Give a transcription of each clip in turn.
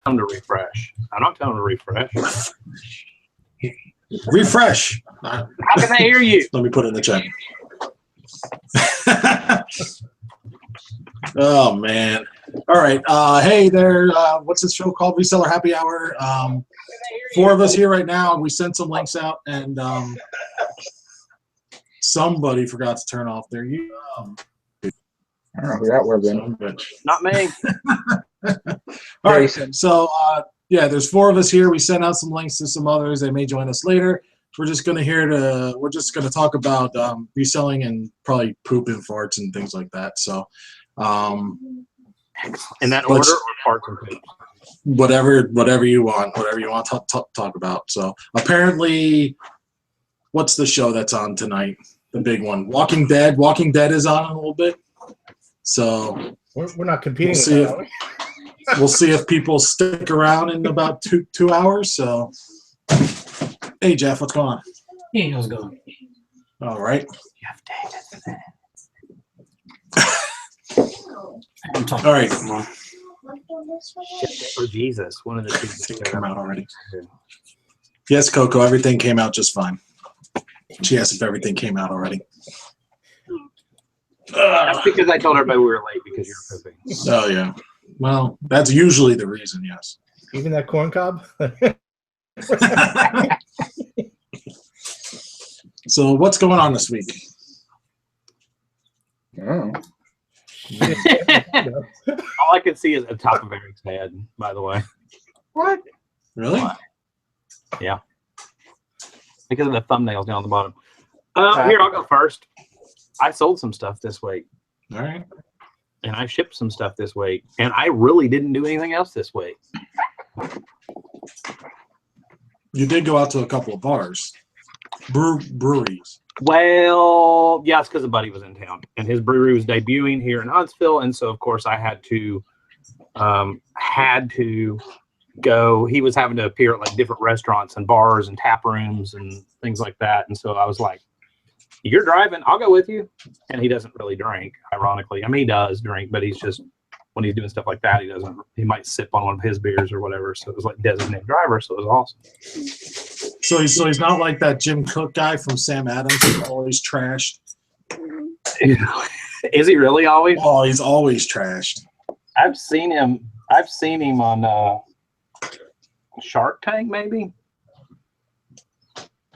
them to refresh. I'm not telling them to refresh. Refresh. How can they hear you? Let me put it in the chat. Oh man. All right. Hey there. What's this show called? Reseller Happy Hour. 4 of us here right now. We sent some links out, and somebody forgot to turn off their. I don't know who that was. Not me. All right. So yeah, there's 4 of us here. We sent out some links to some others. They may join us later. We're just gonna talk about reselling and probably poop and farts and things like that. So in that order, or farts and poop? Whatever you want to talk about. So apparently, what's the show that's on tonight? The big one, Walking Dead. Walking Dead is on in a little bit. So we're not competing. We'll see if people stick around in about two hours. So, hey Jeff, what's going on? Hey, how's it going? All right. Jeff Davidson. All right. Or Jesus, one of the two came out already. Yes, Coco, everything came out just fine. She asked if everything came out already. That's because I told everybody we were late because you're pooping. Oh yeah. Well, that's usually the reason. Yes. Even that corn cob. So what's going on this week? Oh. All I can see is the top of Eric's head, by the way. What? Really? Yeah. Because of the thumbnails down the bottom. Here, I'll go first. I sold some stuff this week. All right. And I shipped some stuff this week. And I really didn't do anything else this week. You did go out to a couple of bars. Breweries. Well, yeah, it's because a buddy was in town. And his brewery was debuting here in Huntsville. And so, of course, I had to go. He was having to appear at like different restaurants and bars and tap rooms and things like that. And so I was like, you're driving, I'll go with you. And he doesn't really drink, ironically. I mean, he does drink, but he's just, when he's doing stuff like that, he might sip on one of his beers or whatever. So it was like designated driver. So it was awesome. So he's not like that Jim Cook guy from Sam Adams who's always trashed. Is he really always? Oh, he's always trashed. I've seen him on Shark Tank, maybe.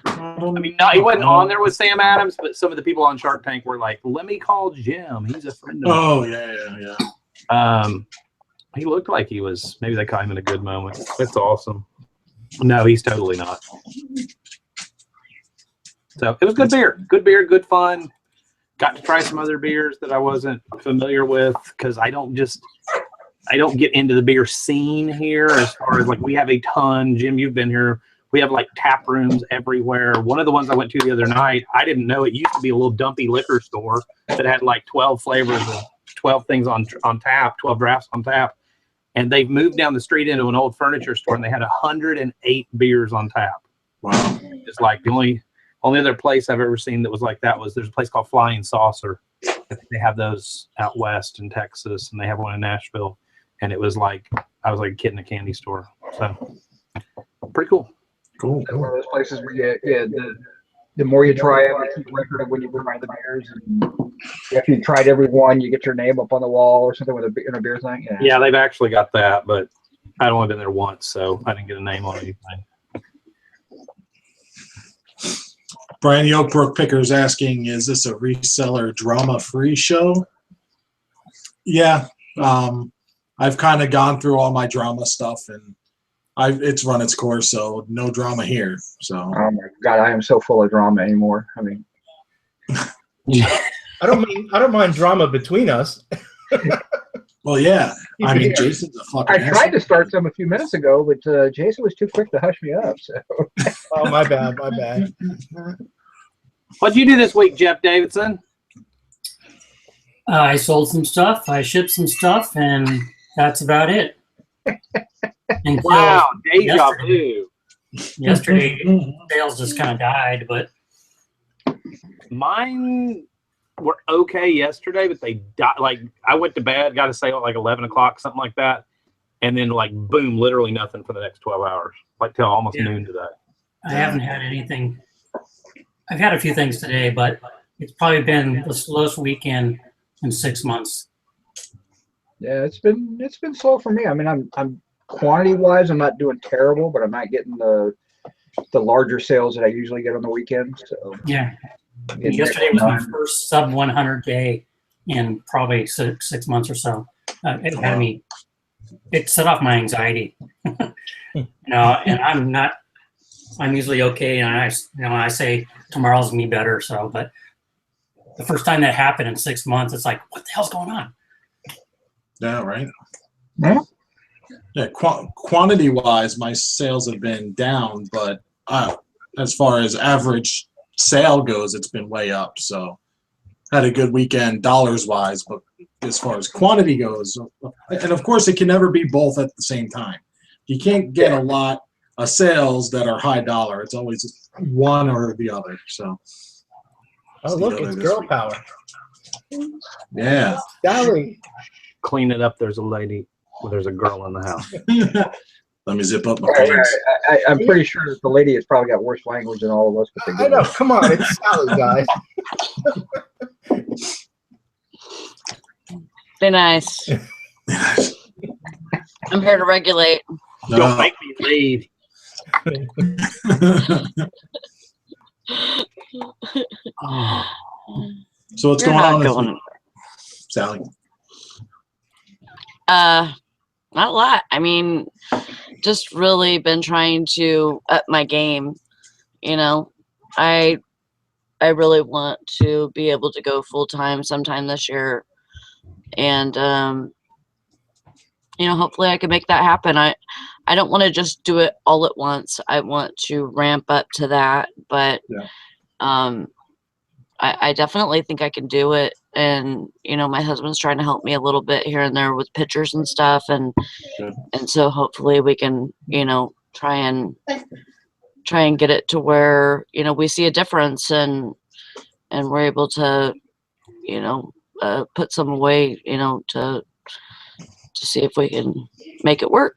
I mean, no, he wasn't on there with Sam Adams, but some of the people on Shark Tank were like, "Let me call Jim. He's a friend of mine." Oh yeah. He looked like he was. Maybe they caught him in a good moment. That's awesome. No, he's totally not. So it was good beer, good fun. Got to try some other beers that I wasn't familiar with because I don't get into the beer scene here as far as like we have a ton. Jim, you've been here. We have like tap rooms everywhere. One of the ones I went to the other night, I didn't know it used to be a little dumpy liquor store that had like 12 flavors of 12 things on tap, 12 drafts on tap. And they've moved down the street into an old furniture store and they had 108 beers on tap. Wow. It's like the only other place I've ever seen that was like that was there's a place called Flying Saucer. They have those out west in Texas and they have one in Nashville. And it was like, I was like a kid in a candy store. So pretty cool. Cool. One of those places where the more you try them, they keep record of when you try the beers. And if you tried every one, you get your name up on the wall or something with in a beer thing. Yeah, they've actually got that, but I'd only been there once, so I didn't get a name on anything. Brian the Oakbrook Picker is asking, is this a reseller drama-free show? Yeah. I've kind of gone through all my drama stuff, and it's run its course, so no drama here. So. Oh my God, I am so full of drama anymore. I mean, I don't mind drama between us. Well, yeah. I mean, Jason's a fucking I tried to start some a few minutes ago, but Jason was too quick to hush me up. So. Oh, my bad. What'd you do this week, Jeff Davidson? I sold some stuff. I shipped some stuff, and that's about it. Wow, deja vu. Yesterday, sales just kind of died, but mine were okay yesterday, but they died. Like I went to bed, got a sale at like 11 o'clock, something like that, and then like boom, literally nothing for the next 12 hours, like till almost noon today. I haven't had anything. I've had a few things today, but it's probably been the slowest weekend in 6 months. Yeah, it's been slow for me. I mean, I'm quantity wise, I'm not doing terrible, but I'm not getting the larger sales that I usually get on the weekends. So Yeah. getting Yesterday was my done. first sub 100 day in probably 6 months or so. It had me. It set off my anxiety. And I'm usually okay, and I say tomorrow's gonna be better. So, but the first time that happened in 6 months, it's like, what the hell's going on? Yeah, right. Yeah. Yeah, quantity wise, my sales have been down, but as far as average sale goes, it's been way up. So had a good weekend dollars wise, but as far as quantity goes, and of course it can never be both at the same time. You can't get a lot of sales that are high dollar. It's always one or the other. So Oh, look, it's girl power. yeah. Sally. Clean it up. There's a lady. Well, there's a girl in the house. Let me zip up my Right, pants. I'm pretty sure that the lady has probably got worse language than all of us. But they I do. know. Come on, it's Sally, guys. Be nice. I'm here to regulate. Don't make me leave. Oh. So what's You're going not on this going week, Sally? Not a lot. I mean, just really been trying to up my game. You know, I really want to be able to go full time sometime this year, and hopefully I can make that happen. I don't want to just do it all at once. I want to ramp up to that, but I definitely think I can do it. And my husband's trying to help me a little bit here and there with pictures and stuff, and so hopefully we can try and get it to where we see a difference, and we're able to put some away to see if we can make it work.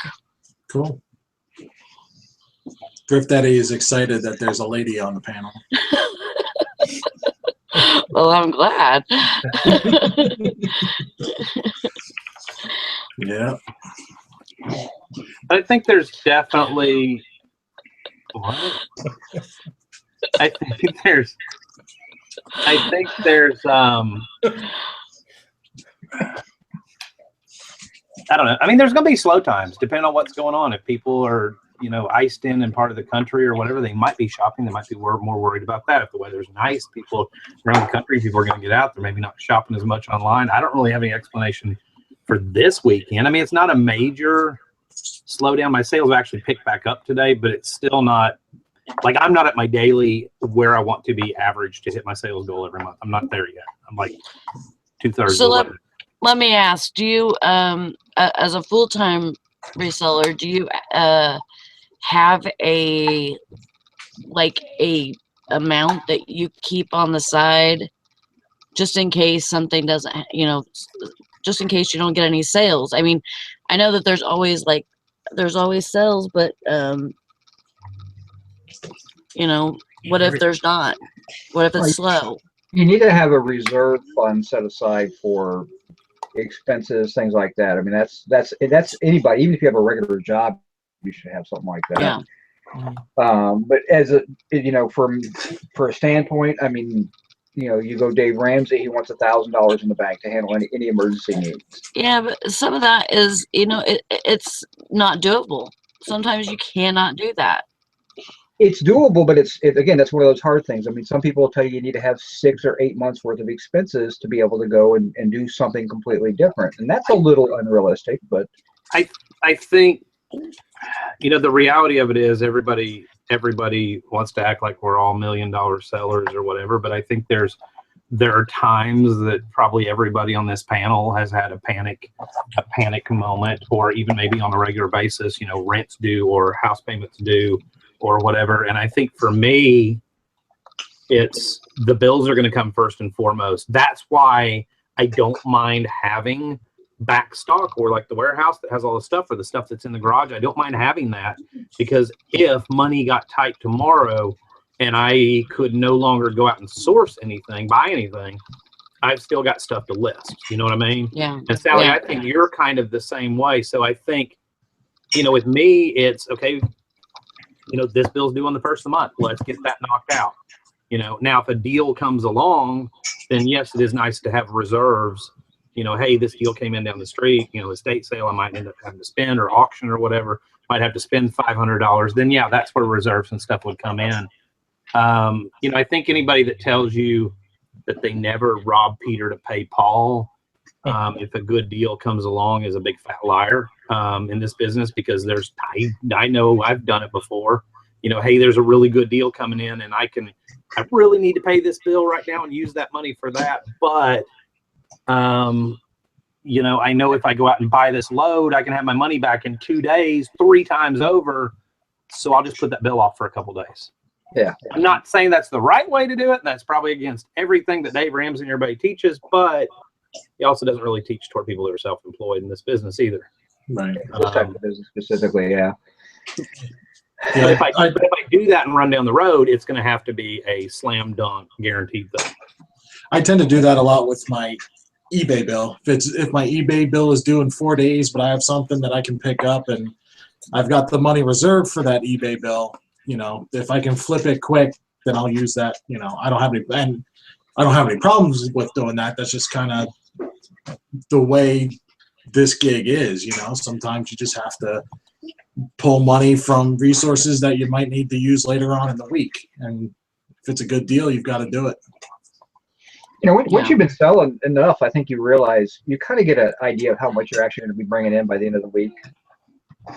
Cool. Griff Daddy is excited that there's a lady on the panel. Well, I'm glad. Yeah. I think there's definitely what? I think there's I don't know. I mean, there's going to be slow times depending on what's going on. If people are, iced in part of the country or whatever, they might be shopping. They might be more worried about that. If the weather's nice, people around the country, people are going to get out. They're maybe not shopping as much online. I don't really have any explanation for this weekend. I mean, it's not a major slowdown. My sales actually picked back up today, but it's still not like I'm not at my daily where I want to be average to hit my sales goal every month. I'm not there yet. I'm like 2/3. So let me ask, do you, as a full-time reseller, do you have a amount that you keep on the side just in case something doesn't, just in case you don't get any sales? I mean, I know that there's always sales, but what if there's not? What if it's slow? You need to have a reserve fund set aside for expenses, things like that. I mean, that's anybody, even if you have a regular job, you should have something like that. Yeah. But as for a standpoint, I mean, you go Dave Ramsey, he wants $1,000 in the bank to handle any emergency needs. Yeah, but some of that is, it's not doable. Sometimes you cannot do that. It's doable, but again, that's one of those hard things. I mean, some people will tell you need to have 6 or 8 months worth of expenses to be able to go and do something completely different. And that's a little unrealistic, but I think, the reality of it is everybody wants to act like we're all $1 million sellers or whatever. But I think there are times that probably everybody on this panel has had a panic moment, or even maybe on a regular basis, rent's due or house payments due or whatever. And I think for me, it's the bills are going to come first and foremost. That's why I don't mind having back stock, or like the warehouse that has all the stuff, or the stuff that's in the garage. I don't mind having that, because if money got tight tomorrow and I could no longer go out and source anything, buy anything, I've still got stuff to list. You know what I mean? Yeah. And Sally, Yeah. I think you're kind of the same way. So I think, with me, it's okay. This bill's due on the first of the month. Let's get that knocked out. Now if a deal comes along, then yes, it is nice to have reserves. Hey, this deal came in down the street, estate sale, I might end up having to spend, or auction or whatever, might have to spend $500. Then yeah, that's where reserves and stuff would come in. I think anybody that tells you that they never rob Peter to pay Paul, if a good deal comes along, is a big fat liar in this business, because I know I've done it before. Hey, there's a really good deal coming in, and I really need to pay this bill right now and use that money for that. But, I know if I go out and buy this load, I can have my money back in 2 days, 3 times over. So I'll just put that bill off for a couple days. Yeah. I'm not saying that's the right way to do it. That's probably against everything that Dave Ramsey and everybody teaches, but he also doesn't really teach toward people that are self-employed in this business either. Right. This type of business specifically, yeah. But if I do that and run down the road, it's going to have to be a slam dunk guaranteed thing. I tend to do that a lot with my eBay bill. If my eBay bill is due in 4 days, but I have something that I can pick up and I've got the money reserved for that eBay bill, if I can flip it quick, then I'll use that. I don't have any problems with doing that. That's just kind of the way this gig is. Sometimes you just have to pull money from resources that you might need to use later on in the week, and if it's a good deal, you've got to do it. Once you've been selling enough, I think you realize you kind of get an idea of how much you're actually going to be bringing in by the end of the week.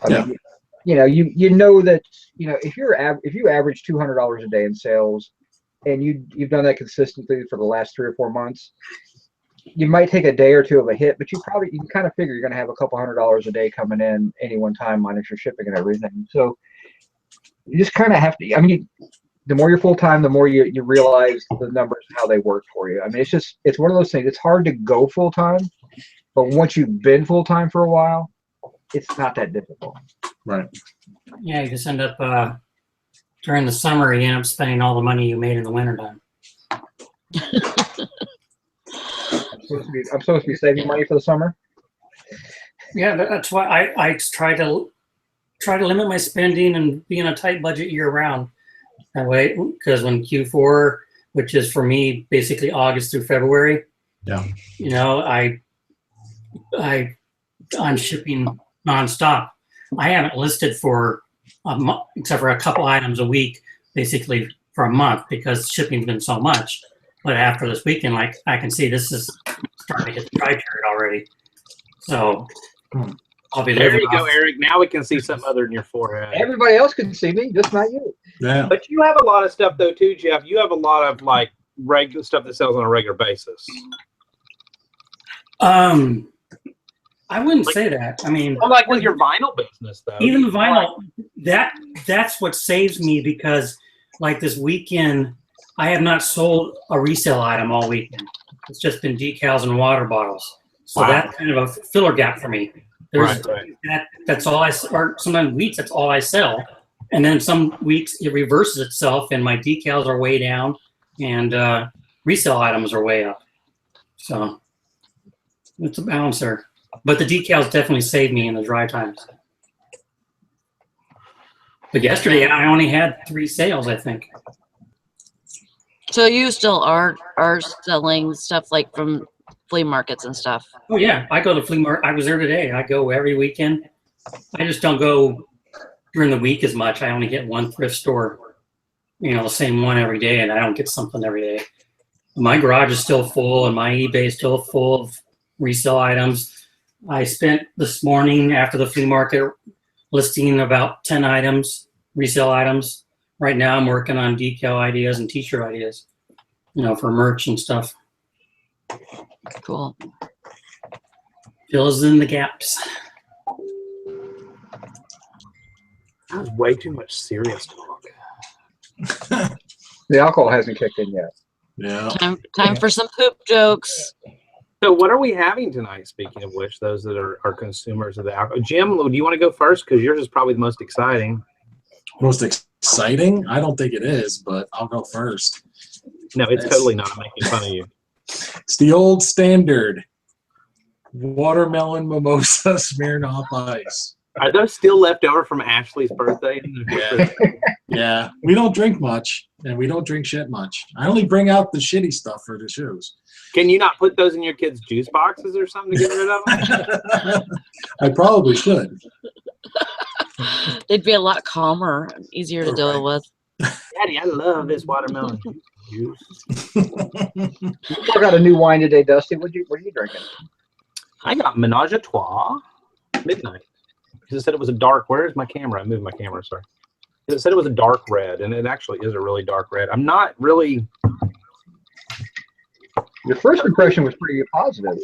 I mean, you know that if you average $200 a day in sales, and you've done that consistently for the last 3 or 4 months, you might take a day or two of a hit, but you can kind of figure you're going to have a couple $100 a day coming in any one time, minus your shipping and everything. So you just kind of have to. I mean, the more you're full time, the more you realize the numbers and how they work for you. I mean, it's one of those things. It's hard to go full time, but once you've been full time for a while, it's not that difficult. Right. Yeah, you just end up during the summer, you end up spending all the money you made in the wintertime. I'm supposed to be saving money for the summer. Yeah, that's why I try to limit my spending and be in a tight budget year round. That way, because when Q4, which is for me basically August through February, I'm shipping nonstop. I haven't listed for a month, except for a couple items a week, basically for a month, because shipping's been so much. But after this weekend, like I can see this is starting to hit the dry period already. So I'll be There living you go, off. Eric. Now we can see something other than your forehead. Everybody else can see me, just not you. Yeah. But you have a lot of stuff though too, Jeff. You have a lot of like regular stuff that sells on a regular basis. I wouldn't say that. I mean, Well, like with your vinyl business though. even the vinyl, that's what saves me, because like this weekend, I have not sold a resale item all weekend. It's just been decals and water bottles. So Wow. that's kind of a filler gap for me. There's Right. that's all or sometimes weeks that's all I sell. And then some weeks it reverses itself and my decals are way down and resale items are way up. So it's a balance there. But the decals definitely saved me in the dry times. But yesterday I only had 3 sales, I think. So you still are selling stuff like from flea markets and stuff? Oh yeah, I go to flea market. I was there today. I go every weekend. I just don't go during the week as much. I only get one thrift store, the same one every day, and I don't get something every day. My garage is still full, and my eBay is still full of resale items. I spent this morning after the flea market listing about 10 items, resale items. Right now, I'm working on decal ideas and T-shirt ideas, for merch and stuff. Cool. Fills in the gaps. That was way too much serious talk. The alcohol hasn't kicked in yet. Yeah. Time for some poop jokes. So what are we having tonight, speaking of which, those that are consumers of the alcohol? Jim, do you want to go first? Because yours is probably the most exciting. Most exciting? I don't think it is, but I'll go first. No, it's totally not. I'm making fun of you. It's the old standard watermelon mimosa Smirnoff Ice. Are those still left over from Ashley's birthday? Yeah. Yeah. We don't drink much, and we don't drink shit much. I only bring out the shitty stuff for the shows. Can you not put those in your kids' juice boxes or something to get rid of them? I probably should. They'd be a lot calmer, easier to deal with. Daddy, I love this watermelon juice. I got a new wine today, Dusty. What are you drinking? I got Menage a Trois Midnight. Because it said it was a dark. Where's my camera? I moved my camera, sorry. It said it was a dark red, and it actually is a really dark red. I'm not really. Your first impression was pretty positive.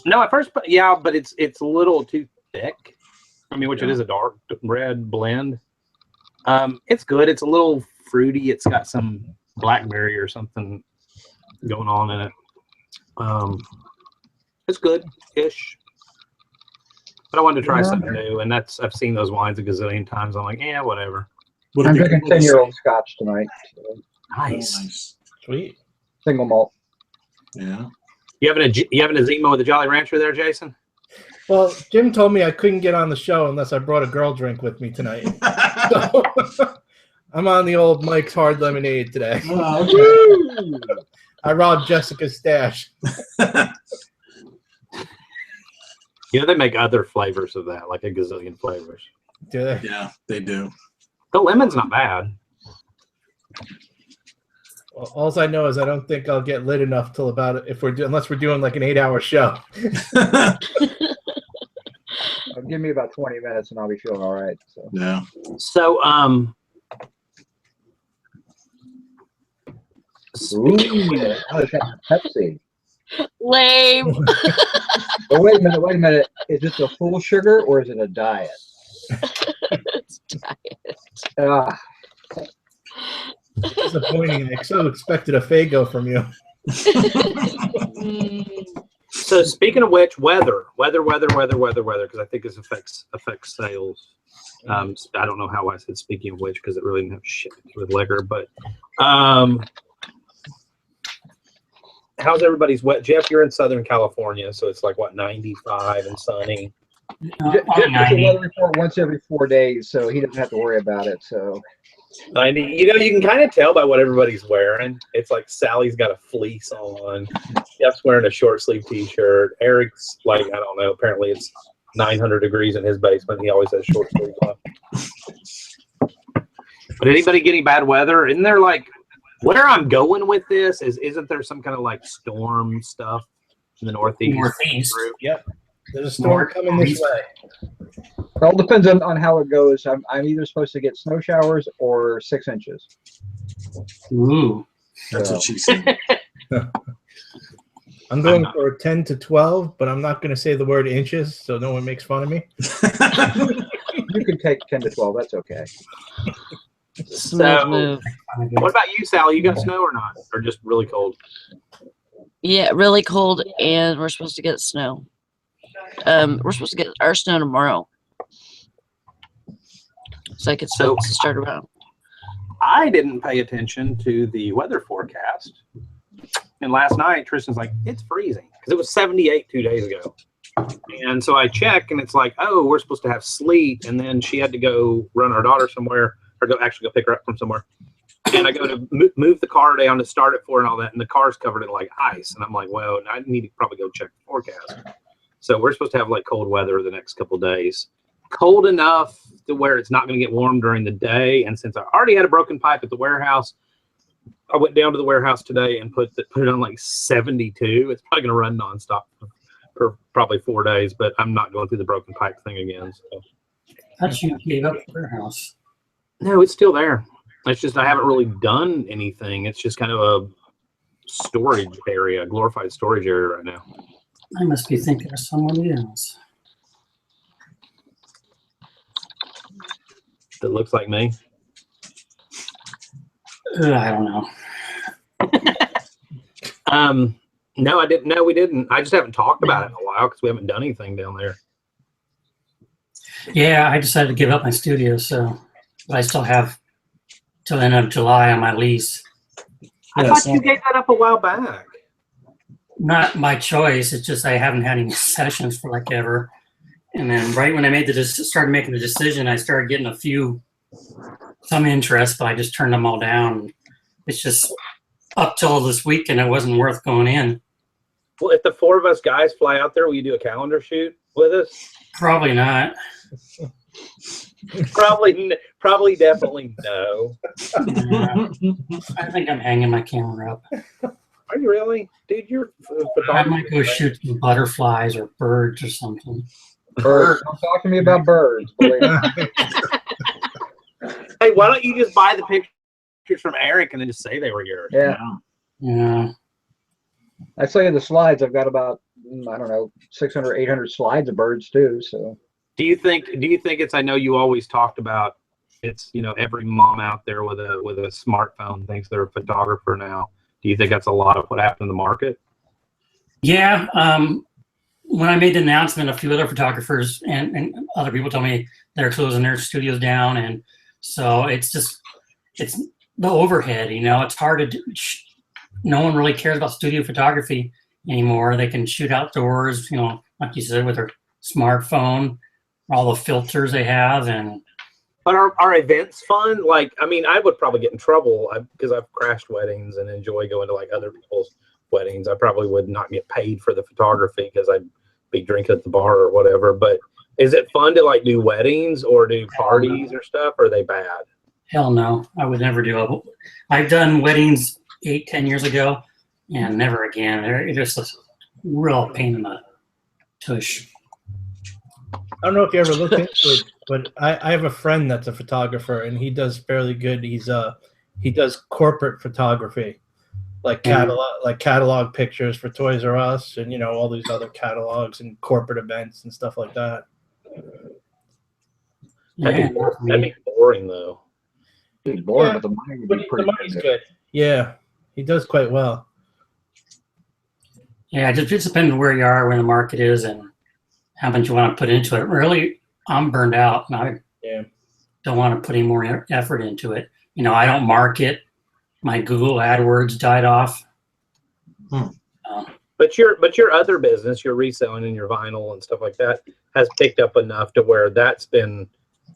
No, at first, yeah, but it's a little too thick. I mean, which it Yeah. is a dark red blend. It's good. It's a little fruity. It's got some blackberry or something going on in it. It's good-ish. But I wanted to try something new, and I've seen those wines a gazillion times. I'm like, yeah, whatever. What I'm have you- drinking 10-year-old scotch tonight. So Nice. Nice. Sweet. single malt. Yeah. You having a Zima with a Jolly Rancher there, Jason? Well, Jim told me I couldn't get on the show unless I brought a girl drink with me tonight. So, I'm on the old Mike's Hard Lemonade today. Oh, okay. I robbed Jessica's stash. You know, they make other flavors of that, like a gazillion flavors. Do they? Yeah, they do. The lemon's not bad. Well, all I know is I don't think I'll get lit enough till about unless we're doing like an 8-hour show. Give me about 20 minutes and I'll be feeling all right. So. Yeah. So, Ooh, I was having Pepsi. Lame. Oh, wait a minute. Is it the full sugar or is it a diet? It's diet. Ah, Disappointing. I so expected a Faygo from you. so speaking of which, weather, because I think this affects sales. I don't know how I said speaking of which because it really didn't have shit to do with liquor, but how's everybody's wet? Jeff, you're in Southern California, so it's like what, 95 and sunny. Jeff gets a weather report once every 4 days, so he doesn't have to worry about it. So 90. You know, you can kind of tell by what everybody's wearing. It's like Sally's got a fleece on. Jeff's wearing a short sleeve T-shirt. Eric's like, I don't know. Apparently, it's 900 degrees in his basement. He always has short sleeves on. But anybody getting bad weather? Isn't there like, where I'm going with this isn't there some kind of like storm stuff in the Northeast? Yep. There's a storm coming this way. it all depends on how it goes. I'm either supposed to get snow showers or 6 inches. Ooh. That's So, what she said. I'm going for 10 to 12, but I'm not going to say the word inches so no one makes fun of me. you can take 10 to 12. That's okay. Smooth move. What about you, Sally? You got snow or not? Or just really cold? Yeah, really cold, and we're supposed to get snow. We're supposed to get our snow tomorrow. So I could start around. I didn't pay attention to the weather forecast. And last night, Tristan's like, it's freezing. Because it was 78 2 days ago. And so I check, and it's like, oh, we're supposed to have sleet. And then she had to go run our daughter somewhere, or go pick her up from somewhere. And I go to move the car down to start it for and all that, and the car's covered in like ice. And I'm like, well, I need to probably go check the forecast. So we're supposed to have like cold weather the next couple of days. Cold enough to where it's not going to get warm during the day. And since I already had a broken pipe at the warehouse, I went down to the warehouse today and put it on like 72. It's probably going to run nonstop for probably 4 days, but I'm not going through the broken pipe thing again. So. How did you gave up the warehouse? No, it's still there. It's just I haven't really done anything. It's just kind of a storage area, a glorified storage area right now. I must be thinking of somebody else. That looks like me. I don't know. No, I didn't. No, we didn't. I just haven't talked about it in a while because we haven't done anything down there. Yeah, I decided to give up my studio, so but I still have till the end of July on my lease. I Yeah, thought so- you gave that up a while back. Not my choice. It's just I haven't had any sessions for like ever. And then right when I made started making the decision, I started getting some interest, but I just turned them all down. It's just up till this week, and it wasn't worth going in. Well, if the four of us guys fly out there, will you do a calendar shoot with us? Probably not. Probably, definitely no. Yeah, I think I'm hanging my camera up. Are you really, dude? You're I might go shoot some butterflies or birds or something. Birds. Don't talk to me about birds. Believe me. Hey, why don't you just buy the pictures from Eric and then just say they were yours? Yeah. Yeah. I saw you the slides. I've got about, I don't know, 600, 800 slides of birds too. So Do you think it's? I know you always talked about it's. Every mom out there with a smartphone thinks they're a photographer now. Do you think that's a lot of what happened in the market? Yeah. When I made the announcement, a few other photographers and other people told me they're closing their studios down, and so it's the overhead. It's hard to do. No one really cares about studio photography anymore. They can shoot outdoors, like you said, with their smartphone, all the filters they have, and. But are events fun? Like, I mean, I would probably get in trouble because I've crashed weddings and enjoy going to like other people's weddings. I probably would not get paid for the photography because I'd be drinking at the bar or whatever. But is it fun to like do weddings or do parties or stuff? Or are they bad? Hell no, I would never do it. I've done weddings 8-10 years ago, and never again. They're just a real pain in the tush. I don't know if you ever looked into it, but I have a friend that's a photographer, and he does fairly good. He does corporate photography, like catalog pictures for Toys R Us, and all these other catalogs and corporate events and stuff like that. Yeah, That'd be boring though. it's boring, Yeah, but the money would But be the pretty money's good. good. Yeah, he does quite well. yeah. It just depends where you are, where the market is, and how much you want to put into it. Really, I'm burned out, and I don't want to put any more effort into it. I don't market. My Google AdWords died off. But your other business, your reselling and your vinyl and stuff like that, has picked up enough to where that's been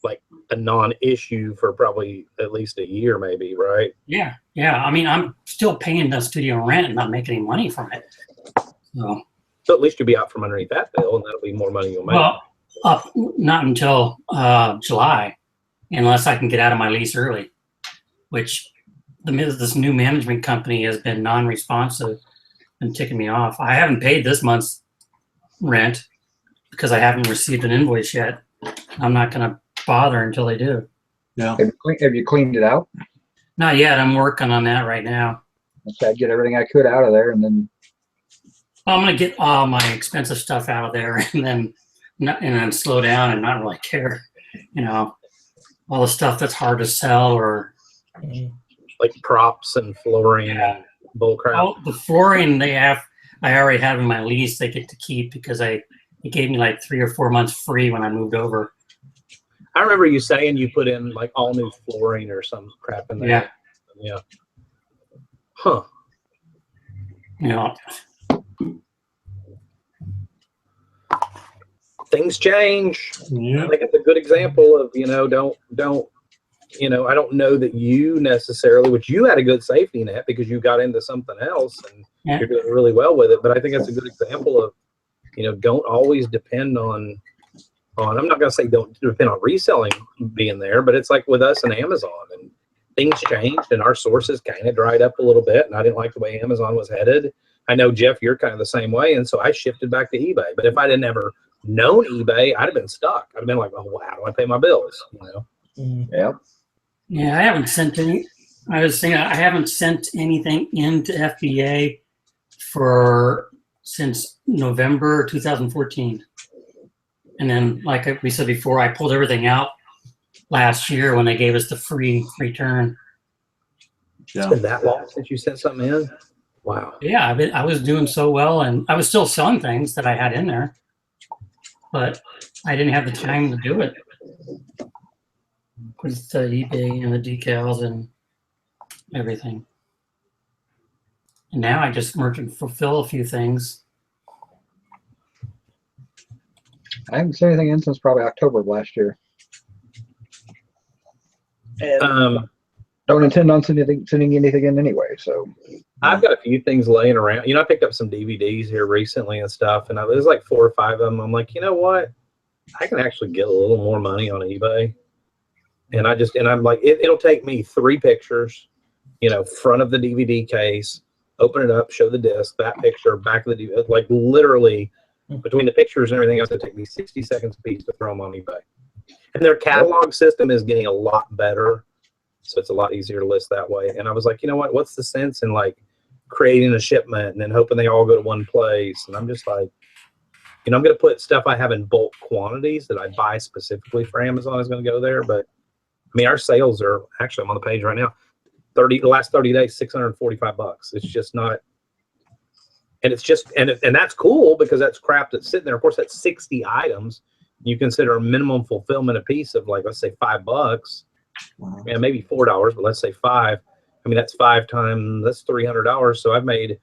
like a non-issue for probably at least a year, maybe, right? Yeah. I mean, I'm still paying the studio rent and not making any money from it. So at least you'll be out from underneath that bill, and that'll be more money you'll make. Well, not until July, unless I can get out of my lease early, which this new management company has been non-responsive and ticking me off. I haven't paid this month's rent because I haven't received an invoice yet. I'm not going to bother until they do. Yeah. Have you cleaned it out? Not yet. I'm working on that right now. I'd get everything I could out of there, and then I'm going to get all my expensive stuff out of there and then slow down and not really care. All the stuff that's hard to sell or like props and flooring and bull crap. well, the flooring I already have in my lease. They get to keep because it gave me like 3 or 4 months free when I moved over. I remember you saying you put in like all new flooring or some crap in there. Yeah. Huh. Things change. Yeah. I think it's a good example of, don't I don't know that you necessarily, which you had a good safety net because you got into something else and you're doing really well with it. But I think that's a good example of, don't always depend on, I'm not going to say don't depend on reselling being there, but it's like with us and Amazon, and things changed and our sources kind of dried up a little bit. And I didn't like the way Amazon was headed. I know, Jeff, you're kind of the same way. And so I shifted back to eBay. But if I didn't ever known eBay, I'd have been stuck. I'd have been like, oh, how do I pay my bills? yeah. Yeah, I haven't sent any. I was saying I haven't sent anything into FBA since November 2014. And then, like we said before, I pulled everything out last year when they gave us the free return. It's been that long since you sent something in? Wow. Yeah, I was doing so well, and I was still selling things that I had in there, but I didn't have the time to do it with the eBay and the decals and everything. And now I just merge and fulfill a few things. I haven't seen anything in since probably October of last year. And don't intend on sending anything in anyway. So I've got a few things laying around. You know, I picked up some DVDs here recently and stuff, and there's like 4 or 5 of them. I'm like, you know what? I can actually get a little more money on eBay. And I'm like, it'll take me 3 pictures, you know, front of the DVD case, open it up, show the disc, that picture, back of the DVD, like literally between the pictures and everything else, it'll take me 60 seconds a piece to throw them on eBay. And their catalog system is getting a lot better. So it's a lot easier to list that way. And I was like, you know what? What's the sense in like creating a shipment and then hoping they all go to one place? And I'm just like, you know, I'm going to put stuff I have in bulk quantities that I buy specifically for Amazon is going to go there. But I mean, our sales are actually, I'm on the page right now, the last 30 days, $645. It's just not, and it's just, and that's cool because that's crap that's sitting there. Of course, that's 60 items. You consider a minimum fulfillment a piece of like, let's say $5. Yeah, maybe $4, but let's say 5. I mean, that's 5 times, that's $300. So I've made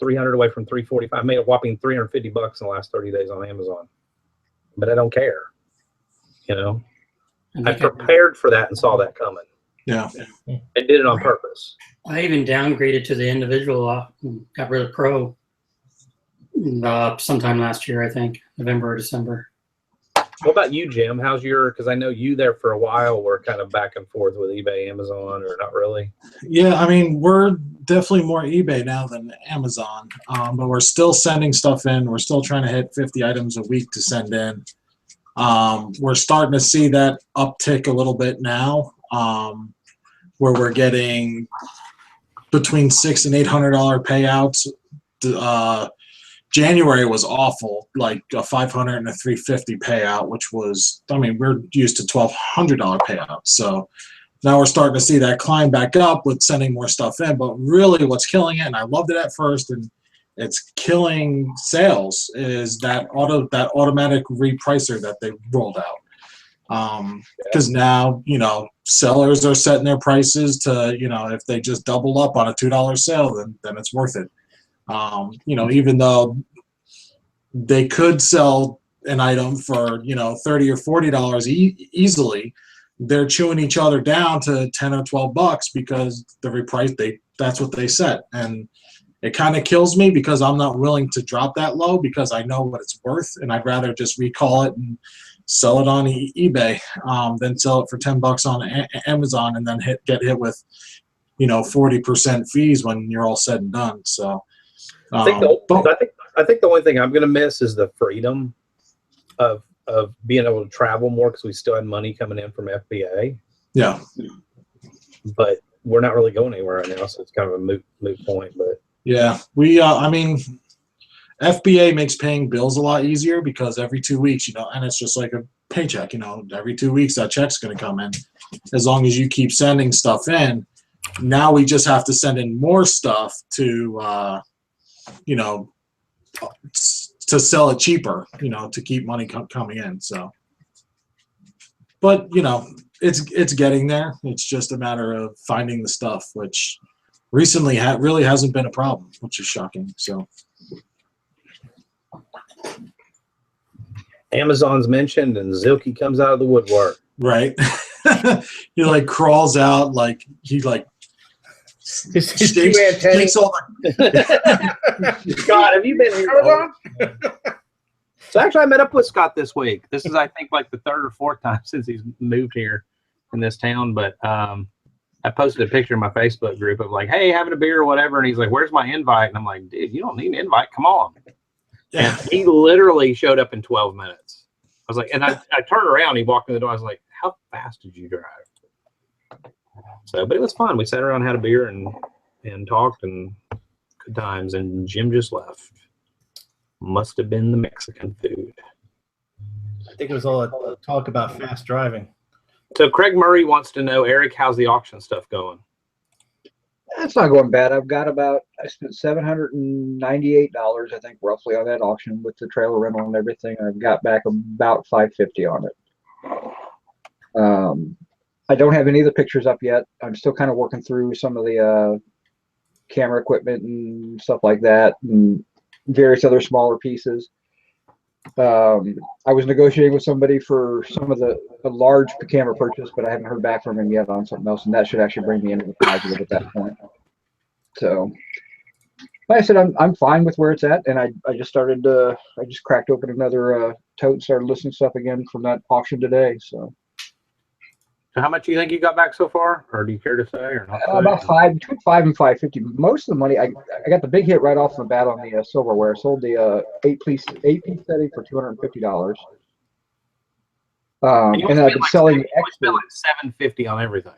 300 away from 345. I made a whopping $350 in the last 30 days on Amazon. But I don't care. You know, I prepared for that and saw that coming. Yeah. And did it on purpose. I even downgraded to the individual, got rid of Pro sometime last year, I think, November or December. What about you, Jim? How's your, because I know you there for a while were kind of back and forth with eBay, Amazon, or not really? Yeah, I mean, we're definitely more eBay now than Amazon, but we're still sending stuff in. We're still trying to hit 50 items a week to send in. We're starting to see that uptick a little bit now, where we're getting between $600 and $800 payouts. January was awful, like a $500 and a $350 payout, which was, I mean, we're used to $1,200 payouts. So now we're starting to see that climb back up with sending more stuff in. But really what's killing it, and I loved it at first, and it's killing sales, is that automatic repricer that they rolled out. Because now, you know, sellers are setting their prices to, you know, if they just double up on a $2 sale, then it's worth it. You know, even though they could sell an item for, you know, $30 or $40 easily, they're chewing each other down to $10 or $12 because the reprice, that's what they set. And it kind of kills me because I'm not willing to drop that low because I know what it's worth, and I'd rather just recall it and sell it on eBay than sell it for $10 on Amazon and then get hit with, you know, 40% fees when you're all said and done. So I think the only thing I'm going to miss is the freedom of being able to travel more because we still had money coming in from FBA. Yeah. But we're not really going anywhere right now, so it's kind of a moot point. But yeah, we I mean, FBA makes paying bills a lot easier because every 2 weeks, you know, and it's just like a paycheck, you know, every 2 weeks that check's going to come in. As long as you keep sending stuff in, now we just have to send in more stuff to, you know, to sell it cheaper, you know, to keep money coming in. So, but you know, it's getting there. It's just a matter of finding the stuff, which recently really hasn't been a problem, which is shocking. So, Amazon's mentioned, and Zilke comes out of the woodwork. Right. He like crawls out, like he like his two antennae. Scott, have you been here? So actually, I met up with Scott this week. This is, I think, like the 3rd or 4th time since he's moved here in this town. But I posted a picture in my Facebook group of like, hey, having a beer or whatever. And he's like, where's my invite? And I'm like, dude, you don't need an invite. Come on. Yeah. And he literally showed up in 12 minutes. I was like, and I turned around. He walked in the door. I was like, how fast did you drive? So, but it was fun. We sat around, had a beer, and talked, and good times. And Jim just left. Must have been the Mexican food. I think it was all a talk about fast driving. So Craig Murray wants to know, Eric, how's the auction stuff going? It's not going bad. I spent $798, I think, roughly on that auction with the trailer rental and everything. I've got back about $550 on it. I don't have any of the pictures up yet. I'm still kind of working through some of the camera equipment and stuff like that, and various other smaller pieces. I was negotiating with somebody for some of the large camera purchase, but I haven't heard back from him yet on something else, and that should actually bring me into the positive at that point. So, like I said, I'm fine with where it's at, and I just cracked open another tote and started listing stuff again from that auction today. So how much do you think you got back so far, or do you care to say, or not? about between $5 and $550. Most of the money, I got the big hit right off the bat on the silverware. I sold the eight-piece setting for $250. And then I've been selling the extra. Like $750 on everything.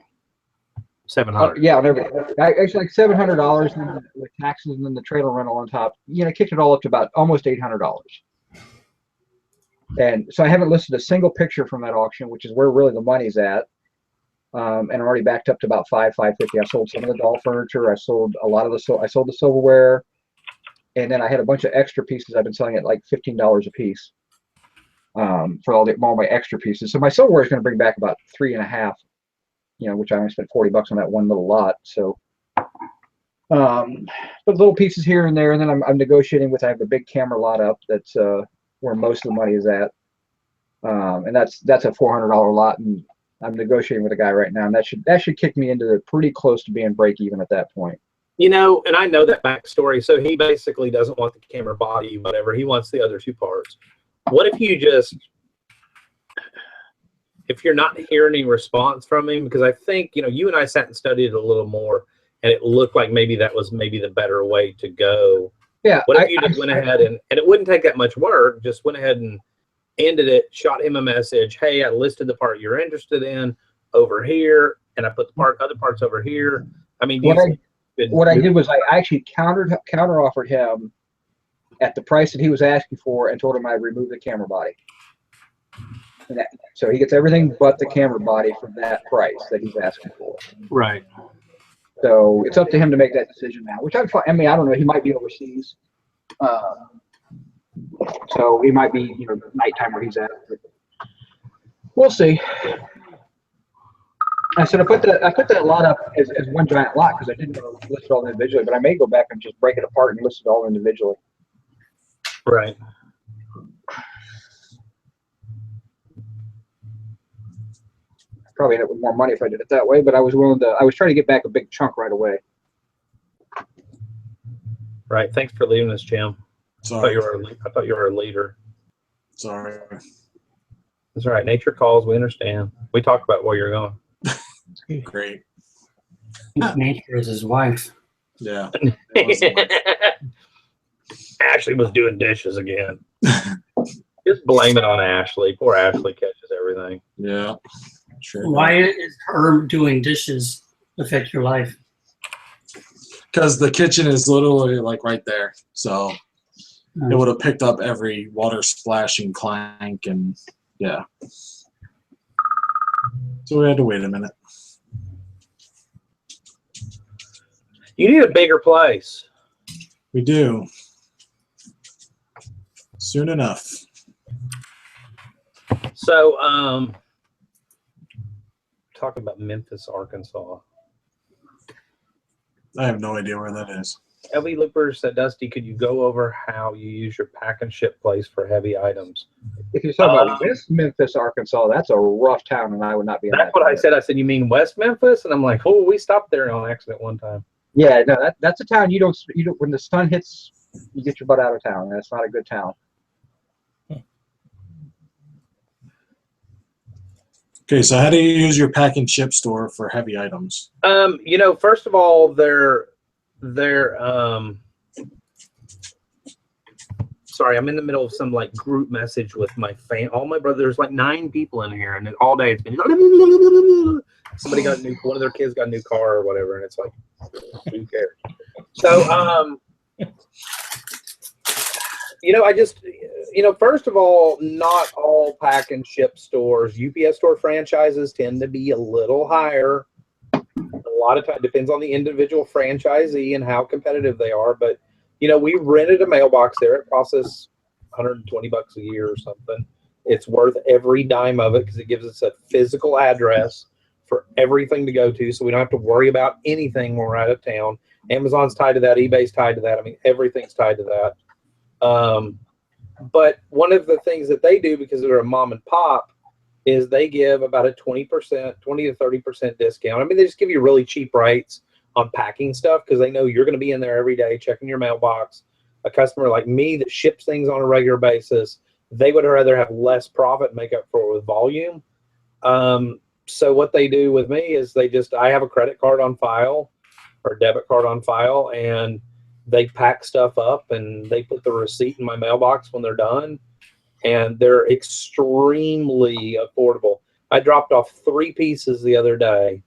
$700. Yeah, on everything. Actually, like $700 with taxes and then the trailer rental on top. Kicked it all up to about almost $800. And so I haven't listed a single picture from that auction, which is where really the money's at. And I'm already backed up to about $550. I sold some of the doll furniture. I sold a lot of I sold the silverware, and then I had a bunch of extra pieces. I've been selling at like $15 a piece for all my extra pieces. So my silverware is going to bring back about 3.5. Which I only spent $40 on that one little lot. So, but little pieces here and there, and then I'm negotiating with. I have a big camera lot up. That's where most of the money is at, and that's a $400 lot, and I'm negotiating with a guy right now, and that should kick me into pretty close to being break even at that point. And I know that backstory. So he basically doesn't want the camera body, whatever. He wants the other two parts. What if you if you're not hearing any response from him? Because I think, you and I sat and studied it a little more, and it looked like maybe that was the better way to go. Yeah. What if you just went ahead and it wouldn't take that much work, just went ahead and ended it, shot him a message, hey, I listed the part you're interested in over here, and I put the other parts over here. I mean, what I did was I actually counter offered him at the price that he was asking for and told him I'd remove the camera body. So he gets everything but the camera body for that price that he's asking for. Right. So it's up to him to make that decision now, which I'm fine. I mean, I don't know. He might be overseas. So he might be, nighttime where he's at. But we'll see. I said I put that lot up as one giant lot because I didn't list it all individually, but I may go back and just break it apart and list it all individually. Right. Probably end up with more money if I did it that way, but I was trying to get back a big chunk right away. Right. Thanks for leaving us, Jim. Sorry. I thought you were a leader. Sorry. That's all right. Nature calls. We understand. We talked about where you're going. Great. Nature is his wife. Yeah. Ashley was doing dishes again. Just blame it on Ashley. Poor Ashley catches everything. Yeah. Sure. Why is her doing dishes affect your life? Because the kitchen is literally like right there. So it would have picked up every water splashing clank and yeah. So we had to wait a minute. You need a bigger place. We do. Soon enough. So, talk about Memphis, Arkansas. I have no idea where that is. LV Looper said, Dusty, could you go over how you use your pack and ship place for heavy items? If you're talking about West Memphis, Arkansas, that's a rough town, and I would not be in That's that what town. I said. I said, you mean West Memphis? And I'm like, oh, we stopped there on accident one time. Yeah, no, that's a town you don't when the sun hits, you get your butt out of town. That's not a good town. Okay, so how do you use your pack and ship store for heavy items? First of all, they're sorry, I'm in the middle of some like group message with my all my brothers. There's like 9 people in here, and all day it's been somebody got one of their kids got a new car or whatever, and it's like, who cares? So I just first of all, not all pack and ship stores, UPS store franchises tend to be a little higher. A lot of time depends on the individual franchisee and how competitive they are. But we rented a mailbox there. It costs us $120 a year or something. It's worth every dime of it because it gives us a physical address for everything to go to, so we don't have to worry about anything when we're out of town. Amazon's tied to that. eBay's tied to that. I mean, everything's tied to that. But one of the things that they do, because they're a mom and pop, is they give about a 20 to 30% discount. I mean, they just give you really cheap rates on packing stuff because they know you're going to be in there every day checking your mailbox. A customer like me that ships things on a regular basis, they would rather have less profit and make up for it with volume. So what they do with me is I have a credit card on file or debit card on file, and they pack stuff up and they put the receipt in my mailbox when they're done, and they're extremely affordable. I dropped off 3 pieces the other day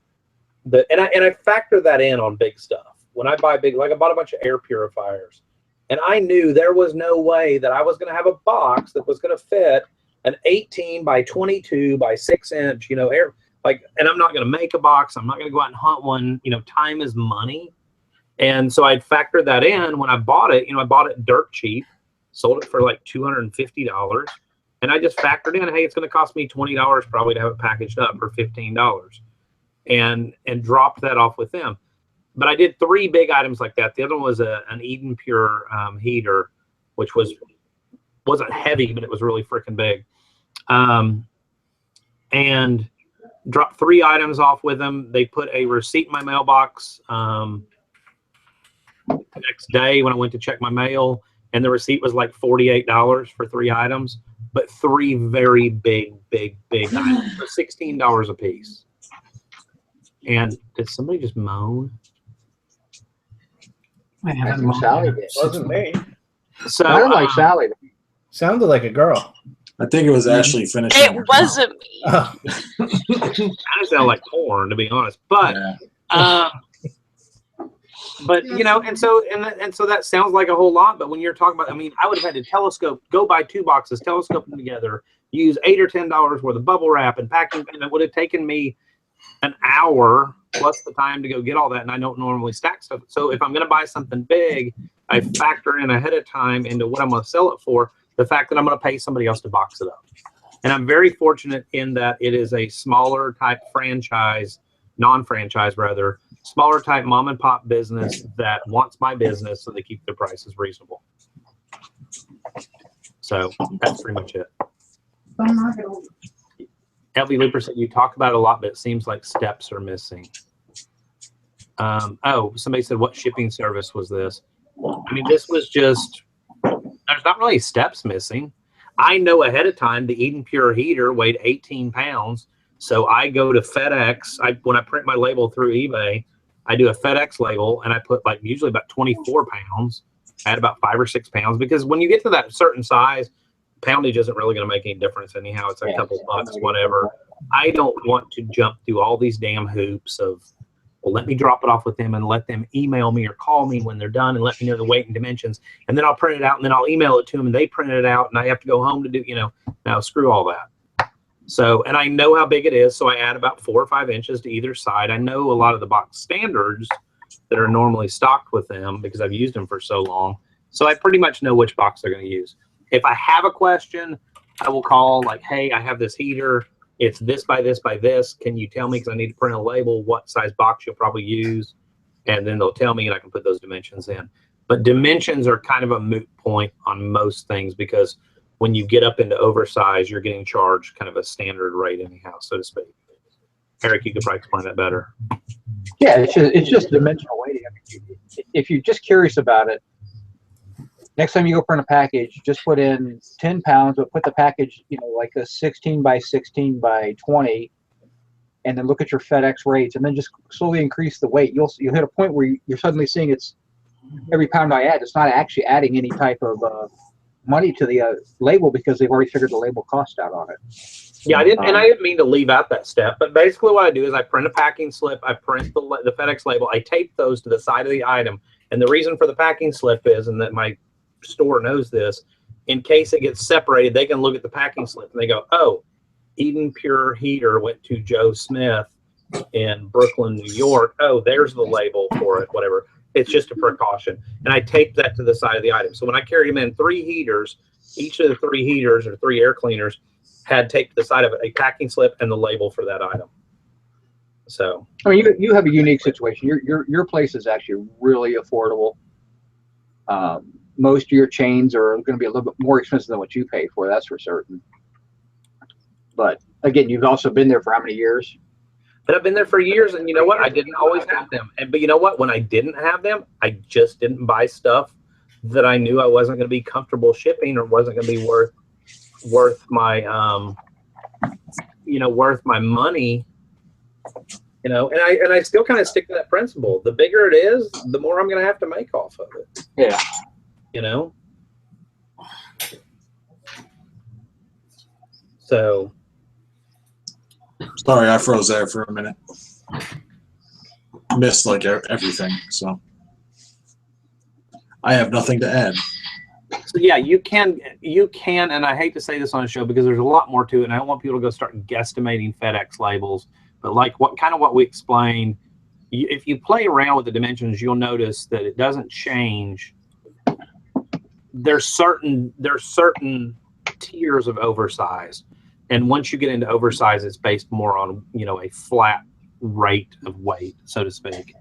and I factor that in on big stuff. When I buy big, like I bought a bunch of air purifiers, and I knew there was no way that I was going to have a box that was going to fit an 18 by 22 by 6 inch, air. And I'm not going to make a box. I'm not going to go out and hunt one. Time is money. And so I'd factored that in when I bought it. I bought it dirt cheap, sold it for like $250. And I just factored in, hey, it's going to cost me $20 probably to have it packaged up for $15, and dropped that off with them. But I did 3 big items like that. The other one was an Eden Pure heater, which wasn't heavy, but it was really freaking big. And dropped 3 items off with them. They put a receipt in my mailbox the next day when I went to check my mail, and the receipt was like $48 for 3 items, but 3 very big items for $16 a piece. And did somebody just moan? I haven't moaned Sally in did. 6 Wasn't me. So Sounded like Sally. Sounded like a girl. I think it was Ashley finishing. It wasn't me. Oh, kind of sound like porn, to be honest. But Yeah. but and so that sounds like a whole lot. But when you're talking about, I mean, I would have had to go buy 2 boxes, telescope them together, use $8 or $10 worth of bubble wrap and packing, and it would have taken me an hour plus the time to go get all that. And I don't normally stack stuff. So if I'm going to buy something big, I factor in ahead of time into what I'm going to sell it for, the fact that I'm going to pay somebody else to box it up. And I'm very fortunate in that it is a smaller type franchise, non-franchise rather, smaller type mom and pop business that wants my business, so they keep their prices reasonable. So that's pretty much it. LV Looper said you talk about it a lot, but it seems like steps are missing. Somebody said, what shipping service was this? I mean, this was just, there's not really steps missing. I know ahead of time the Eden Pure heater weighed 18 pounds. So I go to FedEx. When I print my label through eBay, I do a FedEx label, and I put usually about 24 pounds, add about 5 or 6 pounds, because when you get to that certain size, poundage isn't really going to make any difference anyhow. It's a couple bucks, whatever. I don't want to jump through all these damn hoops of, well, let me drop it off with them and let them email me or call me when they're done and let me know the weight and dimensions. And then I'll print it out, and then I'll email it to them, and they print it out, and I have to go home to do, now screw all that. So, and I know how big it is, so I add about 4 or 5 inches to either side. I know a lot of the box standards that are normally stocked with them because I've used them for so long. So I pretty much know which box they're going to use. If I have a question, I will call like, hey, I have this heater. It's this by this by this. Can you tell me, because I need to print a label, what size box you'll probably use? And then they'll tell me, and I can put those dimensions in. But dimensions are kind of a moot point on most things, because when you get up into oversize, you're getting charged kind of a standard rate anyhow, so to speak. Eric, you could probably explain that better. Yeah, it's just dimensional weighting. I mean, if you're just curious about it, next time you go print a package, just put in 10 pounds, but put the package, like a 16 by 16 by 20, and then look at your FedEx rates, and then just slowly increase the weight. You'll hit a point where you're suddenly seeing it's every pound I add, it's not actually adding any type of money to the label, because they've already figured the label cost out on it. Yeah, I didn't mean to leave out that step, but basically what I do is I print a packing slip, I print the FedEx label, I tape those to the side of the item, and the reason for the packing slip is, and that my store knows this, in case it gets separated, they can look at the packing slip and they go, oh, Eden Pure heater went to Joe Smith in Brooklyn, New York. Oh, there's the label for it, whatever. It's just a precaution. And I taped that to the side of the item. So when I carried them in 3 heaters, each of the 3 heaters or 3 air cleaners had taped to the side of it a packing slip and the label for that item. So I mean, you have a unique situation. Your place is actually really affordable. Most of your chains are going to be a little bit more expensive than what you pay for. That's for certain. But again, you've also been there for how many years? But I've been there for years, and you know what? I didn't always have them. But you know what? When I didn't have them, I just didn't buy stuff that I knew I wasn't going to be comfortable shipping or wasn't going to be worth my worth my money. And I still kind of stick to that principle. The bigger it is, the more I'm going to have to make off of it. Yeah. So. Sorry, I froze there for a minute. Missed like everything, so I have nothing to add. So yeah, you can, and I hate to say this on a show because there's a lot more to it, and I don't want people to go start guesstimating FedEx labels. But like what we explained, if you play around with the dimensions, you'll notice that it doesn't change. There's certain tiers of oversized. And once you get into oversize, it's based more on, a flat rate of weight, so to speak.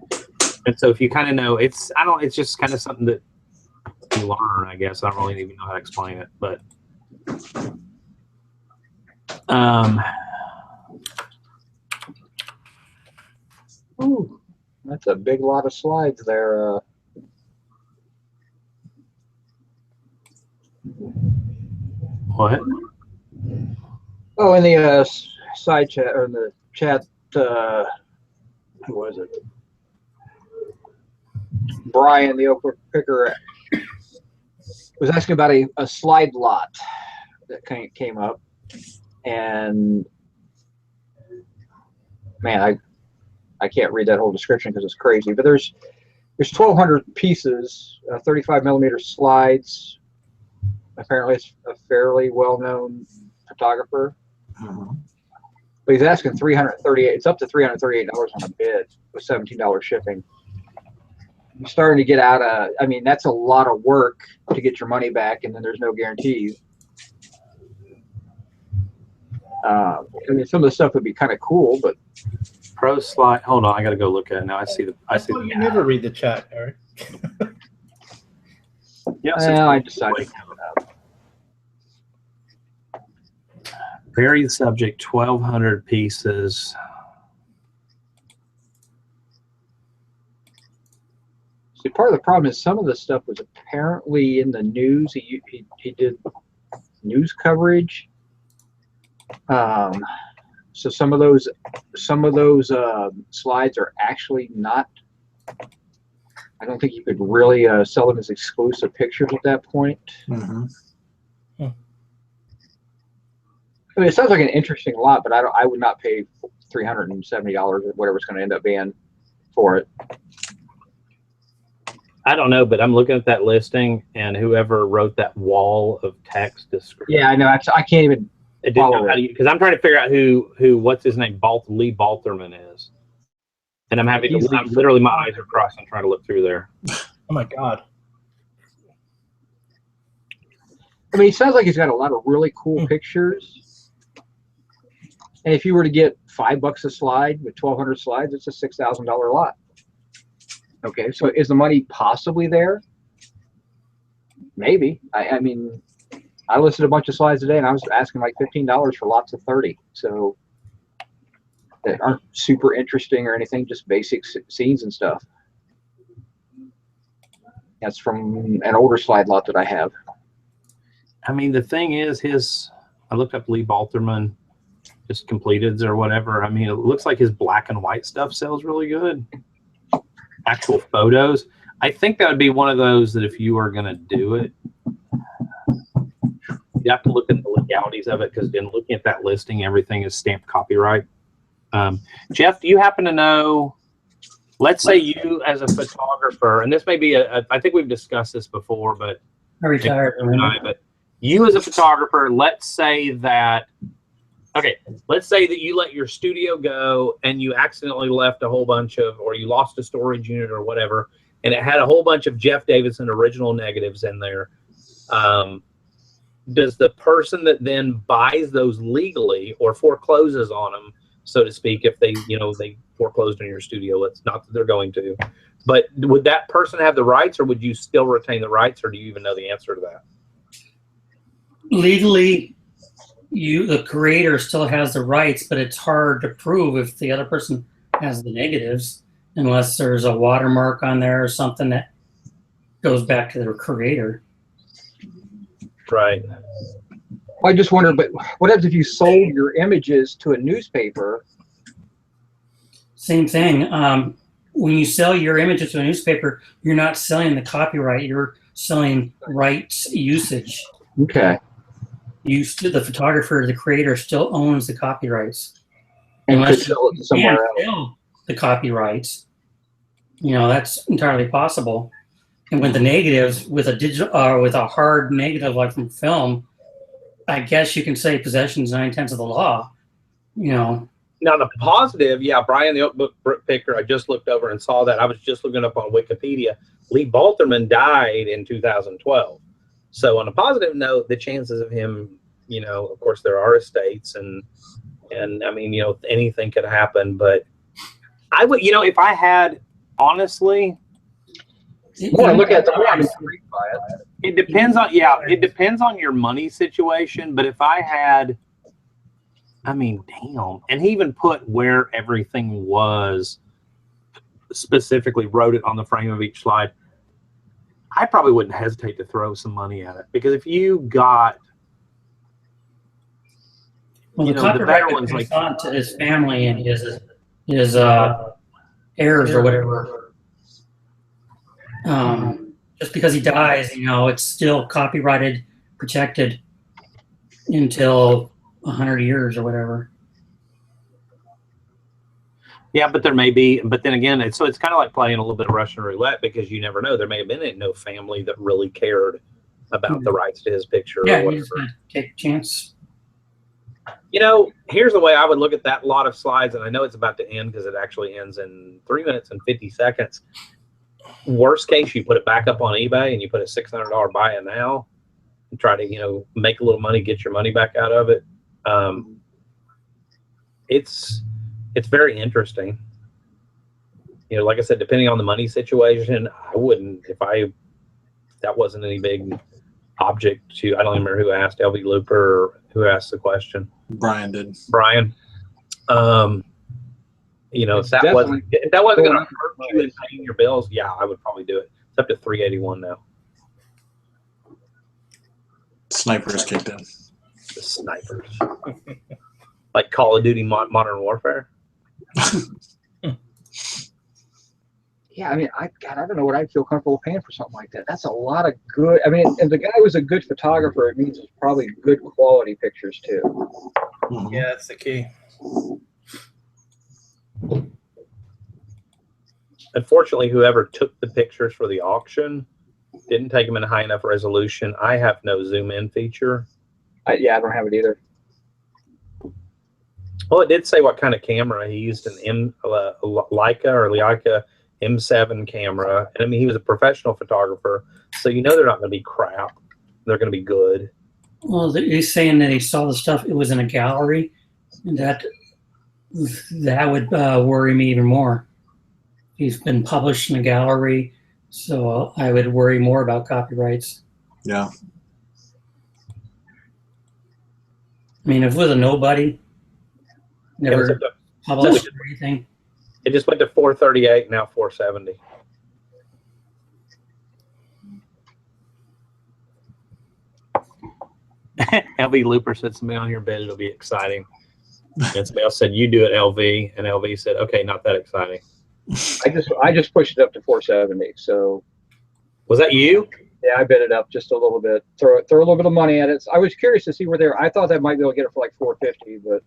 And so if you kind of know, it's just kind of something that you learn, I guess. I don't really even know how to explain it, but Ooh, that's a big lot of slides there. what? Oh, in the side chat or in the chat, who was it? Brian, the Oak Picker, was asking about a slide lot that came up, and man, I can't read that whole description because it's crazy. But there's 1,200 pieces, 35 millimeter slides. Apparently, it's a fairly well-known photographer. But he's asking $338. It's up to $338 on a bid with $17 shipping. You're starting to get out of. I mean, that's a lot of work to get your money back, and then there's no guarantees. I mean, some of the stuff would be kind of cool, but Pro slide. Hold on, I got to go look at it now. I see. You never read the chat, Eric. Yeah. well, I decided. Varied subject, 1,200 pieces. See, part of the problem is some of the stuff was apparently in the news. He did news coverage. So some of those slides are actually not. I don't think you could really sell them as exclusive pictures at that point. I mean, it sounds like an interesting lot, but I would not pay $370 or whatever it's going to end up being for it. I don't know, but I'm looking at that listing, and whoever wrote that wall of text description. Yeah, I know. I can't even follow it because I'm trying to figure out who what's his name, Lee Balterman is, and I'm having to. Literally, my eyes are crossed. I'm trying to look through there. Oh my God. I mean, it sounds like he's got a lot of really cool pictures. And if you were to get $5 a slide with 1,200 slides, it's a $6,000 lot. Okay, so is the money possibly there? Maybe. I mean, I listed a bunch of slides today, and I was asking like $15 for lots of 30. So that aren't super interesting or anything, just basic scenes and stuff. That's from an older slide lot that I have. I mean, the thing is, I looked up Lee Balterman, just completeds or whatever. I mean, it looks like his black and white stuff sells really good. Actual photos. I think that would be one of those that if you are going to do it, you have to look at the legalities of it, because in looking at that listing, everything is stamped copyright. Jeff, do you happen to know, let's say you as a photographer, and this may be I think we've discussed this before, but I retired. but you as a photographer, let's say that Okay, let's say that you let your studio go and you accidentally left a whole bunch of, or you lost a storage unit or whatever, and it had a whole bunch of Jeff Davidson original negatives in there. Does the person that then buys those legally or forecloses on them, so to speak, if they, they foreclosed on your studio, it's not that they're going to, but would that person have the rights, or would you still retain the rights, or do you even know the answer to that? Legally, the creator still has the rights, but it's hard to prove if the other person has the negatives, unless there's a watermark on there or something that goes back to the creator. Right. I just wonder, but what happens if you sold your images to a newspaper? Same thing. When you sell your images to a newspaper, you're not selling the copyright, you're selling rights usage. Okay. The photographer, the creator, still owns the copyrights. And could Unless sell it you somewhere can else. sell the copyrights, that's entirely possible. And with the negatives, with a digital, with a hard negative like from film, I guess you can say possession is 9/10 of the law. Now the positive, Brian the Oakbook Picker, I just looked over and saw that. I was just looking up on Wikipedia. Lee Balterman died in 2012. So on a positive note, the chances of him, of course there are estates and I mean, anything could happen, but I would, if I had, honestly, the more I look at it, the more I'm intrigued by it. it depends on your money situation, but if I had, I mean, damn, and he even put where everything was, specifically wrote it on the frame of each slide. I probably wouldn't hesitate to throw some money at it, because if you got, Well, the copyright was like on to his family and his heirs or whatever. Just because he dies, it's still copyrighted, protected until 100 years or whatever. Yeah, but there may be, but then again, it's kind of like playing a little bit of Russian roulette, because you never know. There may have been no family that really cared about the rights to his picture. Yeah, or you just gotta take a chance. Here's the way I would look at that lot of slides, and I know it's about to end because it actually ends in 3 minutes and 50 seconds. Worst case, you put it back up on eBay and you put a $600 buy it now and try to, make a little money, get your money back out of it. It's very interesting. Like I said, depending on the money situation, I wouldn't, if that wasn't any big object to, I don't even remember who asked, LV Looper, or who asked the question. Brian did. Brian. If that wasn't going to hurt you in paying your bills, I would probably do it. It's up to $381 now. Snipers kicked in. The snipers. Like Call of Duty Modern Warfare. Yeah, I mean, I don't know what I'd feel comfortable paying for something like that. That's a lot of good. I mean, if the guy was a good photographer, it means it's probably good quality pictures too. Yeah, that's the key. Unfortunately, whoever took the pictures for the auction didn't take them in high enough resolution. I have no zoom in feature. I don't have it either. Well, it did say what kind of camera he used, an Leica M7 camera. And I mean, he was a professional photographer, so they're not going to be crap. They're going to be good. Well, he's saying that he saw the stuff. It was in a gallery, and that would worry me even more. He's been published in a gallery, so I would worry more about copyrights. Yeah. I mean, if it was a nobody, never published or anything. It just went to 438, now 470. LV Looper said, somebody on your bed, it'll be exciting. And somebody else said, you do it, LV. And LV said, okay, not that exciting. I just pushed it up to 470. So was that you? Yeah, I bid it up just a little bit. Throw a little bit of money at it. I was curious to see where they're. I thought that might be able to get it for like 450, but.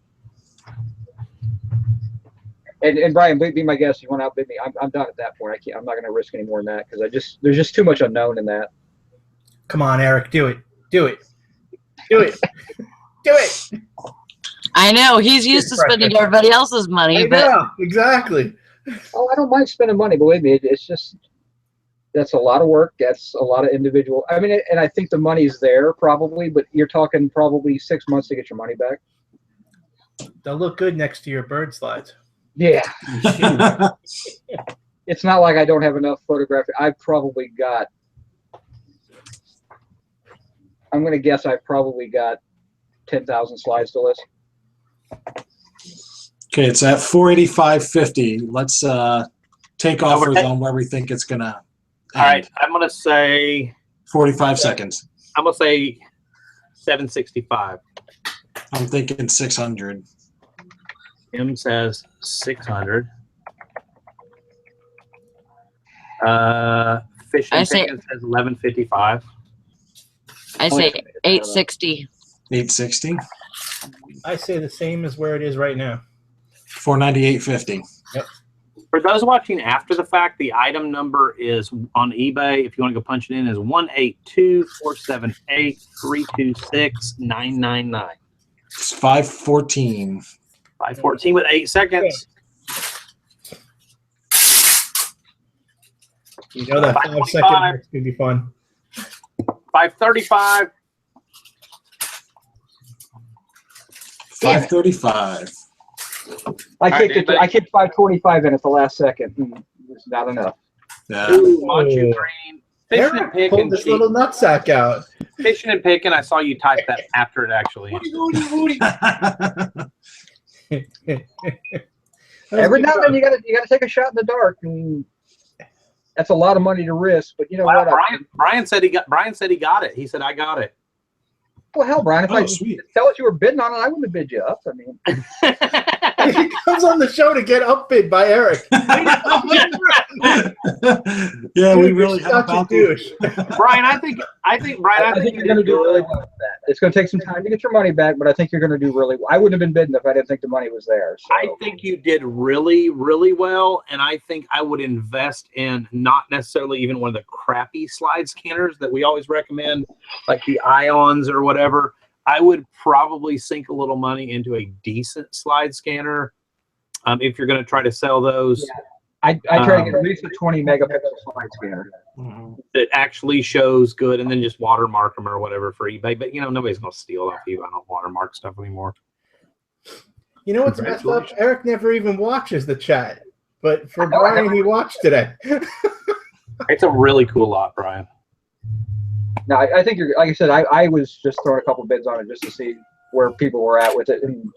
And Brian, be my guest. You want to outbid me? I'm done at that point. I'm not going to risk any more than that because there's just too much unknown in that. Come on, Eric, do it. Do it. Do it. Do it. I know he's used to spending everybody else's money, but Yeah, exactly. Oh, I don't mind spending money. Believe me, it's just that's a lot of work. That's a lot of individual. I mean, and I think the money's there probably, but you're talking probably 6 months to get your money back. They'll look good next to your bird slides. Yeah, it's not like I don't have enough photographic. I've probably got. I'm going to guess I've probably got 10,000 slides to list. Okay, it's at 485.50. Let's take offers on where we think it's gonna end. All right, I'm gonna say 45 seconds. I'm gonna say 765. I'm thinking 600. Tim says 600. Fish I and say- Chicken says 1155. I say 860. 860. I say the same as where it is right now. 498.50. For those watching after the fact, the item number is on eBay. If you want to go punch it in, is 182-478-326-999. It's 514. 514 with 8 seconds. You know that 5 second mark's gonna be fun. 535. 535. I right, kicked 525 in at the last second. It's not enough. Yeah. Ooh, Manchu Green. Fishing and Eric picking. pulled this little nutsack out. Fishing and picking. I saw you type that after it actually. Every now and then you gotta take a shot in the dark, and that's a lot of money to risk. But you know Wow, what? Brian said he got it. He said I got it. Well, hell, Brian, if Oh, I sweet. tell us you were bidding on it, I wouldn't have bid you up. I mean, He comes on the show to get upbid by Eric. Yeah, we Dude, really you're such a about douche. Brian, I think you're going to do really well with that. It's going to take some time to get your money back, but I think you're going to do really well. I wouldn't have been bidding if I didn't think the money was there. So. I think you did really, really well, and I think I would invest in not necessarily even one of the crappy slide scanners that we always recommend, like the Ions or whatever. I would probably sink a little money into a decent slide scanner if you're going to try to sell those. Yeah. I try to get at least a 20 megapixel slide scanner. That actually shows good, and then just watermark them or whatever for eBay. But nobody's going to steal off you. I don't watermark stuff anymore. You know what's messed up? Eric never even watches the chat. But for Brian, he watched today. It's a really cool lot, Brian. No, I think you're, like I said, I was just throwing a couple bids on it just to see where people were at with it. And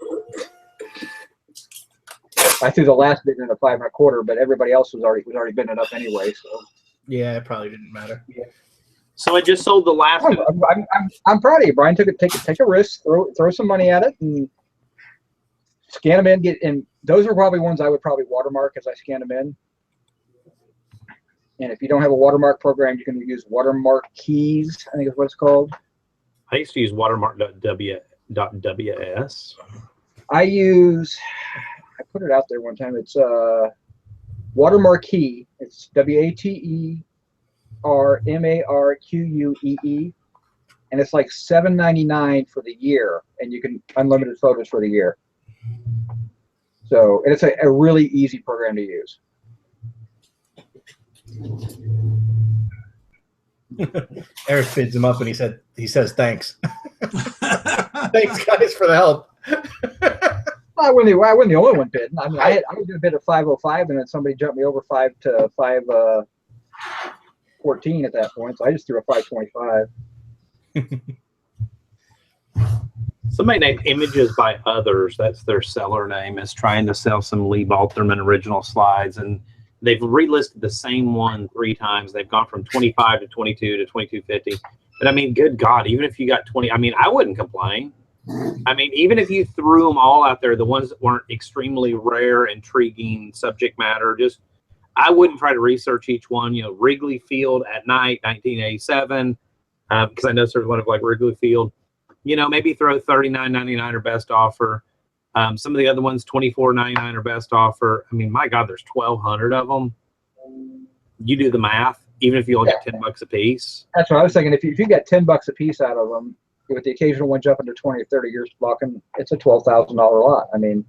I threw the last bid in a 5 1/4, but everybody else was already bidding it up anyway. So Yeah, it probably didn't matter. Yeah. So I just sold the last. I'm proud of you, Brian. Take a risk, throw some money at it, and scan them in. And those are probably ones I would probably watermark as I scan them in. And if you don't have a watermark program, you can use watermark keys. I think is what it's called. I used to use watermark.ws. I put it out there one time. It's watermark key. It's WATERMARQUEE, and it's like $7.99 for the year, and you can unlimited photos for the year. So, and it's a really easy program to use. Eric bids him up and he says thanks. Thanks guys for the help. I wasn't the only one bidding. I mean, I was going to bid at 505, and then somebody jumped me over 514 at that point, so I just threw a 525. Somebody named Images by Others, that's their seller name, is trying to sell some Lee Balterman original slides, and they've relisted the same one 3 times. They've gone from 25 to 22 to 2250. But I mean, good God, even if you got 20, I mean, I wouldn't complain. I mean, even if you threw them all out there, the ones that weren't extremely rare, intriguing subject matter, just, I wouldn't try to research each one. Wrigley Field at Night, 1987, because I know there's one of like Wrigley Field. Maybe throw $39.99 or best offer. Some of the other ones, $24.99 or best offer. I mean, my God, there's 1,200 of them. You do the math, even if you only get $10 a piece. That's what I was thinking. If you get $10 a piece out of them, with the occasional one jumping to 20 or 30 years talking, it's a $12,000 lot. I mean,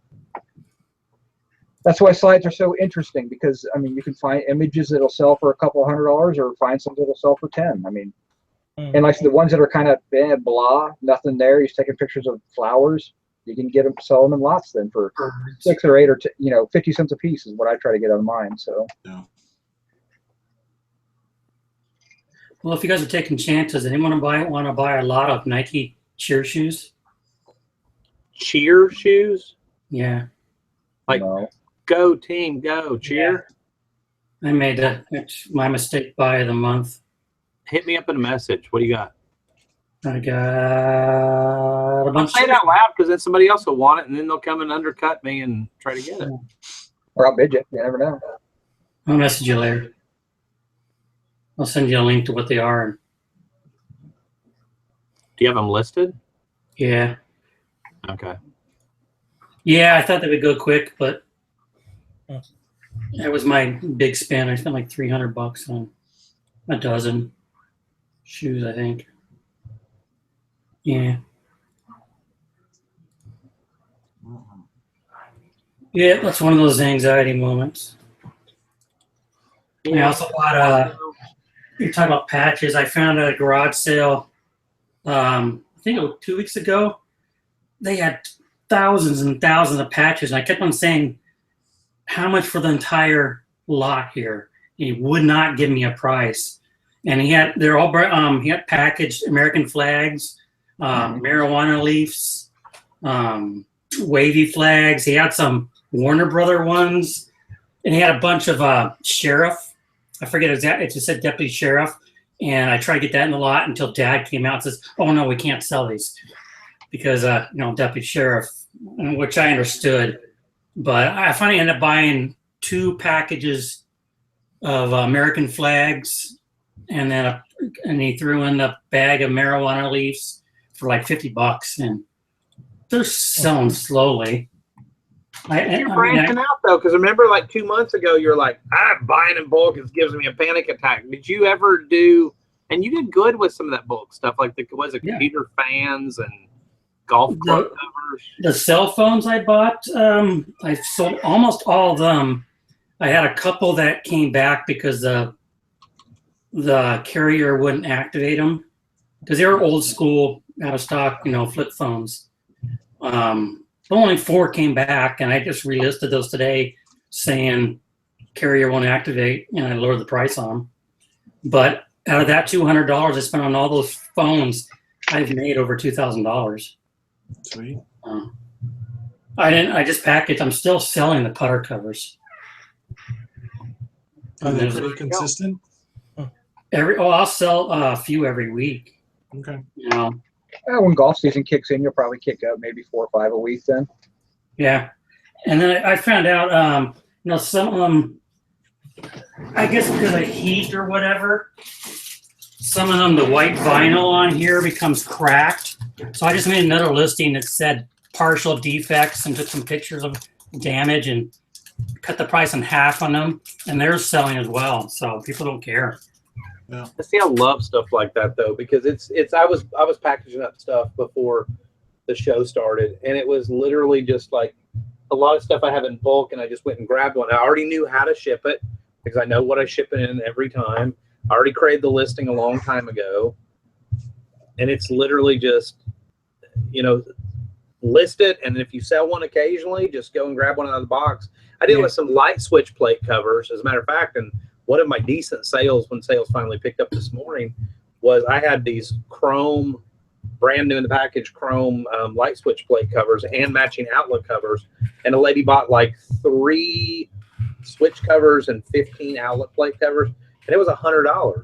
that's why slides are so interesting, because I mean, you can find images that'll sell for a couple $100 or find some that'll sell for 10. I mean, and like the ones that are kind of blah, nothing there, he's taking pictures of flowers, you can get them, sell them in lots then for 6 or 8 or 50 cents a piece is what I try to get on mine. So Yeah. Well, if you guys are taking chances, anyone want to buy a lot of Nike cheer shoes? Cheer shoes? Yeah, Like, no. go team, go, cheer. I made it's my mistake buy of the month. Hit me up in a message. What do you got? I got a Don't bunch say it out loud, because then somebody else will want it, and then they'll come and undercut me and try to get it. Or I'll bid you. You never know. I'll message you later. I'll send you a link to what they are. Do you have them listed? Yeah. Okay. Yeah, I thought they would go quick, but that was my big spend. I spent like $300 on a dozen shoes, I think. Yeah. Yeah, that's one of those anxiety moments. I also bought you're talking about patches. I found at a garage sale, I think it was 2 weeks ago. They had thousands and thousands of patches, and I kept on saying, how much for the entire lot here? He would not give me a price. And he had packaged American flags, marijuana leaves, wavy flags. He had some Warner Brother ones, and he had a bunch of sheriff. I forget exactly. It just said deputy sheriff, and I tried to get that in the lot until Dad came out and says, "Oh no, we can't sell these because deputy sheriff," which I understood. But I finally ended up buying 2 packages of American flags, and then he threw in a bag of marijuana leaves for like $50, and they're selling slowly. You're branching out though, because remember, like 2 months ago, you're like, I'm buying in bulk. It gives me a panic attack. Did you ever do? And you did good with some of that bulk stuff, like computer fans and golf club covers. The cell phones I bought, I sold almost all of them. I had a couple that came back because the carrier wouldn't activate them because they were old school, out of stock, flip phones. Only 4 came back, and I just relisted those today, saying carrier won't activate, and I lowered the price on them. But out of that $200 I spent on all those phones, I've made over $2,000. Sweet. I just packaged. I'm still selling the putter covers. Are they pretty consistent? I'll sell a few every week. Okay. When golf season kicks in, you'll probably kick up maybe 4 or 5 a week then. Yeah. And then I found out, some of them, I guess because of heat or whatever, some of them, the white vinyl on here becomes cracked. So I just made another listing that said partial defects and took some pictures of damage and cut the price in half on them. And they're selling as well. So people don't care. Yeah. See, I love stuff like that though, because I was packaging up stuff before the show started, and it was literally just like a lot of stuff I have in bulk, and I just went and grabbed one. I already knew how to ship it because I know what I ship it in every time. I already created the listing a long time ago, and it's literally just, list it, and if you sell one occasionally, just go and grab one out of the box. I did with some light switch plate covers, as a matter of fact, and one of my decent sales, when sales finally picked up this morning, was I had these chrome, brand new in the package, chrome light switch plate covers and matching outlet covers. And a lady bought like 3 switch covers and 15 outlet plate covers, and it was $100.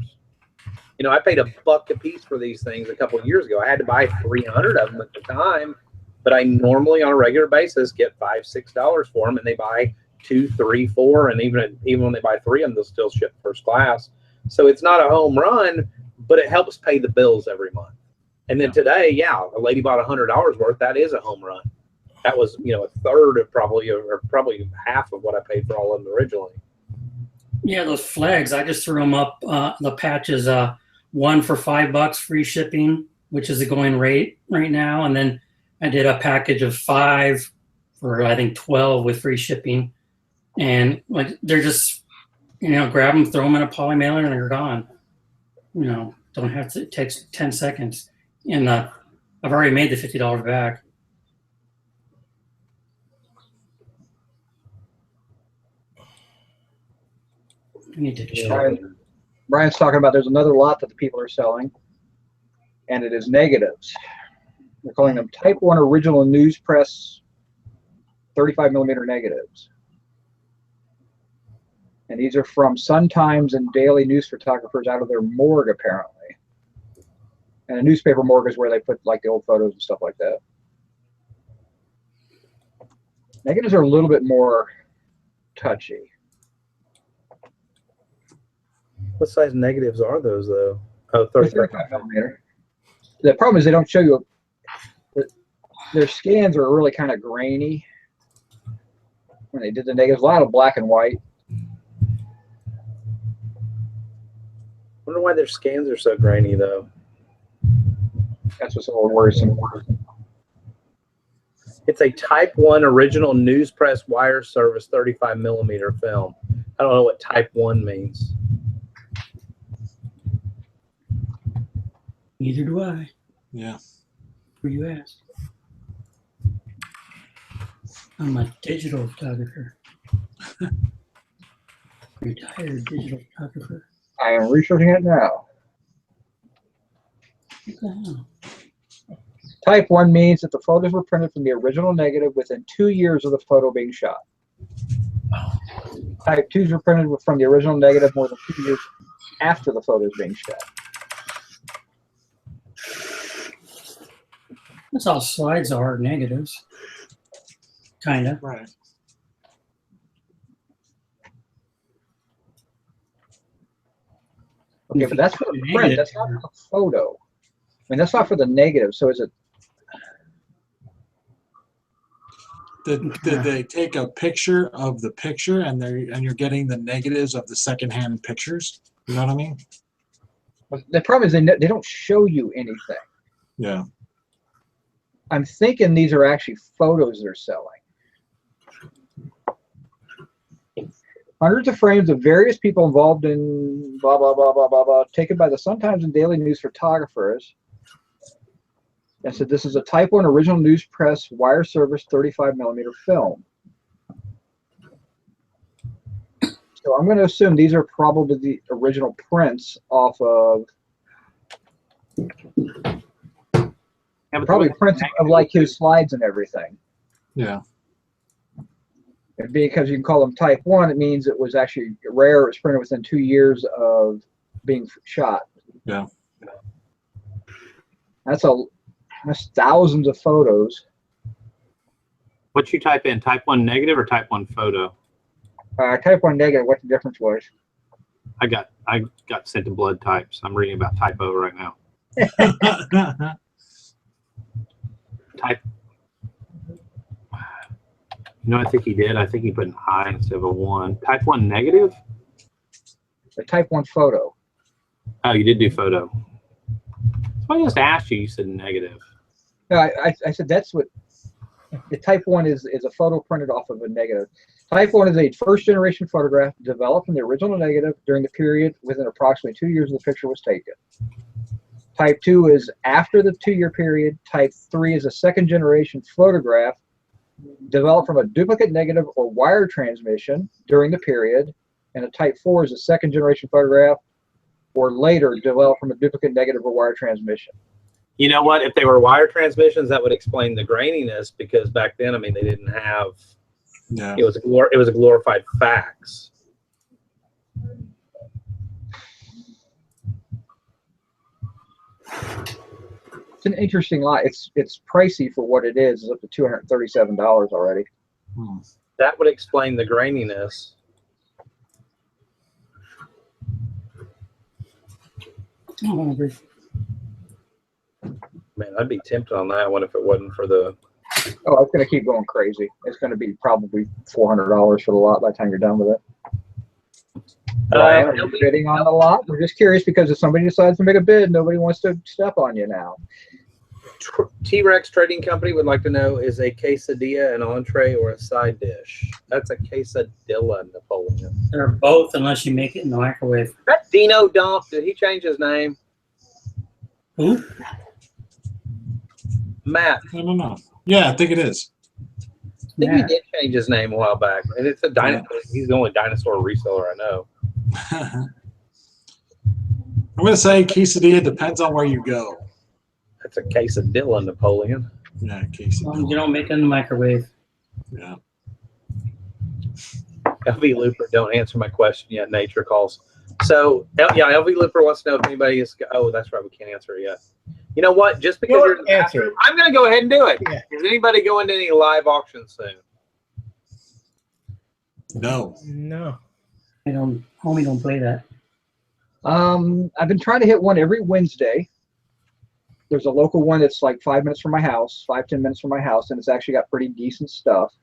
I paid $1 a piece for these things a couple of years ago. I had to buy 300 of them at the time, but I normally on a regular basis get $5, $6 for them, and they buy 2, 3, 4, and even when they buy 3 of them, they'll still ship first class. So it's not a home run, but it helps pay the bills every month. And then today, a lady bought $100 worth. That is a home run. That was a third of probably half of what I paid for all of them originally. Yeah, those flags, I just threw them up. The patches, one for $5 free shipping, which is the going rate right now. And then I did a package of 5 for I think 12 with free shipping. And like they're just, grab them, throw them in a poly mailer, and they're gone. Don't have to. It takes 10 seconds, and I've already made the $50 back. I need to take a shower. Brian's talking about there's another lot that the people are selling, and it is negatives. They're calling them Type 1 original news press 35 millimeter negatives. And these are from Sun Times and daily news photographers out of their morgue, apparently. And a newspaper morgue is where they put like the old photos and stuff like that. Negatives are a little bit more touchy. What size negatives are those, though? Oh, 35 millimeter. The problem is they don't show you. Their scans are really kind of grainy. When they did the negatives, a lot of black and white. I wonder why their scans are so grainy, though. That's what's a little worrisome. It's a Type 1 original news press wire service 35 millimeter film. I don't know what Type 1 means. Neither do I. Yeah. Who you ask? I'm a digital photographer. Retired digital photographer. I am researching it now. Oh. Type 1 means that the photos were printed from the original negative within 2 years of the photo being shot. Type 2s were printed from the original negative more than 2 years after the photos being shot. That's all slides are, negatives. Kind of. Right. Okay, but that's for the print. That's not for the photo. I mean, that's not for the negative. So is it? Did they take a picture of the picture and you're getting the negatives of the secondhand pictures? You know what I mean? The problem is they don't show you anything. Yeah. I'm thinking these are actually photos they're selling. Hundreds of frames of various people involved in blah, blah, blah, blah, blah, blah, taken by the Sun Times and Daily News photographers. And so this is a Type 1 original news press wire service 35 millimeter film. So I'm going to assume these are probably the original prints off of, probably prints of like his slides and everything. Yeah. And because you can call them Type 1, it means it was actually rare. It was printed within 2 years of being shot. Yeah. That's thousands of photos. What you type in, Type 1 negative or Type 1 photo? Type 1 negative, what the difference was? I got sent to blood types. I'm reading about typo right now. Type. I think he did. I think he put an I instead of a 1. Type 1 negative? A Type 1 photo. Oh, you did do photo. So I just asked you. You said negative. No, I said that's what the Type 1 is a photo printed off of a negative. Type 1 is a first-generation photograph developed from the original negative during the period within approximately 2 years the picture was taken. Type 2 is after the 2-year period. Type 3 is a second-generation photograph developed from a duplicate negative or wire transmission during the period. And a Type 4 is a second-generation photograph or later developed from a duplicate negative or wire transmission. You know what? If they were wire transmissions, that would explain the graininess, because back then, I mean, they didn't have. Yeah. It was a glorified fax. It's an interesting lot. It's pricey for what it is. It's up to $237 already. That would explain the graininess. Man, I'd be tempted on that one if it wasn't for the. Oh, it's going to keep going crazy. It's going to be probably $400 for the lot by the time you're done with it. Brian, are you bidding on the lot? We're just curious because if somebody decides to make a bid, nobody wants to step on you now. T-Rex Trading Company would like to know, is a quesadilla an entree or a side dish? That's a quesadilla, Napoleon. They're both unless you make it in the microwave. That Dino Dump, did he change his name? Who? Matt. I don't know. Yeah, I think it is. I think he did change his name a while back. And it's a dinosaur. He's the only dinosaur reseller I know. I'm going to say quesadilla depends on where you go. That's a quesadilla, Napoleon. Yeah, quesadilla. You don't make it in the microwave. Yeah. LV Looper, don't answer my question yet. Nature calls. So, yeah, LV Looper wants to know if anybody is. Oh, that's right. We can't answer it yet. You know what? Just because you're in the bathroom, I'm going to go ahead and do it. Yeah. Is anybody going to any live auctions soon? No. No. Homie don't play that. I've been trying to hit one every Wednesday. There's a local one that's like 5 minutes from my house, 5-10 minutes from my house, and it's actually got pretty decent stuff.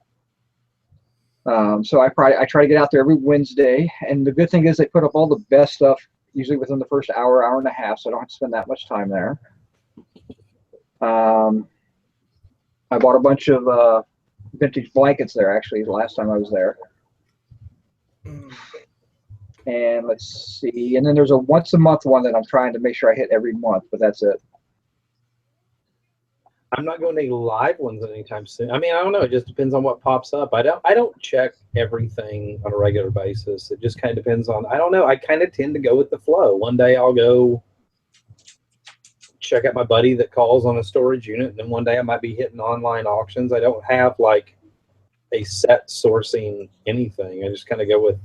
So I try to get out there every Wednesday, and the good thing is they put up all the best stuff usually within the first hour and a half, so I don't have to spend that much time there. I bought a bunch of vintage blankets there actually the last time I was there. And let's see, and then there's a once a month one that I'm trying to make sure I hit every month, but that's it. I'm not going to any live ones anytime soon. I mean, I don't know. It just depends on what pops up. I don't check everything on a regular basis. It just kind of depends on, I don't know. I kind of tend to go with the flow. One day I'll go check out my buddy that calls on a storage unit, and then one day I might be hitting online auctions. I don't have like a set sourcing anything. I just kind of go with,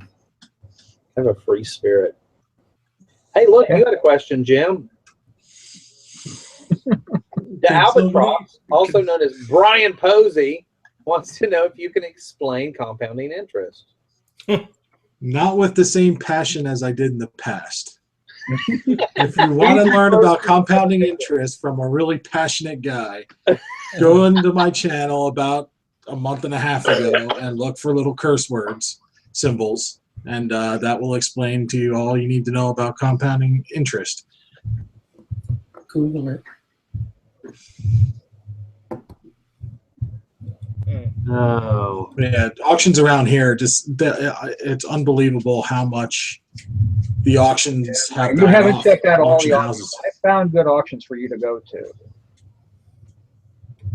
I have a free spirit. Hey, look, you had a question, Jim. The Albatross, also known as Brian Posey, wants to know if you can explain compounding interest. Not with the same passion as I did in the past. If you want to learn about compounding interest from a really passionate guy, go into my channel about a month and a half ago and look for little curse words, symbols, and that will explain to you all you need to know about compounding interest. Google it. No. Yeah, auctions around here, it's unbelievable how much the auctions have. You haven't checked out all auction the houses. auctions. I found good auctions for you to go to.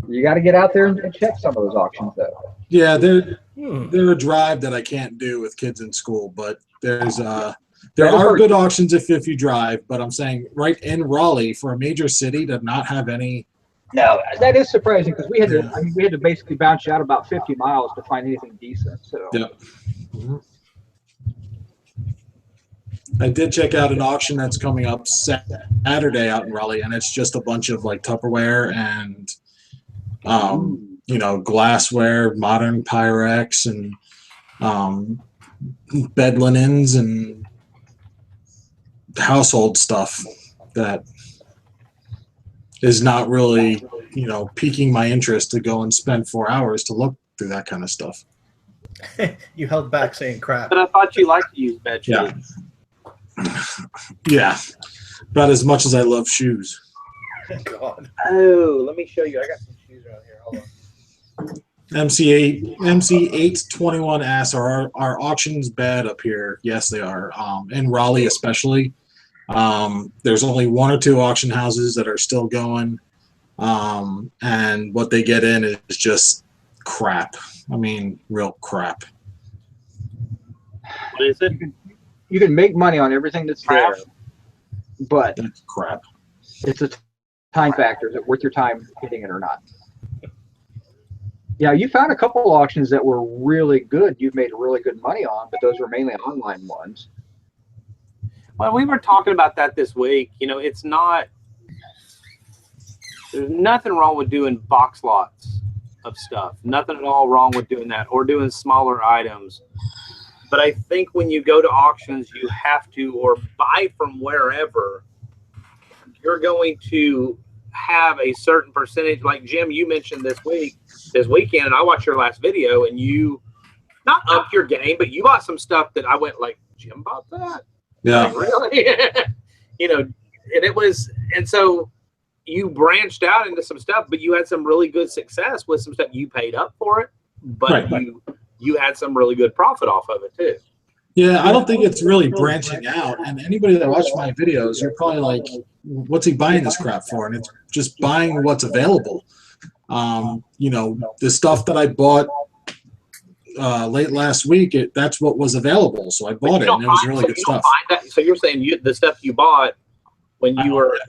You got to get out there and check some of those auctions, though. Yeah, they're a drive that I can't do with kids in school, but there are good auctions if you drive. But I'm saying right in Raleigh, for a major city to not have any. No, that is surprising because we had to. I mean, we had to basically bounce out about 50 miles to find anything decent. So. Yep. I did check out an auction that's coming up Saturday out in Raleigh, and it's just a bunch of like Tupperware and glassware, modern Pyrex, and bed linens and household stuff that is not really, piquing my interest to go and spend 4 hours to look through that kind of stuff. You held back saying crap. But I thought you liked to use bed sheets. Yeah, about as much as I love shoes. God. Oh, let me show you. I got some shoes around here. Hold on. MC821 asks, are auctions bad up here? Yes, they are. In Raleigh especially. There's only 1 or 2 auction houses that are still going. And what they get in is just crap. I mean, real crap. What is it? You can make money on everything that's there, but That's crap. it's a time factor. Is it worth your time hitting it or not? Yeah, you found a couple of auctions that were really good. You've made really good money on, but those were mainly online ones. Well, we were talking about that this week. It's not. There's nothing wrong with doing box lots of stuff. Nothing at all wrong with doing that or doing smaller items. But I think when you go to auctions, you have to, or buy from wherever, you're going to have a certain percentage. Like Jim, you mentioned this weekend, and I watched your last video, and you not up your game, but you bought some stuff that I went like, Jim bought that? Yeah. Like, really? You know, and so you branched out into some stuff, but you had some really good success with some stuff. You paid up for it, but Right. you had some really good profit off of it too. Yeah, I don't think it's really branching out. And anybody that watched my videos, you're probably like, what's he buying this crap for? And it's just buying what's available. You know, the stuff that I bought late last week, that's what was available. So I bought it, and it was really good stuff. So you're saying the stuff you bought when you were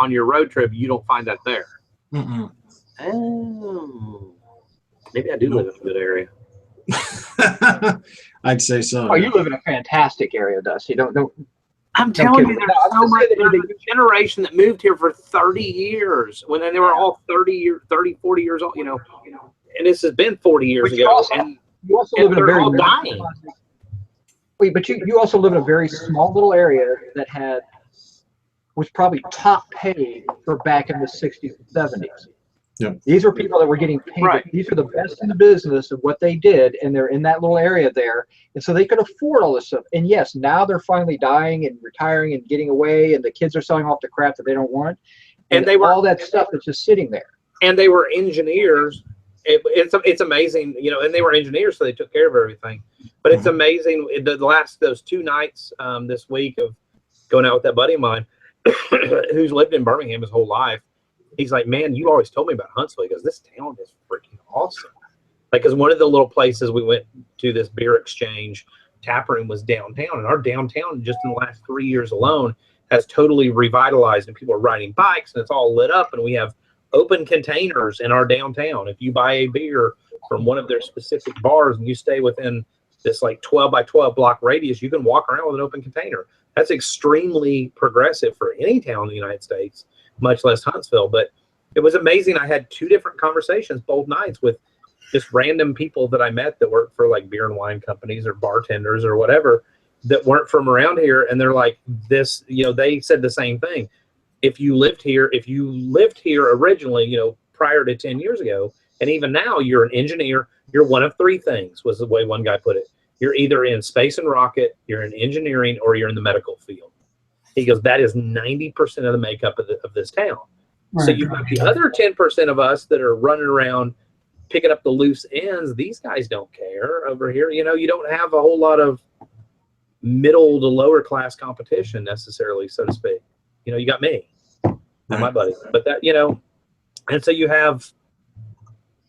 on your road trip, you don't find that there? Mm-mm. Oh, maybe I do live in a good area. I'd say so. Oh, you live in a fantastic area, Dusty. Don't. I'm telling you, kidding. there's so much. There's a generation that moved here for 30 years when they were all 30, 40 years old, you know. And this has been 40 years But you ago. also- And You also live in a they're very all dying. Wait, but you also live in a very small little area that was probably top paid for back in the 60s and 70s. Yep. These are people that were getting paid. Right. These are the best in the business of what they did, and they're in that little area there, and so they could afford all this stuff. And yes, now they're finally dying and retiring and getting away, and the kids are selling off the crap that they don't want, And they were all that stuff that's just sitting there. And they were engineers. It's amazing, you know. And they were engineers, so they took care of everything. But it's amazing. Those 2 nights this week of going out with that buddy of mine, who's lived in Birmingham his whole life. He's like, man, you always told me about Huntsville. He goes, this town is freaking awesome. Like, because one of the little places we went to, this beer exchange tap room, was downtown. And our downtown, just in the last 3 years alone, has totally revitalized. And people are riding bikes, and it's all lit up. And we have open containers in our downtown. If you buy a beer from one of their specific bars and you stay within this like 12 by 12 block radius, you can walk around with an open container. That's extremely progressive for any town in the United States, much less Huntsville. But it was amazing. I had 2 different conversations both nights with just random people that I met that worked for like beer and wine companies or bartenders or whatever that weren't from around here. And they're like, this, you know, they said the same thing. If you lived here originally, you know, prior to 10 years ago, and even now you're an engineer, you're one of 3 things, was the way one guy put it. You're either in space and rocket, you're in engineering, or you're in the medical field. He goes, that is 90% of the makeup of this town. Right. So you've got the other 10% of us that are running around picking up the loose ends. These guys don't care over here. You know, you don't have a whole lot of middle to lower class competition necessarily, so to speak. You know, you got me and my buddy, but that, you know, and so you have,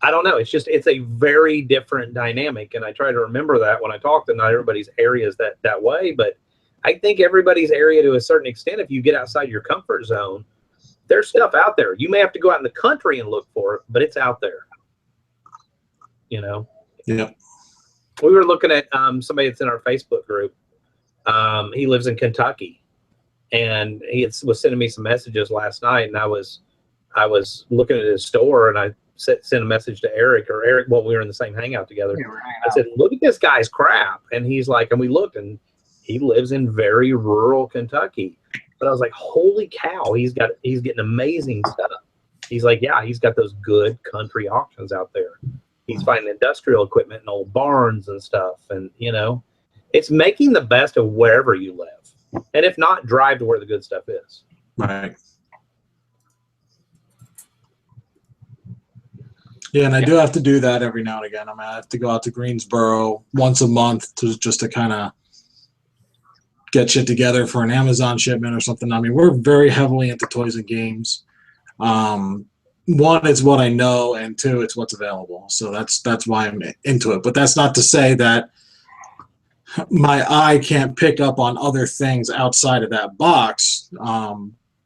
I don't know, it's a very different dynamic. And I try to remember that when I talk, that not everybody's area is that way, but I think everybody's area to a certain extent, if you get outside your comfort zone, there's stuff out there. You may have to go out in the country and look for it, but it's out there, you know? Yeah. We were looking at somebody that's in our Facebook group. He lives in Kentucky. And he was sending me some messages last night, and I was looking at his store, and I sent a message to Eric. Well, we were in the same hangout together. I said, look at this guy's crap. And he's like, and we looked, and he lives in very rural Kentucky. But I was like, holy cow, he's getting amazing stuff. He's like, yeah, he's got those good country auctions out there. He's finding industrial equipment in old barns and stuff. And, you know, it's making the best of wherever you live. And if not, drive to where the good stuff is. Right. Yeah, and I do have to do that every now and again. I mean, I have to go out to Greensboro once a month just to kind of get shit together for an Amazon shipment or something. I mean, we're very heavily into toys and games. 1, it's what I know, and 2, it's what's available. So that's why I'm into it. But that's not to say that my eye can't pick up on other things outside of that box.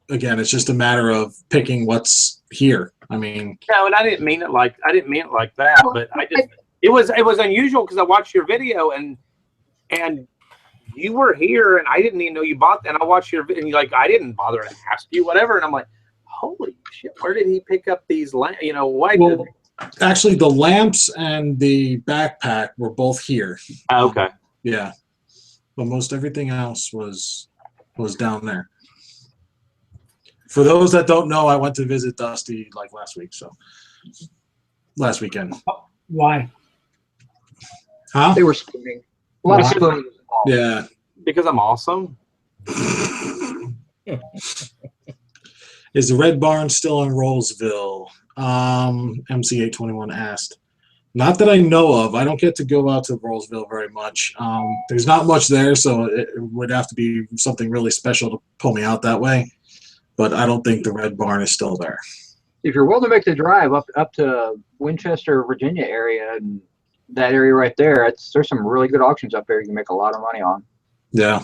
Again, it's just a matter of picking what's here. I mean, no, and I didn't mean it like that, but it was unusual because I watched your video and you were here and I didn't even know you bought that. And I watched your video and you're like, I didn't bother to ask you, whatever. And I'm like, holy shit, where did he pick up these lamps? You know, why? Well, actually, the lamps and the backpack were both here. Okay. Yeah, but most everything else was down there. For those that don't know, I went to visit Dusty like last weekend. Why? Huh? They were spooning. A lot of Wow. spooning was involved. Yeah. Because I'm awesome. Is the Red Barn still in Rollsville? MC821 asked. Not that I know of. I don't get to go out to Rollsville very much. There's not much there, so it would have to be something really special to pull me out that way. But I don't think the Red Barn is still there. If you're willing to make the drive up to Winchester, Virginia area, and that area right there, there's some really good auctions up there you can make a lot of money on. Yeah.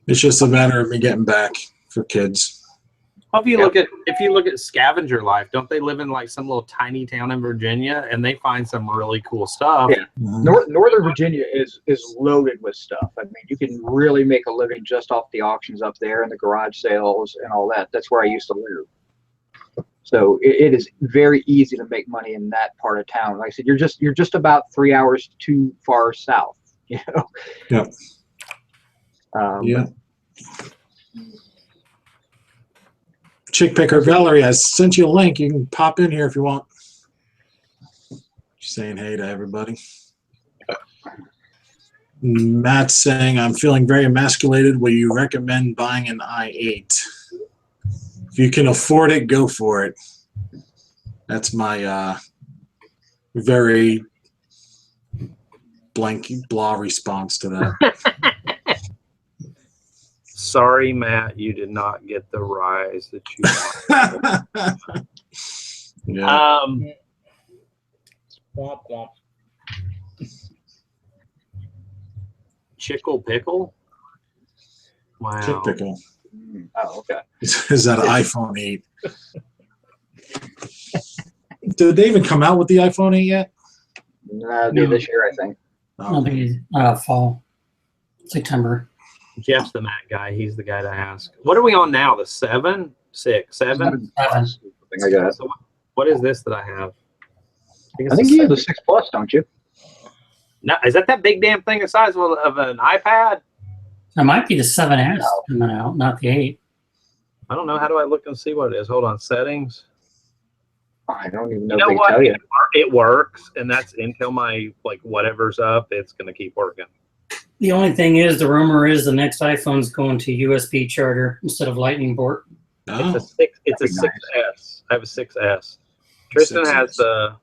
It's just a matter of me getting back for kids. Well, if you look at Scavenger Life, don't they live in like some little tiny town in Virginia, and they find some really cool stuff? Yeah. Northern Virginia is loaded with stuff. I mean, you can really make a living just off the auctions up there and the garage sales and all that. That's where I used to live. So it is very easy to make money in that part of town. Like I said, you're just about 3 hours too far south. You know. Yeah. Yeah. Chick Picker Valerie, I sent you a link. You can pop in here if you want. Just saying hey to everybody. Matt's saying, I'm feeling very emasculated. Will you recommend buying an i8? If you can afford it, go for it. That's my very blah response to that. Sorry, Matt, you did not get the rise that you wanted. Yeah. Womp womp. Chickle Pickle? Wow. Chick Pickle. Oh, okay. Is that an iPhone 8? Did they even come out with the iPhone 8 yet? That'll be this year, I think. It'll be fall, September. Jeff's the Matt guy. He's the guy to ask. What are we on now? The 7? 6? 7? Seven. I think I got it. So what is this that I have? I think you have the 6 Plus, don't you? No, is that big damn thing the size of an iPad? It might be the 7S coming out, not the 8. I don't know. How do I look and see what it is? Hold on. Settings. I don't even know, You know if they what? tell you. It works, and that's until my whatever's up. It's going to keep working. The only thing is, the rumor is the next iPhone's going to USB charger instead of Lightning port. Oh. It's a 6. It's a That'd be 6S. I have a 6S. Tristan 6S. has the.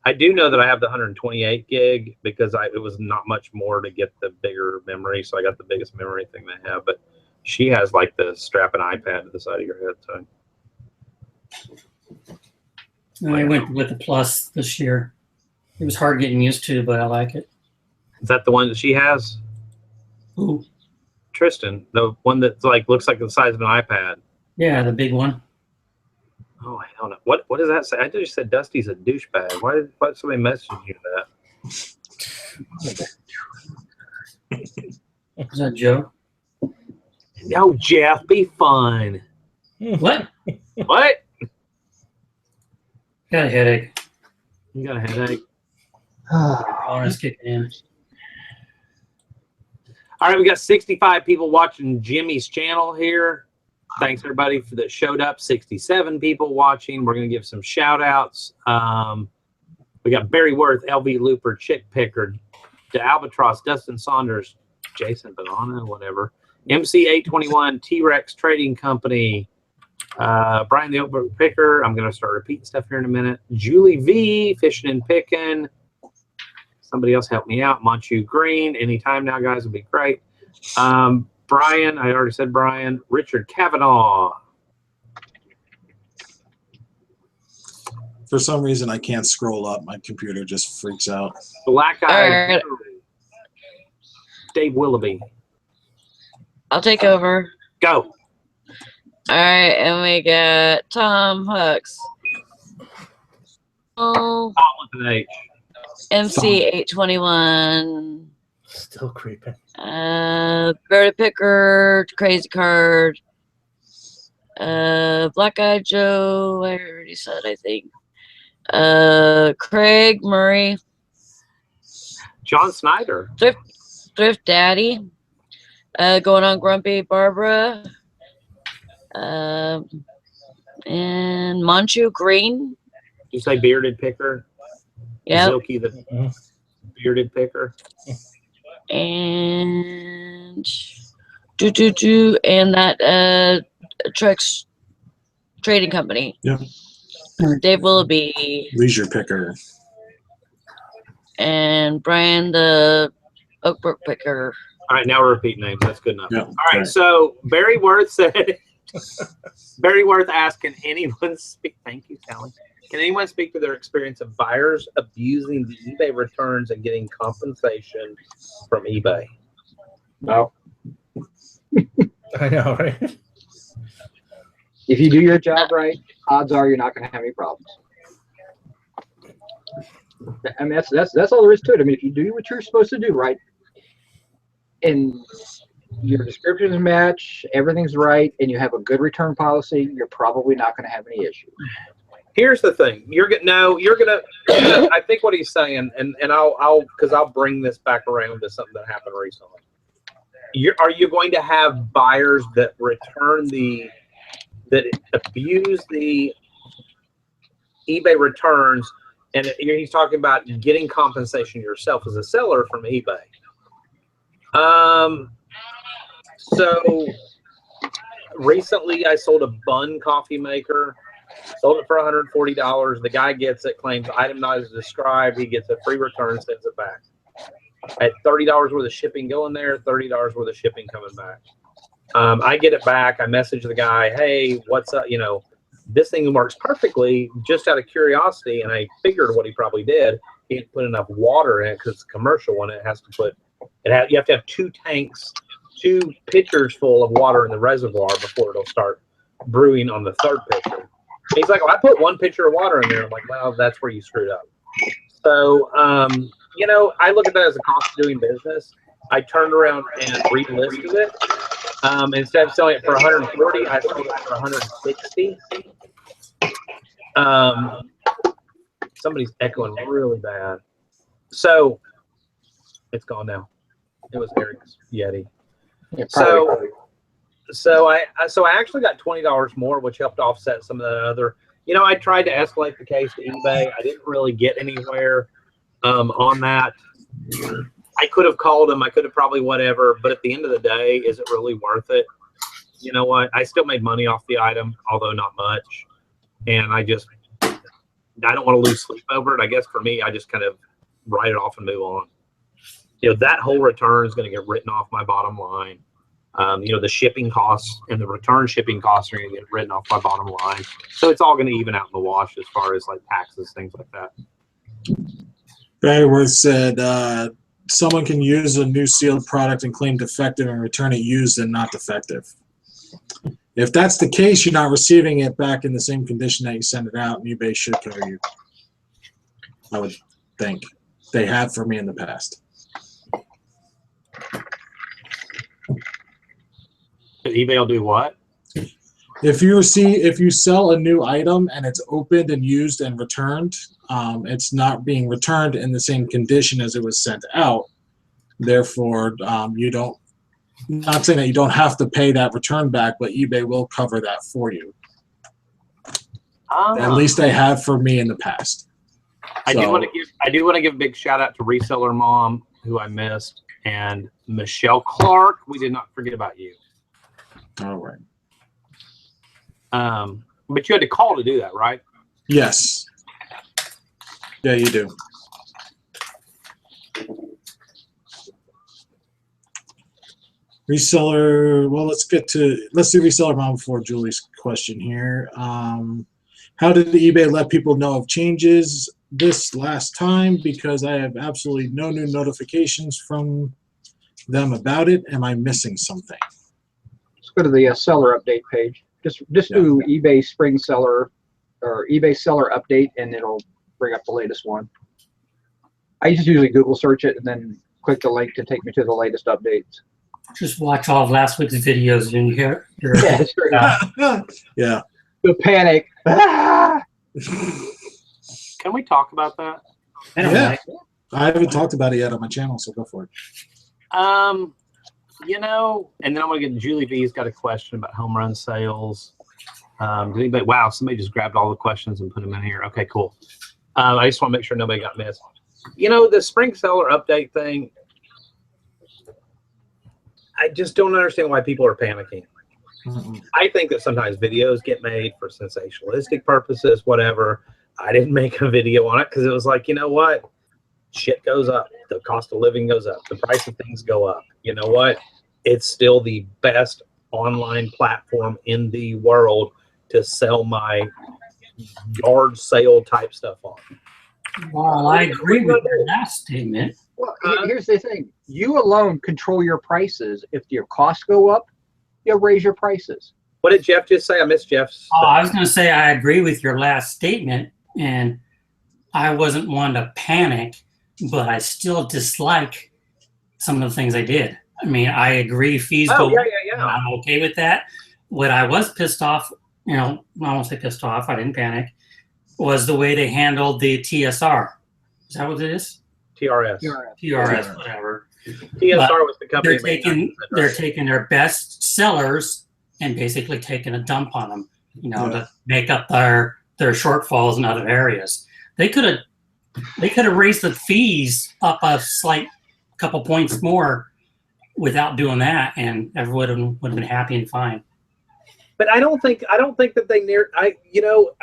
I do know that I have the 128 gig because it was not much more to get the bigger memory, so I got the biggest memory thing they have. But she has like the strap an iPad to the side of your head. So I went with the Plus this year. It was hard getting used to, but I like it. is that the one that she has? Ooh, Tristan, the one that's looks like the size of an iPad. yeah, the big one. Oh, I don't know. What does that say? I just said Dusty's a douchebag. Why did somebody message you that? Is that Joe? No, Jeff, be fun. What? What? Got a headache. You got a headache? Honest kicking in. All right, we got 65 people watching Jimmy's channel here. Thanks everybody that showed up. 67 people watching. We're going to give some shout outs. We got Barry Worth, LV Looper, Chick Picker, De Albatross, Dustin Saunders, Jason Banana, whatever. MC821, T-Rex Trading Company, Brian the Oak Picker. I'm going to start repeating stuff here in a minute. Julie V, Fishing and Picking. Somebody else help me out. Manchu Green. Anytime now, guys, would be great. Brian, I already said Brian. Richard Kavanaugh. For some reason, I can't scroll up. My computer just freaks out. Black Eye. Alright. Dave Willoughby. I'll take over. Go. All right, and we got Tom Hooks. Oh, Tom with an H. MC821. Still creeping. Berta Picker, Crazy Card. Black Eyed Joe, I already said, I think. Craig Murray. John Snyder. Thrift Daddy. Going on Grumpy Barbara. And Manchu Green. Did you say Bearded Picker? Yep. Zilke, the bearded picker. And and that Trex Trading Company. Yep. Dave Willoughby Leisure picker. and Brian the Oakbrook picker. All right, now we're repeating names. That's good enough. Yeah. All right, so Barry Worth said, Barry Worth asked, can anyone speak? Thank you, Sally. Can anyone speak to their experience of buyers abusing the eBay returns and getting compensation from eBay? No. I know, right? If you do your job right, odds are you're not going to have any problems. I mean, that's all there is to it. I mean, if you do what you're supposed to do, right, and your descriptions match, everything's right, and you have a good return policy, you're probably not going to have any issues. Here's the thing. You're gonna. I think what he's saying, and I'll bring this back around to something that happened recently. Are you going to have buyers that that abuse the eBay returns, and he's talking about getting compensation yourself as a seller from eBay? So recently I sold a Bun coffee maker. Sold it for $140. The guy gets it, claims item not as described. He gets a free return, sends it back. At $30 worth of shipping going there, $30 worth of shipping coming back. I get it back. I message the guy, hey, what's up? You know, this thing works perfectly. Just out of curiosity, and I figured what he probably did, he didn't put enough water in it because it's a commercial one. It has to put, you have to have 2 pitchers full of water in the reservoir before it'll start brewing on the 3rd pitcher. He's like, well, I put 1 pitcher of water in there. I'm like, well, that's where you screwed up. So, you know, I look at that as a cost of doing business. I turned around and relisted it. Instead of selling it for 140, I sold it for 160. Somebody's echoing really bad. So it's gone now. It was Eric's Yeti. Yeah, So I actually got $20 more, which helped offset some of the other. You know, I tried to escalate the case to eBay. I didn't really get anywhere on that. I could have called them. I could have probably whatever. But at the end of the day, is it really worth it? You know what? I still made money off the item, although not much. And I don't want to lose sleep over it. I guess for me, I just kind of write it off and move on. You know, that whole return is going to get written off my bottom line. You know, the shipping costs and the return shipping costs are going to get written off my bottom line. So it's all going to even out in the wash as far as like taxes, things like that. Barryworth said, someone can use a new sealed product and claim defective and return it used and not defective. If that's the case, you're not receiving it back in the same condition that you sent it out, and eBay should cover you. I would think. They have for me in the past. eBay will do what? If you sell a new item and it's opened and used and returned, it's not being returned in the same condition as it was sent out. Therefore, you don't. Not saying that you don't have to pay that return back, but eBay will cover that for you. At least they have for me in the past. I do want to give a big shout out to Reseller Mom, who I missed, and Michelle Clark. We did not forget about you. All right. But you had to call to do that, right? Yes. Yeah, you do. Reseller. Well, let's do Reseller Mom before Julie's question here. How did eBay let people know of changes this last time? Because I have absolutely no new notifications from them about it. Am I missing something? Let's go to the seller update page. Just do eBay spring seller or eBay seller update, and it'll bring up the latest one. I just usually Google search it and then click the link to take me to the latest updates. Just watch all of last week's videos and you hear. Yeah. The panic. Ah! Can we talk about that? Yeah. I haven't talked about it yet on my channel, so go for it. You know, and then I'm going to get Julie V's got a question about home run sales. Wow, somebody just grabbed all the questions and put them in here. Okay, cool. I just want to make sure nobody got missed. You know, the spring seller update thing, I just don't understand why people are panicking. I think that sometimes videos get made for sensationalistic purposes, whatever. I didn't make a video on it because it was like, you know what? Shit goes up. The cost of living goes up. The price of things go up. You know what? It's still the best online platform in the world to sell my yard sale type stuff on. Well, I agree with your last statement. Well, here's the thing. You alone control your prices. If your costs go up, you'll raise your prices. What did Jeff just say? I missed Jeff's. Oh, I was going to say I agree with your last statement, and I wasn't one to panic, but I still dislike some of the things I did. I mean, I agree fees go up. Yeah. I'm okay with that. What I was pissed off, you know, I won't say pissed off, I didn't panic, was the way they handled the TSR. Is that what it is? TRS. TRS, whatever. TSR was the company. They're taking their best sellers and basically taking a dump on them, you know, to make up their shortfalls in other areas. They could have raised the fees up a slight couple points more without doing that, and everyone would have been happy and fine. But I don't think that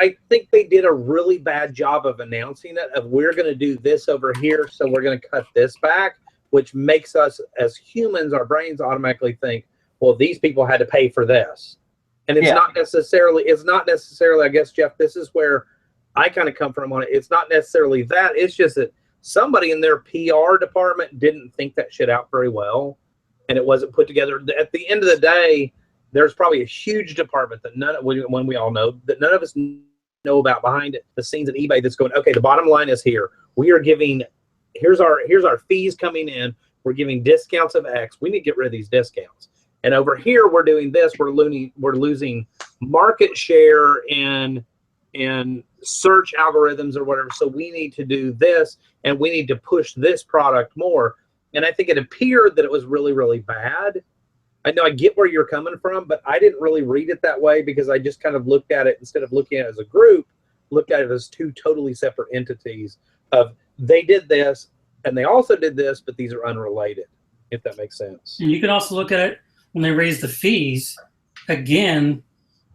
I think they did a really bad job of announcing it, of we're going to do this over here, so we're going to cut this back, which makes us as humans, our brains automatically think, well, these people had to pay for this. And it's not necessarily, I guess, Jeff, this is where I kind of come from on it. It's not necessarily that. It's just that somebody in their PR department didn't think that shit out very well, and it wasn't put together. At the end of the day, there's probably a huge department that when we all know that none of us know about behind the scenes at eBay that's going, okay, the bottom line is here. We are giving, here's our fees coming in. We're giving discounts of X. We need to get rid of these discounts. And over here, we're doing this. We're losing market share in search algorithms or whatever. So we need to do this, and we need to push this product more. And I think it appeared that it was really, really bad. I know I get where you're coming from, but I didn't really read it that way because I just kind of looked at it, instead of looking at it as a group, looked at it as two totally separate entities of they did this and they also did this, but these are unrelated, if that makes sense. And you can also look at it when they raise the fees. Again,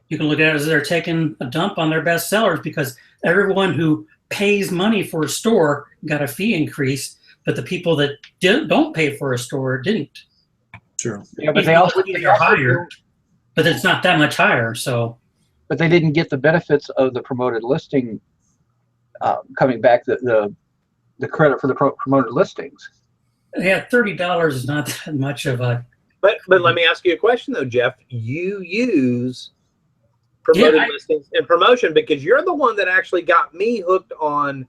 you can look at it as they're taking a dump on their best sellers, because everyone who pays money for a store got a fee increase, but the people that don't pay for a store didn't. True. Yeah, but they also higher, but it's not that much higher. So, but they didn't get the benefits of the promoted listing coming back. The credit for the promoted listings. Yeah, $30 is not that much of a. But let me ask you a question though, Jeff. You use promoted listings and promotion because you're the one that actually got me hooked on.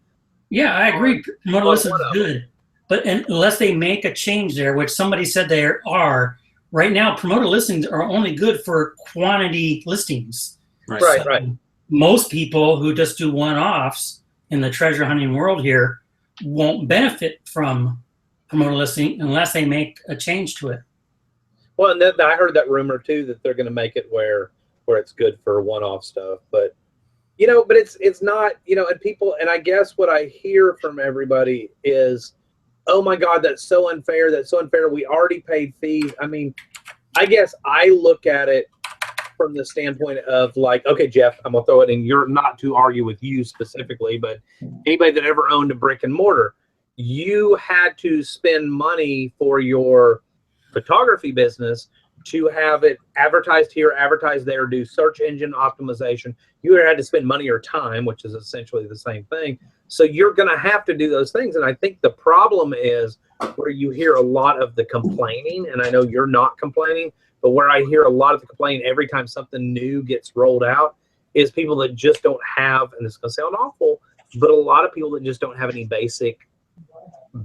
Yeah, I agree. Promoted listings is good. But unless they make a change there, which somebody said there are, right now, promoted listings are only good for quantity listings. Right. Most people who just do one-offs in the treasure hunting world here won't benefit from promoted listing unless they make a change to it. Well, and I heard that rumor too, that they're going to make it where it's good for one-off stuff. But but it's not, and people, and I guess what I hear from everybody is, oh my God, that's so unfair. That's so unfair. We already paid fees. I mean, I guess I look at it from the standpoint of like, okay, Jeff, I'm gonna throw it in. You're not to argue with you specifically, but anybody that ever owned a brick and mortar, you had to spend money for your photography business to have it advertised here, advertised there, do search engine optimization. You either had to spend money or time, which is essentially the same thing. So you're going to have to do those things. And I think the problem is where you hear a lot of the complaining, and I know you're not complaining, but where I hear a lot of the complaining every time something new gets rolled out is people that just don't have, and it's going to sound awful, but a lot of people that just don't have any basic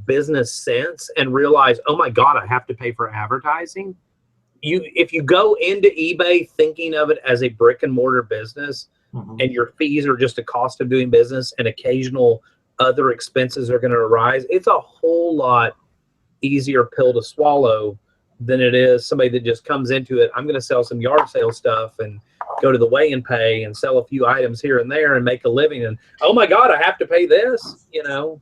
business sense and realize, oh my God, I have to pay for advertising. If you go into eBay thinking of it as a brick and mortar business, and your fees are just a cost of doing business and occasional other expenses are going to arise, it's a whole lot easier pill to swallow than it is somebody that just comes into it. I'm going to sell some yard sale stuff and go to the weigh and pay and sell a few items here and there and make a living. And oh my God, I have to pay this, you know.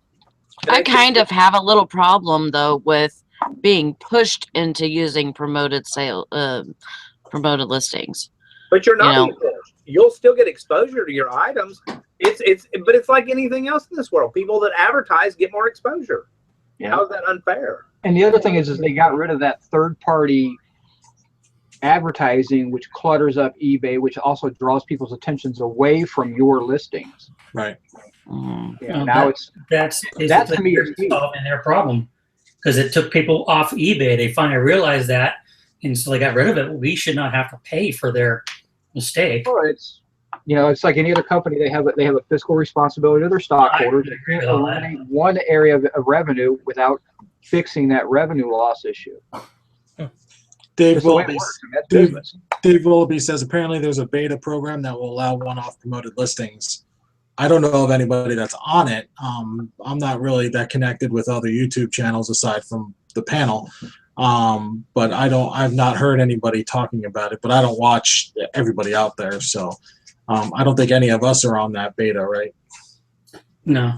And I kind of have a little problem though with being pushed into using promoted listings. But you're not You know. being pushed. You'll still get exposure to your items. But it's like anything else in this world. People that advertise get more exposure. Yeah. How is that unfair? And the other thing is they got rid of that third-party advertising, which clutters up eBay, which also draws people's attentions away from your listings. Right. Yeah, now that's to me is key. solving their problem, because it took people off eBay. They finally realized that, and so they got rid of it. We should not have to pay for their mistake. Well, it's it's like any other company. They have a fiscal responsibility to their stockholders. They can't eliminate one area of revenue without fixing that revenue loss issue. Dave Willoughby says apparently there's a beta program that will allow one-off promoted listings. I don't know of anybody that's on it. I'm not really that connected with other YouTube channels aside from the panel. But I've not heard anybody talking about it, but I don't watch everybody out there. So I don't think any of us are on that beta, right? No.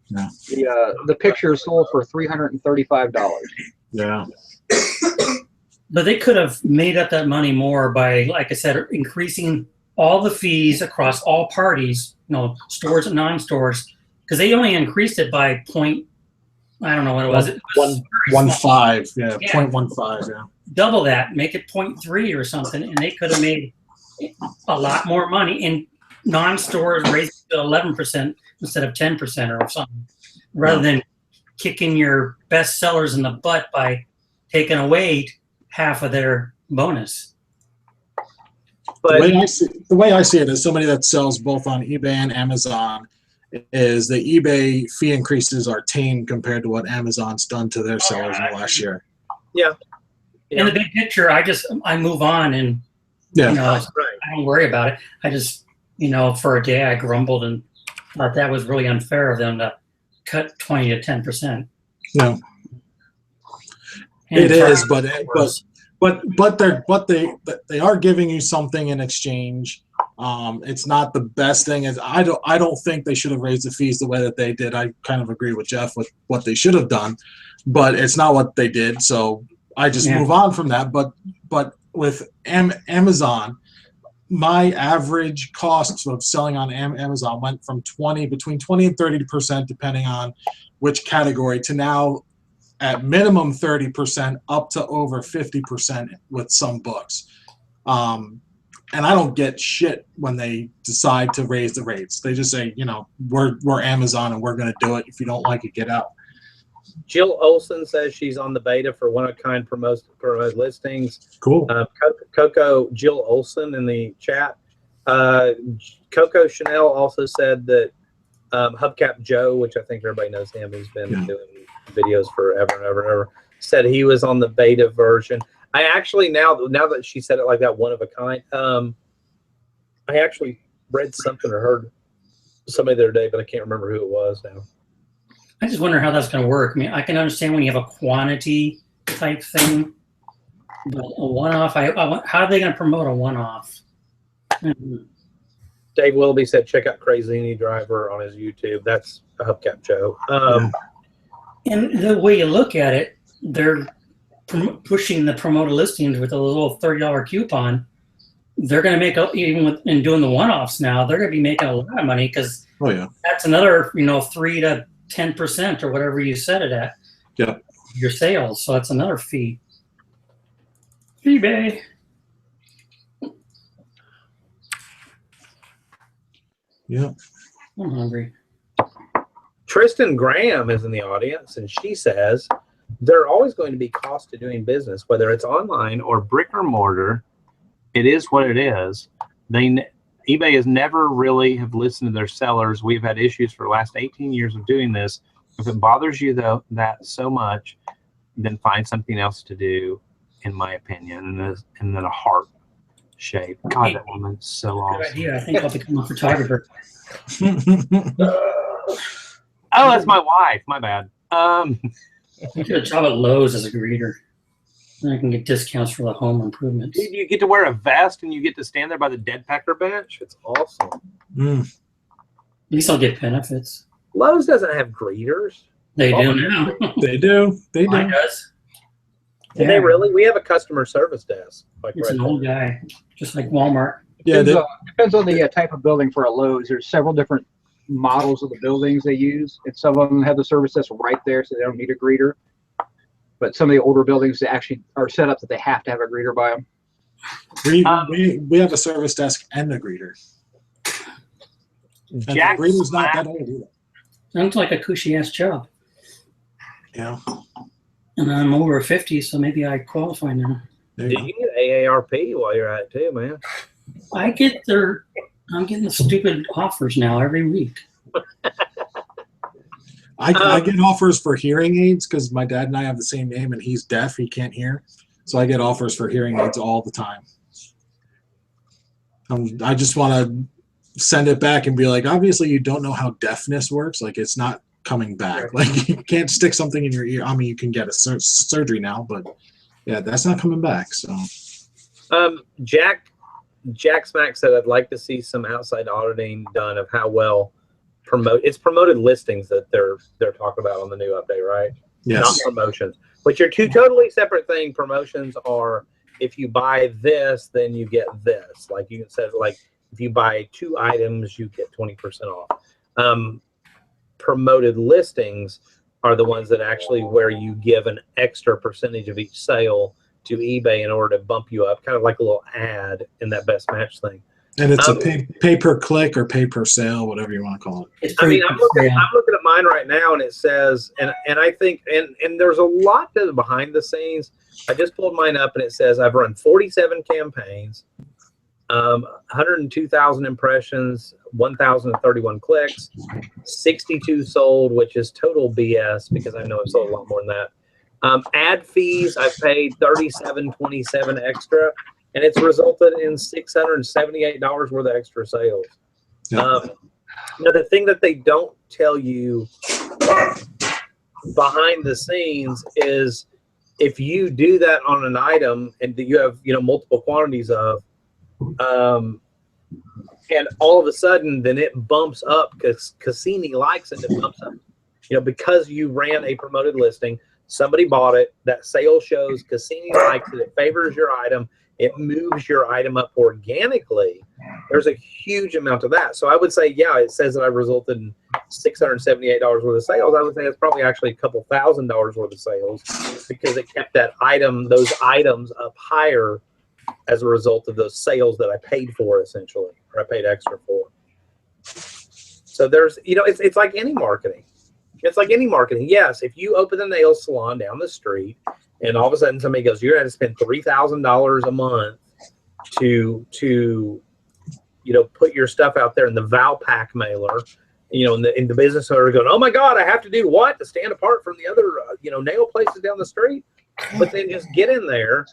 The picture is sold for $335. Yeah. But they could have made up that money more by, like I said, increasing all the fees across all parties, stores and non-stores, because they only increased it by point. I don't know what it was. It was 1.15, yeah, Yeah. 0.15, yeah. double that, make it 0.3 or something, and they could have made a lot more money. And non-stores raised it to 11% instead of 10% or something, rather than kicking your best sellers in the butt by taking away half of their bonus. But The way I see it is somebody that sells both on eBay and Amazon is the eBay fee increases are tame compared to what Amazon's done to their sellers in the last year. Yeah. In the big picture, I move on, and Yeah. I don't worry about it. I just, for a day I grumbled and thought that was really unfair of them to cut 20 to 10%. Yeah. And It is, but they are giving you something in exchange. It's not the best thing. I don't think they should have raised the fees the way that they did. I kind of agree with Jeff with what they should have done, but it's not what they did. So I just move on from that. But with Amazon, my average costs of selling on Amazon went from between 20 and 30%, depending on which category, to now at minimum 30%, up to over 50% with some books. And I don't get shit when they decide to raise the rates. They just say, we're Amazon and we're going to do it. If you don't like it, get out. Jill Olson says she's on the beta for one-of-kind promoted listings. Cool. Jill Olson in the chat. Coco Chanel also said that Hubcap Joe, which I think everybody knows him, he's been doing videos forever and ever and ever, said he was on the beta version. I actually, now that she said it like that, one of a kind, I actually read something or heard somebody the other day, but I can't remember who it was now. I just wonder how that's going to work. I mean, I can understand when you have a quantity type thing, but a one-off, how are they going to promote a one-off? Dave Willoughby said, check out Crazini Driver on his YouTube. That's a Hubcap Joe. And the way you look at it, they're pushing the promoted listings with a little $30 coupon. They're going to make, in doing the one-offs now, they're going to be making a lot of money, because that's another, 3 to 10% or whatever you set it at. Yeah. Your sales. So that's another fee. eBay. Yeah. I'm hungry. Tristan Graham is in the audience, and she says, there are always going to be costs to doing business, whether it's online or brick or mortar. It is what it is. eBay has never really have listened to their sellers. We've had issues for the last 18 years of doing this. If it bothers you that so much, then find something else to do, in my opinion. And then a heart shape. God, that woman's so awesome. Good idea. I think I'll become a photographer. Oh, that's my wife. My bad. You did a job at Lowe's as a greeter. I can get discounts for the home improvements. You get to wear a vest and you get to stand there by the dead pecker bench. It's awesome. Mm. At least I'll get benefits. Lowe's doesn't have greeters. They Oh, do now. They do. They Mine do. does. Do they really? We have a customer service desk. Like It's right an old there. guy, just like Walmart. Yeah. Depends on the type of building for a Lowe's. There's several different models of the buildings they use, and some of them have the service desk right there, so they don't need a greeter. But some of the older buildings they actually are set up that they have to have a greeter by them. We have a service desk and a greeter. And the Jack greeter's not Smack- that old either. Sounds like a cushy ass job. Yeah. And I'm over 50, so maybe I qualify now. There you Did go. you get AARP while you're at it too, man? I'm getting the stupid offers now every week. I get offers for hearing aids because my dad and I have the same name, and he's deaf; he can't hear. So I get offers for hearing aids all the time. I just want to send it back and be like, obviously, you don't know how deafness works. Like, it's not coming back. Like, you can't stick something in your ear. I mean, you can get a surgery now, but yeah, that's not coming back. So, Jack Smack said, "I'd like to see some outside auditing done of how well promoted listings that they're talking about on the new update, right? yes, Not promotions, which are two totally separate things. Promotions are if you buy this, then you get this. Like you said, like if you buy 2 items, you get 20% off. Promoted listings are the ones that actually where you give an extra percentage of each sale to eBay in order to bump you up, kind of like a little ad in that best match thing. and it's a pay per click or pay per sale, whatever you want to call it. I mean, I'm looking at mine right now, and it says, and I think, and there's a lot to behind the scenes. I just pulled mine up, and it says I've run 47 campaigns, 102,000 impressions, 1,031 clicks, 62 sold, which is total BS because I know I've sold a lot more than that. Ad fees, I've paid $37.27 extra, and it's resulted in $678 worth of extra sales. Yeah. Now, the thing that they don't tell you behind the scenes is if you do that on an item and you have multiple quantities of, and all of a sudden then it bumps up because Cassini likes it. It bumps up, because you ran a promoted listing. Somebody bought it. That sale shows Cassini likes it. It favors your item. It moves your item up organically. There's a huge amount of that. So I would say, yeah, it says that I resulted in $678 worth of sales. I would say it's probably actually a couple $1,000s worth of sales because it kept those items up higher as a result of those sales that I paid for, essentially, or I paid extra for. So there's, it's like any marketing. It's like any marketing. Yes, if you open a nail salon down the street and all of a sudden somebody goes, you're going to spend $3,000 a month to put your stuff out there in the Valpak mailer, and the business owner going, oh my God, I have to do what to stand apart from the other, nail places down the street. But then just get in there,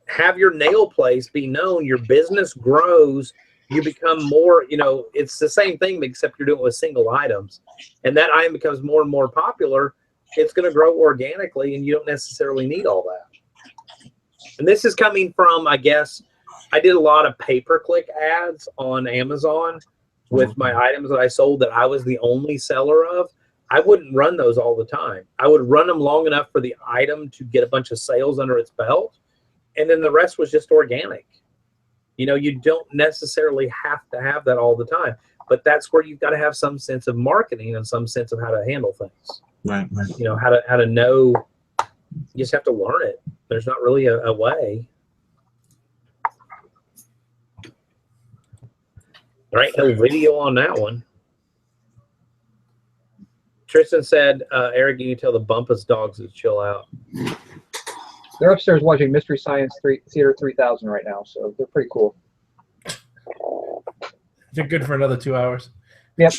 have your nail place be known, your business grows. You become more, it's the same thing, except you're doing it with single items. And that item becomes more and more popular. It's going to grow organically, and you don't necessarily need all that. And this is coming from, I guess, I did a lot of pay-per-click ads on Amazon with my items that I sold that I was the only seller of. I wouldn't run those all the time. I would run them long enough for the item to get a bunch of sales under its belt. And then the rest was just organic. You don't necessarily have to have that all the time, but that's where you've got to have some sense of marketing and some sense of how to handle things. Right. How to know. You just have to learn it. There's not really a way. All right, no video on that one. Tristan said, Eric, you need to tell the Bumpus dogs to chill out. They're upstairs watching Mystery Science Theater 3000 right now, so they're pretty cool. They're good for another 2 hours. Yep.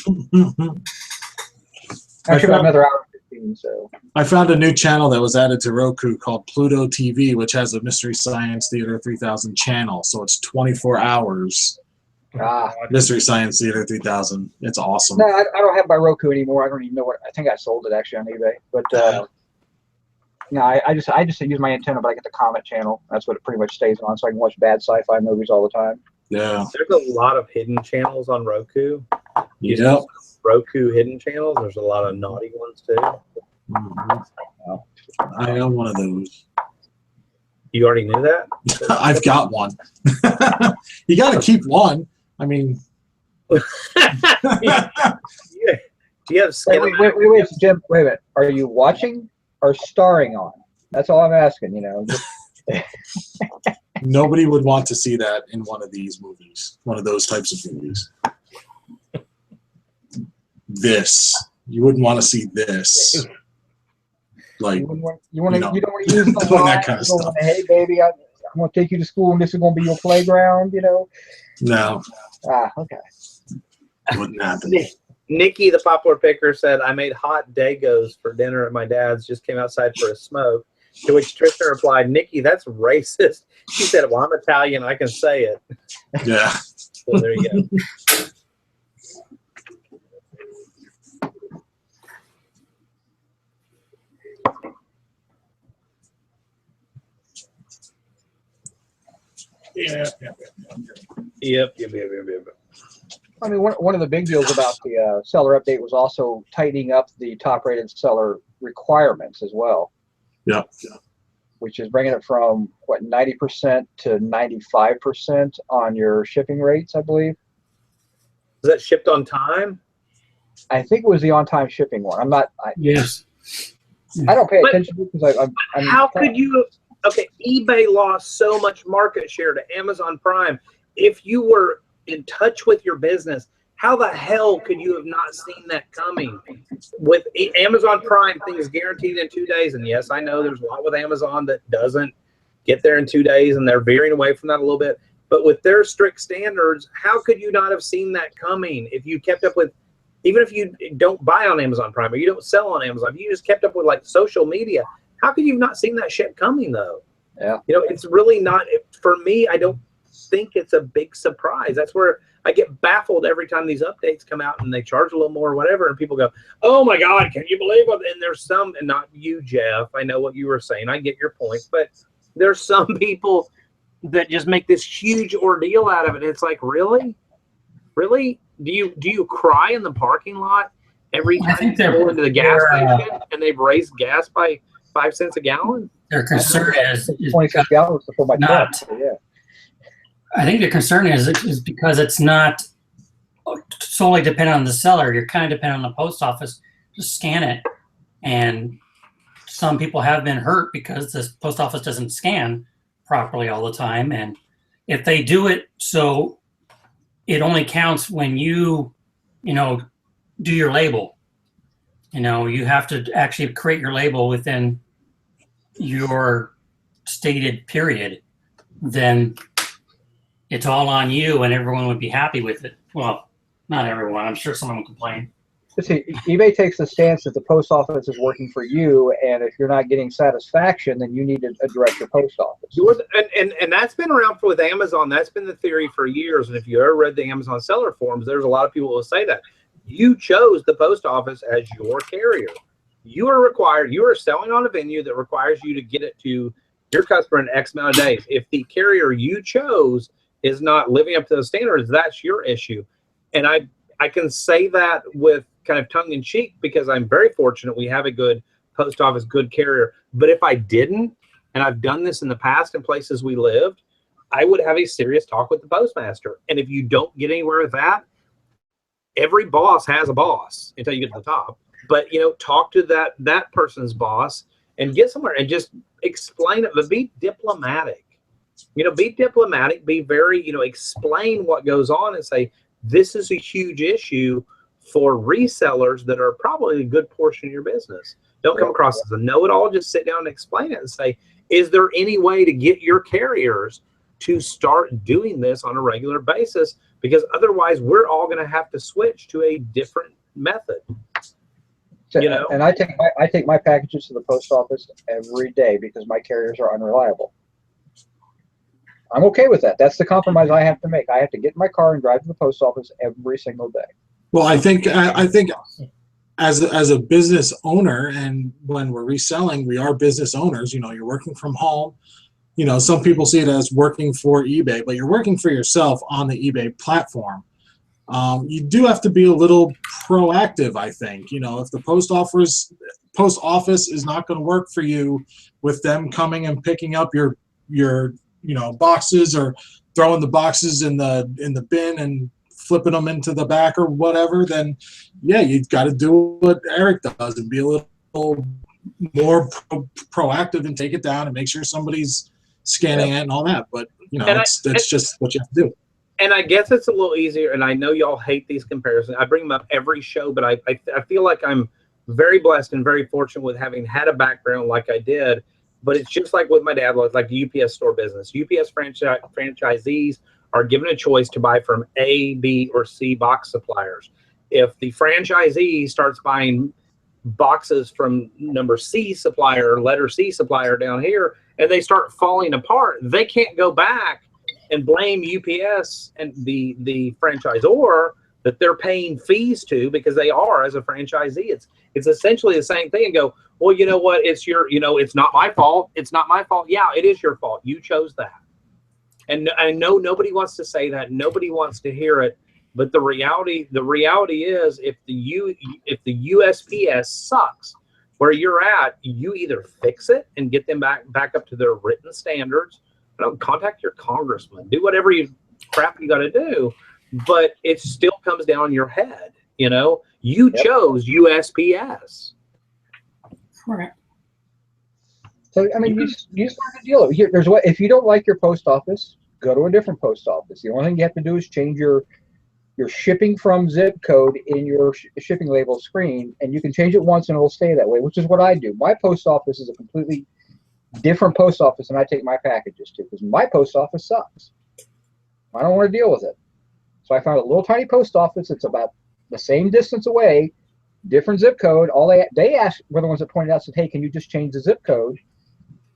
Actually, about another hour and 15. So I found a new channel that was added to Roku called Pluto TV, which has a Mystery Science Theater 3000 channel. So it's 24 hours. Mystery Science Theater 3000. It's awesome. No, I don't have my Roku anymore. I don't even know what. I think I sold it actually on eBay. But No, I just use my antenna, but I get the comment channel. That's what it pretty much stays on, so I can watch bad sci-fi movies all the time. Yeah. There's a lot of hidden channels on Roku. Yep. Roku hidden channels. There's a lot of naughty ones too. Mhm. I am one of those. You already knew that? I've got one. You got to keep one. I mean, Yeah. Do you have skin? Wait, Jim. Wait a minute. Are you watching or starring on? That's all I'm asking. You know. nobody would want to see that in one of these movies, one of those types of movies. This, you wouldn't want to see this. Like, you don't want to use the doing line, that kind of stuff. Hey, baby, I'm going to take you to school, and this is going to be your playground. You know. No, Okay. wouldn't happen. Nikki, the poplar picker, said, I made hot Dagos for dinner at my dad's, just came outside for a smoke. To which Tristan replied, Nikki, that's racist. She said, well, I'm Italian. I can say it. Yeah. So there you go. Yep. I mean, one of the big deals about the seller update was also tightening up the top-rated seller requirements as well. Yeah. Which is bringing it from, what, 90% to 95% on your shipping rates, I believe. Is that shipped on time? I think it was the on-time shipping one. I'm not. Yes. I don't pay But attention to it because I'm. How could you? Okay, eBay lost so much market share to Amazon Prime. If you were in touch with your business, how the hell could you have not seen that coming? With Amazon Prime, things guaranteed in 2 days. And yes, I know there's a lot with Amazon that doesn't get there in 2 days, and they're veering away from that a little bit. But with their strict standards, how could you not have seen that coming if you kept up with, even if you don't buy on Amazon Prime or you don't sell on Amazon, if you just kept up with like social media, how could you have not seen that shit coming though? Yeah. You know, it's really not, for me, I don't think it's a big surprise. That's where I get baffled every time these updates come out and they charge a little more or whatever. And people go, oh my God, can you believe it? And there's some, and not you, Jeff, I know what you were saying. I get your point, but there's some people that just make this huge ordeal out of it. It's like, really? Really? Do you cry in the parking lot every time you go into the gas station and they've raised gas by 5 cents a gallon? Their concern is 26 gallons to fill my truck. Yeah. I think the concern is because it's not solely dependent on the seller. You're kind of dependent on the post office to scan it. And some people have been hurt because the post office doesn't scan properly all the time. And if they do it so it only counts when you do your label. You have to actually create your label within your stated period. Then it's all on you and everyone would be happy with it. Well, not everyone. I'm sure someone will complain. See, eBay takes the stance that the post office is working for you, and if you're not getting satisfaction, then you need to address your post office. And that's been around with Amazon. That's been the theory for years. And if you ever read the Amazon seller forums, there's a lot of people who will say that. You chose the post office as your carrier. You are selling on a venue that requires you to get it to your customer in X amount of days. If the carrier you chose is not living up to the standards, that's your issue. And I can say that with kind of tongue in cheek because I'm very fortunate we have a good post office, good carrier. But if I didn't, and I've done this in the past in places we lived, I would have a serious talk with the postmaster. And if you don't get anywhere with that, every boss has a boss until you get to the top. But, talk to that person's boss and get somewhere and just explain it, but be diplomatic. Be diplomatic, be very, explain what goes on and say, this is a huge issue for resellers that are probably a good portion of your business. Don't come across as a know-it-all. Just sit down and explain it and say, is there any way to get your carriers to start doing this on a regular basis? Because otherwise, we're all going to have to switch to a different method. And I take my packages to the post office every day because my carriers are unreliable. I'm okay with that. That's the compromise I have to make. I have to get in my car and drive to the post office every single day. Well, I think as a business owner, and when we're reselling, we are business owners. You know, you're working from home. You know, some people see it as working for eBay, but you're working for yourself on the eBay platform. You do have to be a little proactive, I think. You know, if the post office is not going to work for you with them coming and picking up your boxes, or throwing the boxes in the bin and flipping them into the back or whatever, then yeah, you've got to do what Eric does and be a little more proactive and take it down and make sure somebody's scanning it and all that. But you know, that's just what you have to do. And I guess it's a little easier, and I know y'all hate these comparisons. I bring them up every show, but I feel like I'm very blessed and very fortunate with having had a background like I did. But it's just like with my dad, like the UPS store business. UPS franchisees are given a choice to buy from A, B, or C box suppliers. If the franchisee starts buying boxes from number C supplier, letter C supplier down here, and they start falling apart, they can't go back and blame UPS and the franchisor that they're paying fees to, because they are as a franchisee. It's essentially the same thing, and go, well, you know what? It's it's not my fault. It's not my fault. Yeah, it is your fault. You chose that. And I know nobody wants to say that. Nobody wants to hear it. But the reality is, if the USPS sucks where you're at, you either fix it and get them back up to their written standards. Contact your congressman. Do whatever crap you got to do. But it still comes down your head. You know, you chose USPS. Correct. So I mean, you start to deal with it. There's what, if you don't like your post office, go to a different post office. The only thing you have to do is change your shipping from zip code in your shipping label screen, and you can change it once and it'll stay that way, which is what I do. My post office is a completely different post office than I take my packages to, because my post office sucks. I don't want to deal with it. So I found a little tiny post office. It's about the same distance away, different zip code. All they asked were the ones that pointed out, said, hey, can you just change the zip code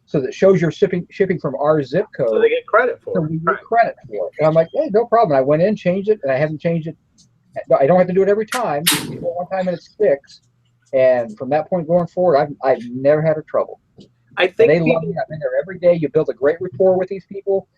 so that it shows you're shipping from our zip code? So they get credit for it. We get credit for it. And I'm like, hey, no problem. I went in, changed it, and I haven't changed it. I don't have to do it every time. You do it one time and it's fixed. And from that point going forward, I've never had a trouble. I think they love me. I'm in there every day. You build a great rapport with these people,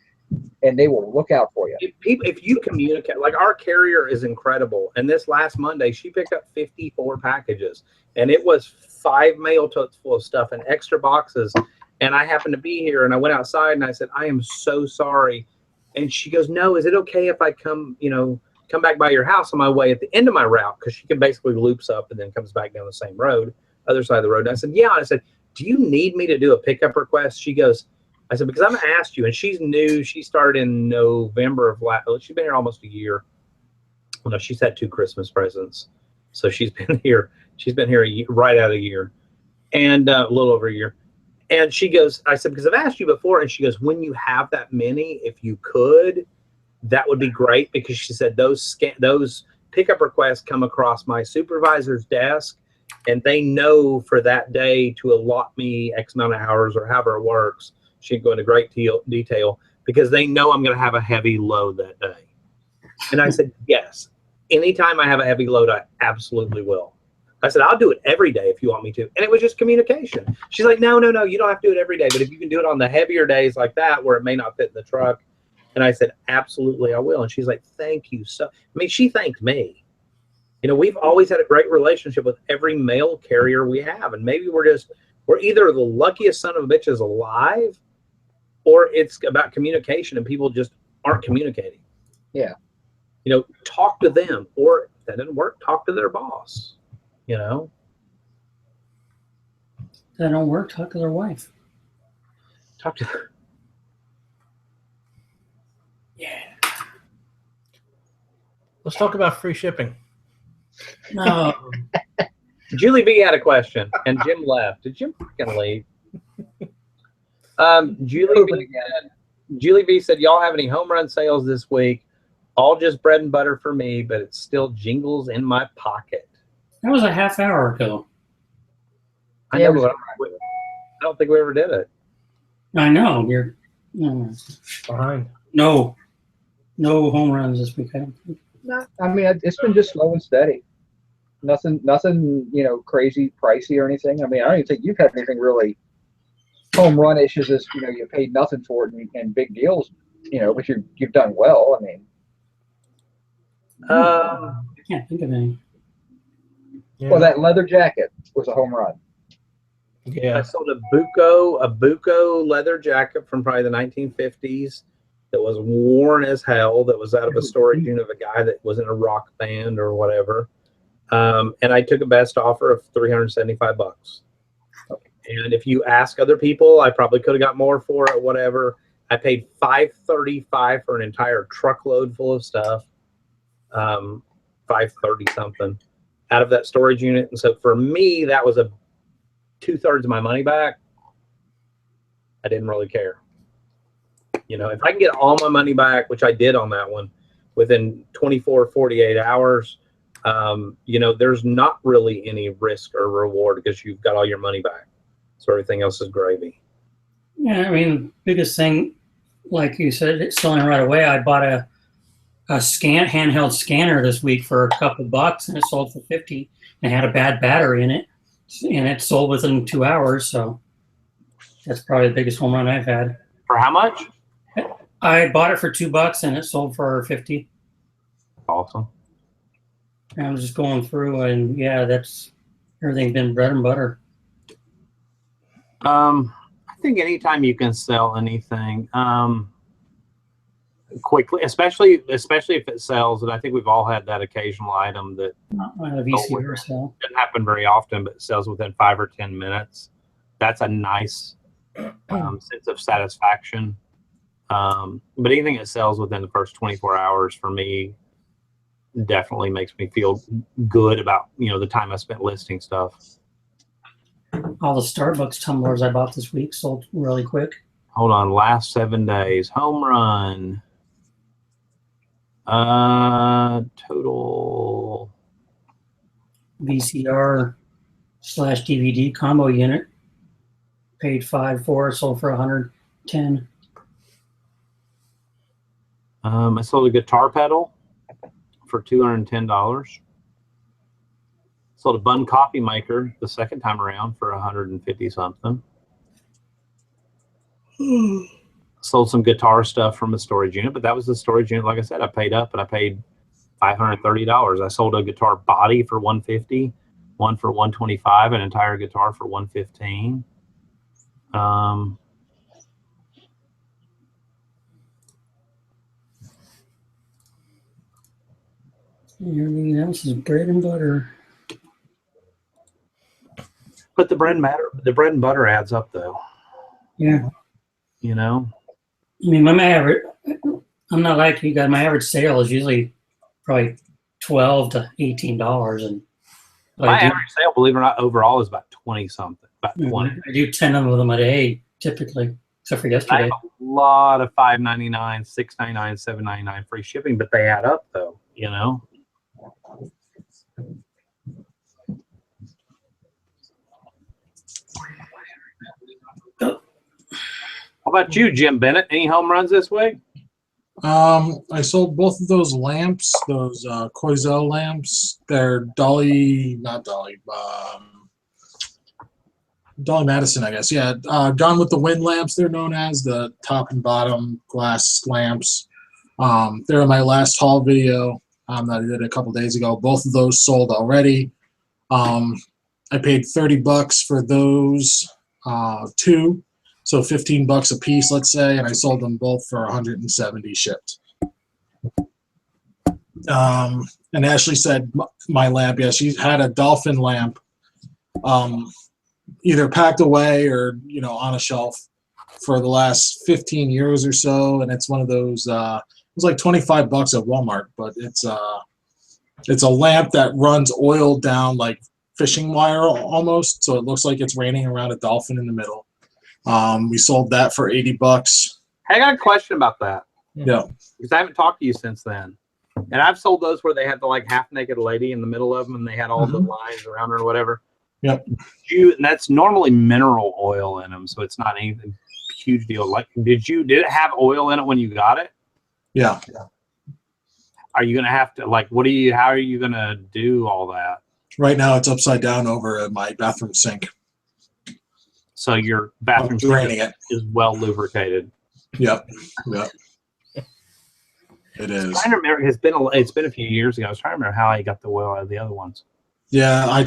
and they will look out for you. If you communicate, like our carrier is incredible. And this last Monday, she picked up 54 packages, and it was 5 mail totes full of stuff and extra boxes. And I happened to be here, and I went outside and I said, I am so sorry. And she goes, no, is it okay if I come back by your house on my way at the end of my route? Because she can basically loops up and then comes back down the same road, other side of the road. And I said, yeah. And I said, do you need me to do a pickup request? She goes, I said, because I'm going to ask you. And she's new. She started in November of she's been here almost a year. Well, no, she's had 2 Christmas presents. So she's been here a year, right out of a year, and a little over a year. And she goes, I said, because I've asked you before. And she goes, when you have that many, if you could, that would be great. Because she said those pickup requests come across my supervisor's desk, and they know for that day to allot me X amount of hours or however it works. She'd go into great detail because they know I'm going to have a heavy load that day. And I said, yes, anytime I have a heavy load, I absolutely will. I said, I'll do it every day if you want me to. And it was just communication. She's like, no, you don't have to do it every day. But if you can do it on the heavier days like that, where it may not fit in the truck. And I said, absolutely, I will. And she's like, thank you. So, I mean, she thanked me. We've always had a great relationship with every mail carrier we have. And maybe we're either the luckiest son of a bitches alive, or it's about communication and people just aren't communicating. Yeah. Talk to them, or if that didn't work, talk to their boss. That don't work, talk to their wife. Talk to her. Yeah. Let's talk about free shipping. No. Julie B had a question, and Jim left. Did Jim freaking leave? Julie B said, y'all have any home run sales this week? All just bread and butter for me, but it's still jingles in my pocket. That was a half hour ago. I know, but I don't think we ever did it. I know. You're Behind. No home runs this week, I don't think. No, I mean, it's been just slow and steady. Nothing, you know, crazy pricey or anything. I mean, I don't even think you've had anything really home run issues. As you know, you paid nothing for it and big deals. You know, but you've done well. I mean, I can't think of any. Yeah. well, that leather jacket was a home run. I Yeah. sold a Buco leather jacket from probably the 1950s that was worn as hell, that was out of a storage unit of a guy that was in a rock band or whatever. And I took a best offer of $375. And if you ask other people, I probably could have got more for it, whatever. I paid $535 for an entire truckload full of stuff. 530 something out of that storage unit. And so for me, that was a 2/3 of my money back. I didn't really care. You know, if I can get all my money back, which I did on that one, within 24, 48 hours, you know, there's not really any risk or reward because you've got all your money back. So everything else is gravy. Yeah, I mean, biggest thing, like you said, it's selling right away. I bought a handheld scanner this week for a couple bucks, and it sold for 50. And it had a bad battery in it, and it sold within 2 hours. So that's probably the biggest home run I've had. For how much? I bought it for $2 and it sold for 50. Awesome. And I was just going through, and yeah, that's everything's been bread and butter. I think anytime you can sell anything quickly, especially if it sells, and I think we've all had that occasional item that Not a VCR sale. doesn't happen very often, but sells within 5 or 10 minutes. That's a nice sense of satisfaction. But anything that sells within the first 24 hours for me definitely makes me feel good about, you know, the time I spent listing stuff. All the Starbucks tumblers I bought this week sold really quick. Hold on, last 7 days. Home run. Total. VCR/DVD combo unit. Paid $5 for it, sold for $110. I sold a guitar pedal for $210. Sold a bun coffee maker the second time around for $150 something. Sold some guitar stuff from a storage unit, but that was the storage unit. Like I said, I paid up and I paid $530. I sold a guitar body for $150, one for $125, an entire guitar for $115. Everything else is bread and butter. But the bread and butter adds up, though. Yeah. You know. I mean, my average, I'm not like you guys. My average sale is usually probably $12 to $18, and My average sale, believe it or not, overall is about 20 something. About 20. I do 10 of them a day typically, except for I yesterday. have a lot of $5.99, $6.99, $7.99 free shipping, but they add up, though. You know. How about you, Jim Bennett? Any home runs this week? I sold both of those lamps, those Coizel lamps. They're Dolly Madison, I guess. Yeah, Gone with the Wind lamps, they're known as, the top and bottom glass lamps. They're in my last haul video that I did a couple days ago. Both of those sold already. I paid $30 for those two. So $15 a piece, let's say, and I sold them both for $170 shipped. And Ashley said my lamp, yeah, she had a dolphin lamp, either packed away or, you know, on a shelf for the last 15 years or so, and it's one of those. It was like $25 at Walmart, but it's a lamp that runs oil down like fishing wire almost, so it looks like it's raining around a dolphin in the middle. We sold that for $80. Hey, I got a question about that. Yeah. Because I haven't talked to you since then. And I've sold those where they had the like half-naked lady in the middle of them and they had all the lines around her or whatever. Yep. And that's normally mineral oil in them, so it's not anything huge deal. Like, did it have oil in it when you got it? Yeah. Are you gonna have to how are you gonna do all that? Right now, it's upside down over at my bathroom sink. So your I'm bathroom draining it. is well lubricated. Yep. It is. I remember it's been a few years ago. I was trying to remember how I got the oil out of the other ones. Yeah, I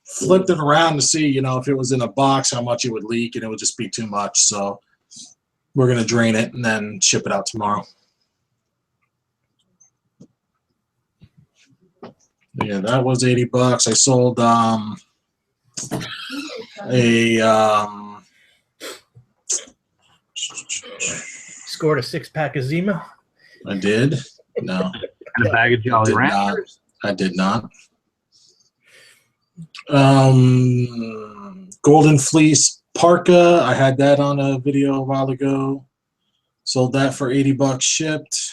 flipped it around to see, if it was in a box, how much it would leak, and it would just be too much. So we're gonna drain it and then ship it out tomorrow. Yeah, that was $80. I sold Scored a 6-pack of Zima. I did. No. And a bag of Jolly did not. Ranchers. I did not. Golden Fleece Parka. I had that on a video a while ago. Sold that for $80 shipped.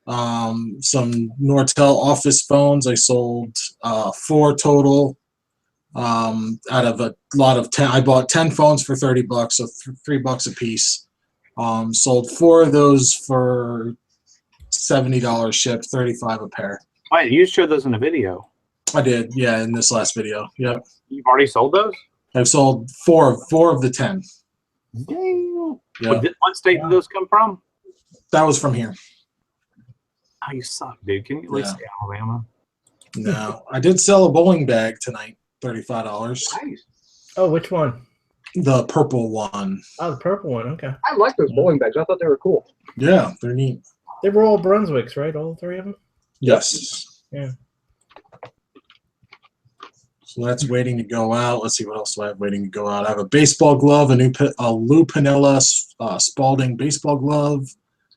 Some Nortel office phones. I sold 4 total. Out of a lot of 10, I bought 10 phones for $30, so $3 a piece. Sold 4 of those for $70 shipped, $35 a pair. Wait, you showed those in a video. I did, yeah, in this last video. Yep. You've already sold those? I've sold 4 of the 10. Damn. Yeah. What state did those come from? That was from here. Oh, you suck, dude. Can you at least say Alabama? No. I did sell a bowling bag tonight, $35. Nice. Oh, which one? The purple one. Oh, the purple one. Okay. I like those bowling bags. I thought they were cool. Yeah, they're neat. They were all Brunswicks, right? All 3 of them? Yes. Yeah. So that's waiting to go out. Let's see, what else do I have waiting to go out? I have a baseball glove, a Lou Piniella Spalding baseball glove.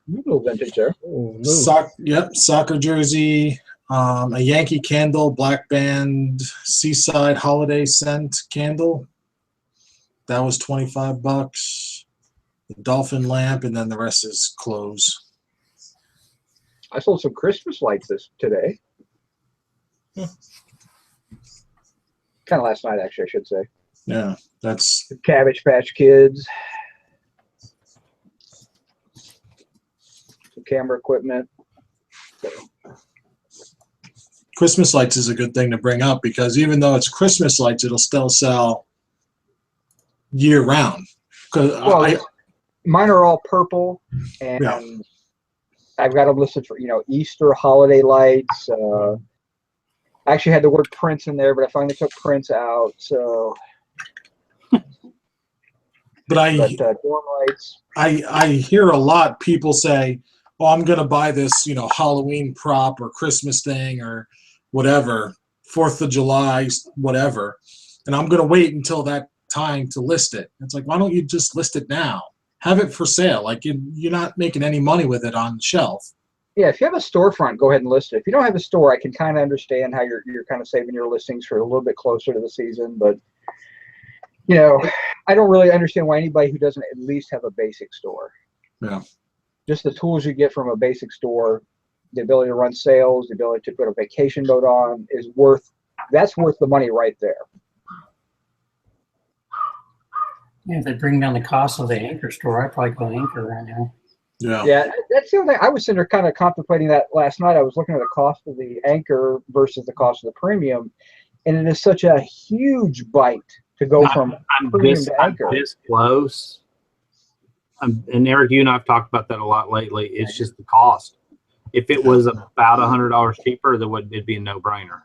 A little vintage there. Oh, no. Soccer jersey, a Yankee candle, Black Band Seaside Holiday Scent candle. That was $25. The dolphin lamp, and then the rest is clothes. I sold some Christmas lights today. Kind of last night, actually, I should say. Yeah, that's The Cabbage Patch Kids. Some camera equipment. Christmas lights is a good thing to bring up, because even though it's Christmas lights, it'll still sell year round. Well, mine are all purple, and Yeah. I've got them listed for Easter holiday lights. I actually had the word Prince in there, but I finally took Prince out. So, but dorm lights. I hear a lot people say, "Oh, I'm going to buy this, Halloween prop or Christmas thing or whatever, 4th of July, whatever, and I'm going to wait until that time to list it." It's like, why don't you just list it now? Have it for sale. Like, you're not making any money with it on the shelf. Yeah, if you have a storefront, go ahead and list it. If you don't have a store, I can kind of understand how you're kind of saving your listings for a little bit closer to the season. But I don't really understand why anybody who doesn't at least have a basic store. Yeah. Just the tools you get from a basic store, the ability to run sales, the ability to put a vacation mode on that's worth the money right there. Yeah, if they bring down the cost of the Anchor store, I'd probably go Anchor right now. Yeah, that's the only thing. I was sitting there kind of contemplating that last night. I was looking at the cost of the Anchor versus the cost of the premium, and it is such a huge bite to go from premium to Anchor. I'm this close. And Eric, you and I have talked about that a lot lately. It's just the cost. If it was about $100 cheaper, it'd be a no-brainer.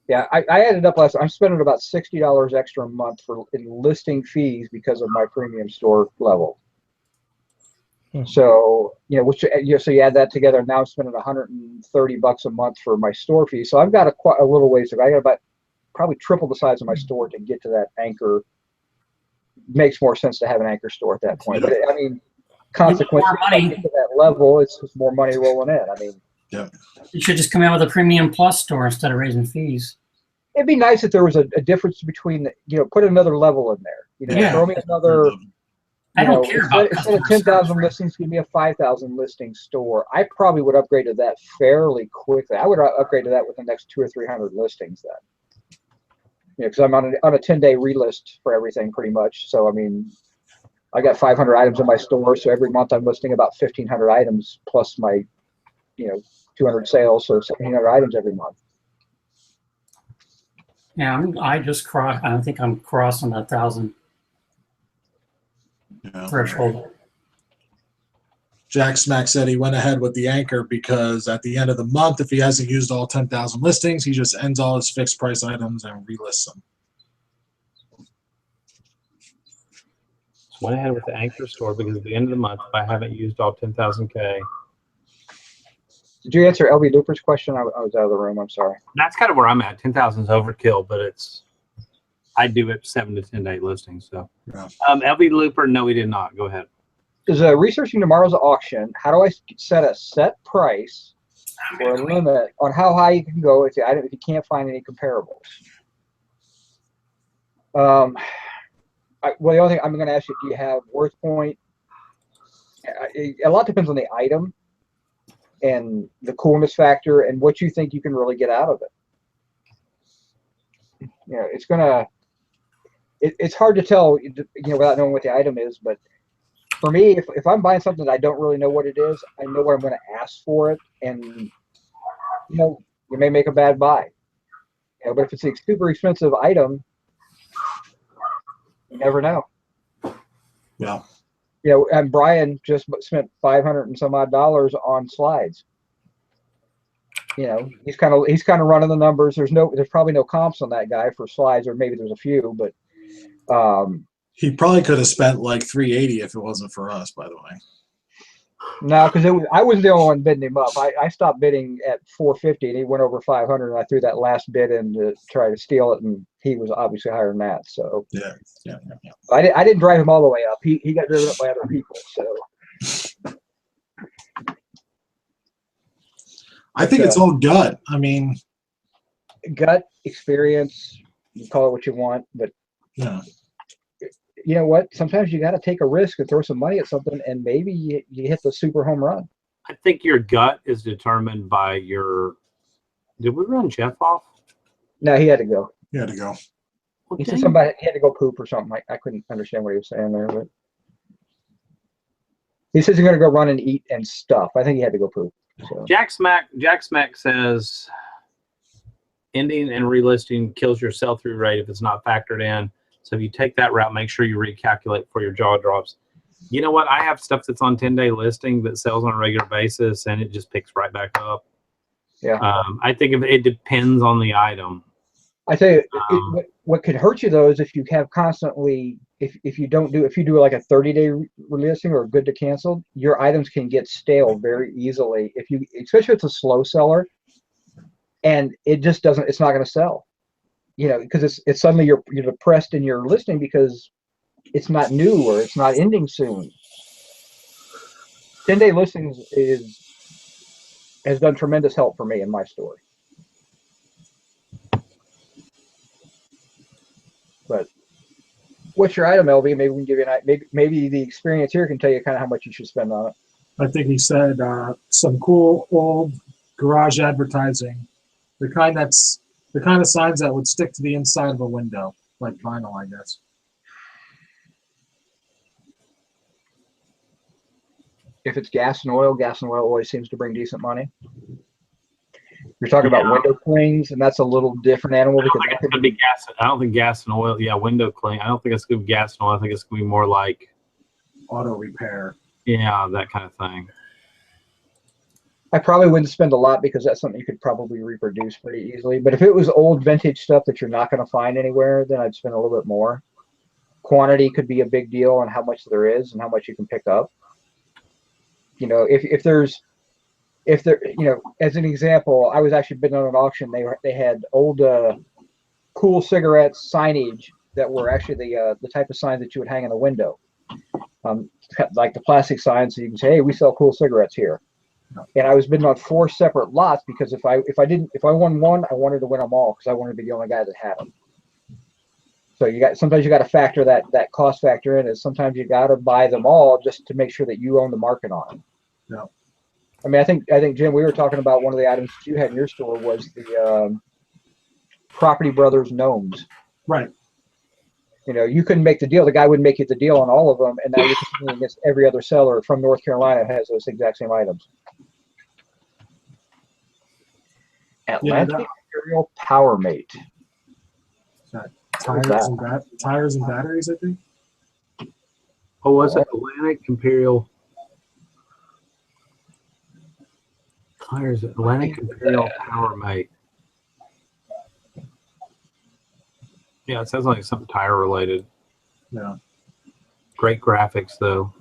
Yeah, I added up last. I'm spending about $60 extra a month in listing fees because of my premium store level. So so you add that together. Now I'm spending $130 a month for my store fee. So I've got a little ways. I got about probably triple the size of my store to get to that Anchor. Makes more sense to have an Anchor store at that point. But I mean, consequently, to get to that level, it's just more money rolling in. I mean, yeah, You should just come out with a Premium Plus store instead of raising fees. it'd be nice if there was a difference between put another level in there. Yeah. Throw me another. I don't care about instead of customer 10,000 service. listings, give me a 5,000 listing store. I probably would upgrade to that fairly quickly. I would upgrade to that within the next 200 or 300 listings then. Because I'm on a 10-day relist for everything pretty much. So I mean, I got 500 items in my store, so every month I'm listing about 1,500 items plus my 200 sales, so 1,700 items every month. Yeah, I just crossed. I don't think I'm crossing the 1,000 Yeah. threshold. Jack Smack said he went ahead with the anchor because at the end of the month, if he hasn't used all 10,000 listings, he just ends all his fixed price items and relists them. Went ahead with the anchor store because at the end of the month, if I haven't used all 10,000K. Did you answer LB Looper's question? I was out of the room. I'm sorry. That's kind of where I'm at. 10,000 is overkill, but I do it 7 to 10 day listings. So, Yeah. LB Looper, no, we did not. Go ahead. Is researching tomorrow's auction, how do I set a set price or a limit on how high you can go if you can't find any comparables? Well, the only thing I'm going to ask you, do you have worth point? A lot depends on the item and the coolness factor and what you think you can really get out of it. You know, it's hard to tell, without knowing what the item is, but for me, if I'm buying something that I don't really know what it is, I know what I'm going to ask for it, and you may make a bad buy. But if it's a super expensive item, you never know. Yeah. And Brian just spent $500 and some odd on slides. He's kind of running the numbers. There's probably no comps on that guy for slides, or maybe there's a few, but he probably could have spent like $380 if it wasn't for us, by the way. No, because I wasn't the only one bidding him up. I stopped bidding at $450 and he went over $500, and I threw that last bid in to try to steal it, and he was obviously higher than that. So yeah. I didn't drive him all the way up. He got driven up by other people. So I think it's all gut. I mean, gut experience. You call it what you want, but yeah. You know what? Sometimes you got to take a risk and throw some money at something, and maybe you hit the super home run. I think your gut is determined by your. Did we run Jeff off? No, he had to go. He had to go. Well, he said somebody he had to go poop or something. I couldn't understand what he was saying there, but he says he's going to go run and eat and stuff. I think he had to go poop. So. Jack Smack says ending and relisting kills your sell-through rate if it's not factored in. So if you take that route, make sure you recalculate for your jaw drops. You know what? I have stuff that's on 10-day listing that sells on a regular basis, and it just picks right back up. Yeah. I think it depends on the item. I tell you, what could hurt you though is if you have constantly, if you do like a 30-day relisting or good to cancel, your items can get stale very easily. Especially if it's a slow seller, and it just doesn't, it's not going to sell. Because it's suddenly you're depressed in your listing because it's not new or it's not ending soon. 10-day listings has done tremendous help for me in my story. But what's your item, LV? Maybe we can give you maybe the experience here can tell you kind of how much you should spend on it. I think he said some cool old garage advertising, the kind of signs that would stick to the inside of a window, like vinyl, I guess. If it's gas and oil always seems to bring decent money. You're talking about window clings, and that's a little different animal. I don't think gas and oil. Yeah, window cling. I don't think it's going to be gas and oil. I think it's going to be more like auto repair. Yeah, that kind of thing. I probably wouldn't spend a lot because that's something you could probably reproduce pretty easily. But if it was old vintage stuff that you're not going to find anywhere, then I'd spend a little bit more. Quantity could be a big deal on how much there is and how much you can pick up. If there, as an example, I was actually bidding on an auction. They had old cool cigarettes signage that were actually the type of signs that you would hang in a window, like the plastic signs. So you can say, "Hey, we sell cool cigarettes here." And I was bidding on 4 separate lots because if I won one, I wanted to win them all because I wanted to be the only guy that had them. So sometimes you got to factor that cost factor in. Is sometimes you got to buy them all just to make sure that you own the market on them. Yeah. I mean, I think Jim, we were talking about one of the items that you had in your store was the Property Brothers gnomes. Right. You couldn't make the deal. The guy wouldn't make you the deal on all of them, and now you're competing against every other seller from North Carolina has those exact same items. Atlantic Imperial Power Mate. Tires and batteries, I think. Oh, was it Atlantic Imperial? Tires, Atlantic Imperial Power Mate. Yeah, it sounds like something tire related. Yeah. Great graphics though.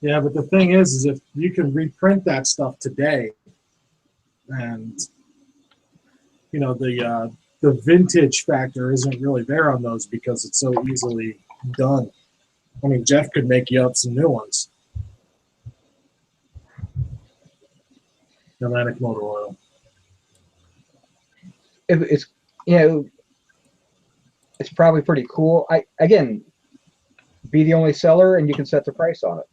Yeah, but the thing is if you can reprint that stuff today, and you know the vintage factor isn't really there on those because it's so easily done. I mean, Jeff could make you up some new ones. Atlantic motor oil. It's it's probably pretty cool. Again, be the only seller and you can set the price on it.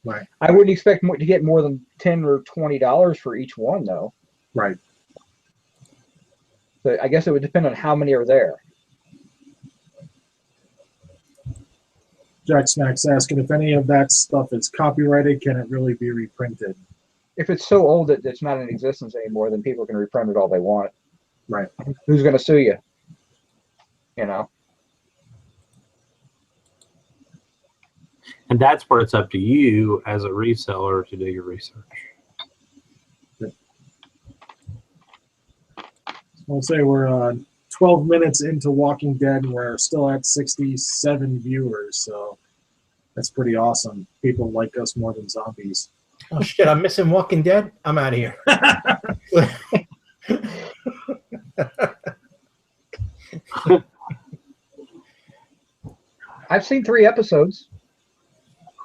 Right. I wouldn't expect to get more than $10 or $20 for each one though. Right. So I guess it would depend on how many are there. Jack Snack's asking if any of that stuff is copyrighted, can it really be reprinted? If it's so old that it's not in existence anymore, then people can reprint it all they want. Right. Who's going to sue you? And that's where it's up to you as a reseller to do your research. I'll say we're 12 minutes into Walking Dead and we're still at 67 viewers, so that's pretty awesome. People like us more than zombies. Oh shit! I'm missing Walking Dead. I'm out of here. I've seen 3 episodes.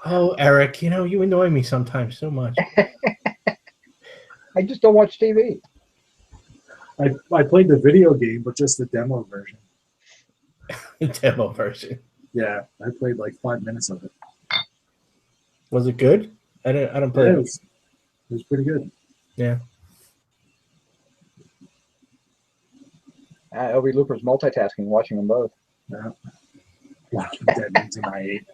Oh, Eric, you annoy me sometimes so much. I just don't watch TV. I played the video game, but just the demo version. Demo version. Yeah, I played like 5 minutes of it. Was it good? I don't play It it. was pretty good. Yeah. LB Looper's multitasking, watching them both. Yeah. Walking Dead means an I8.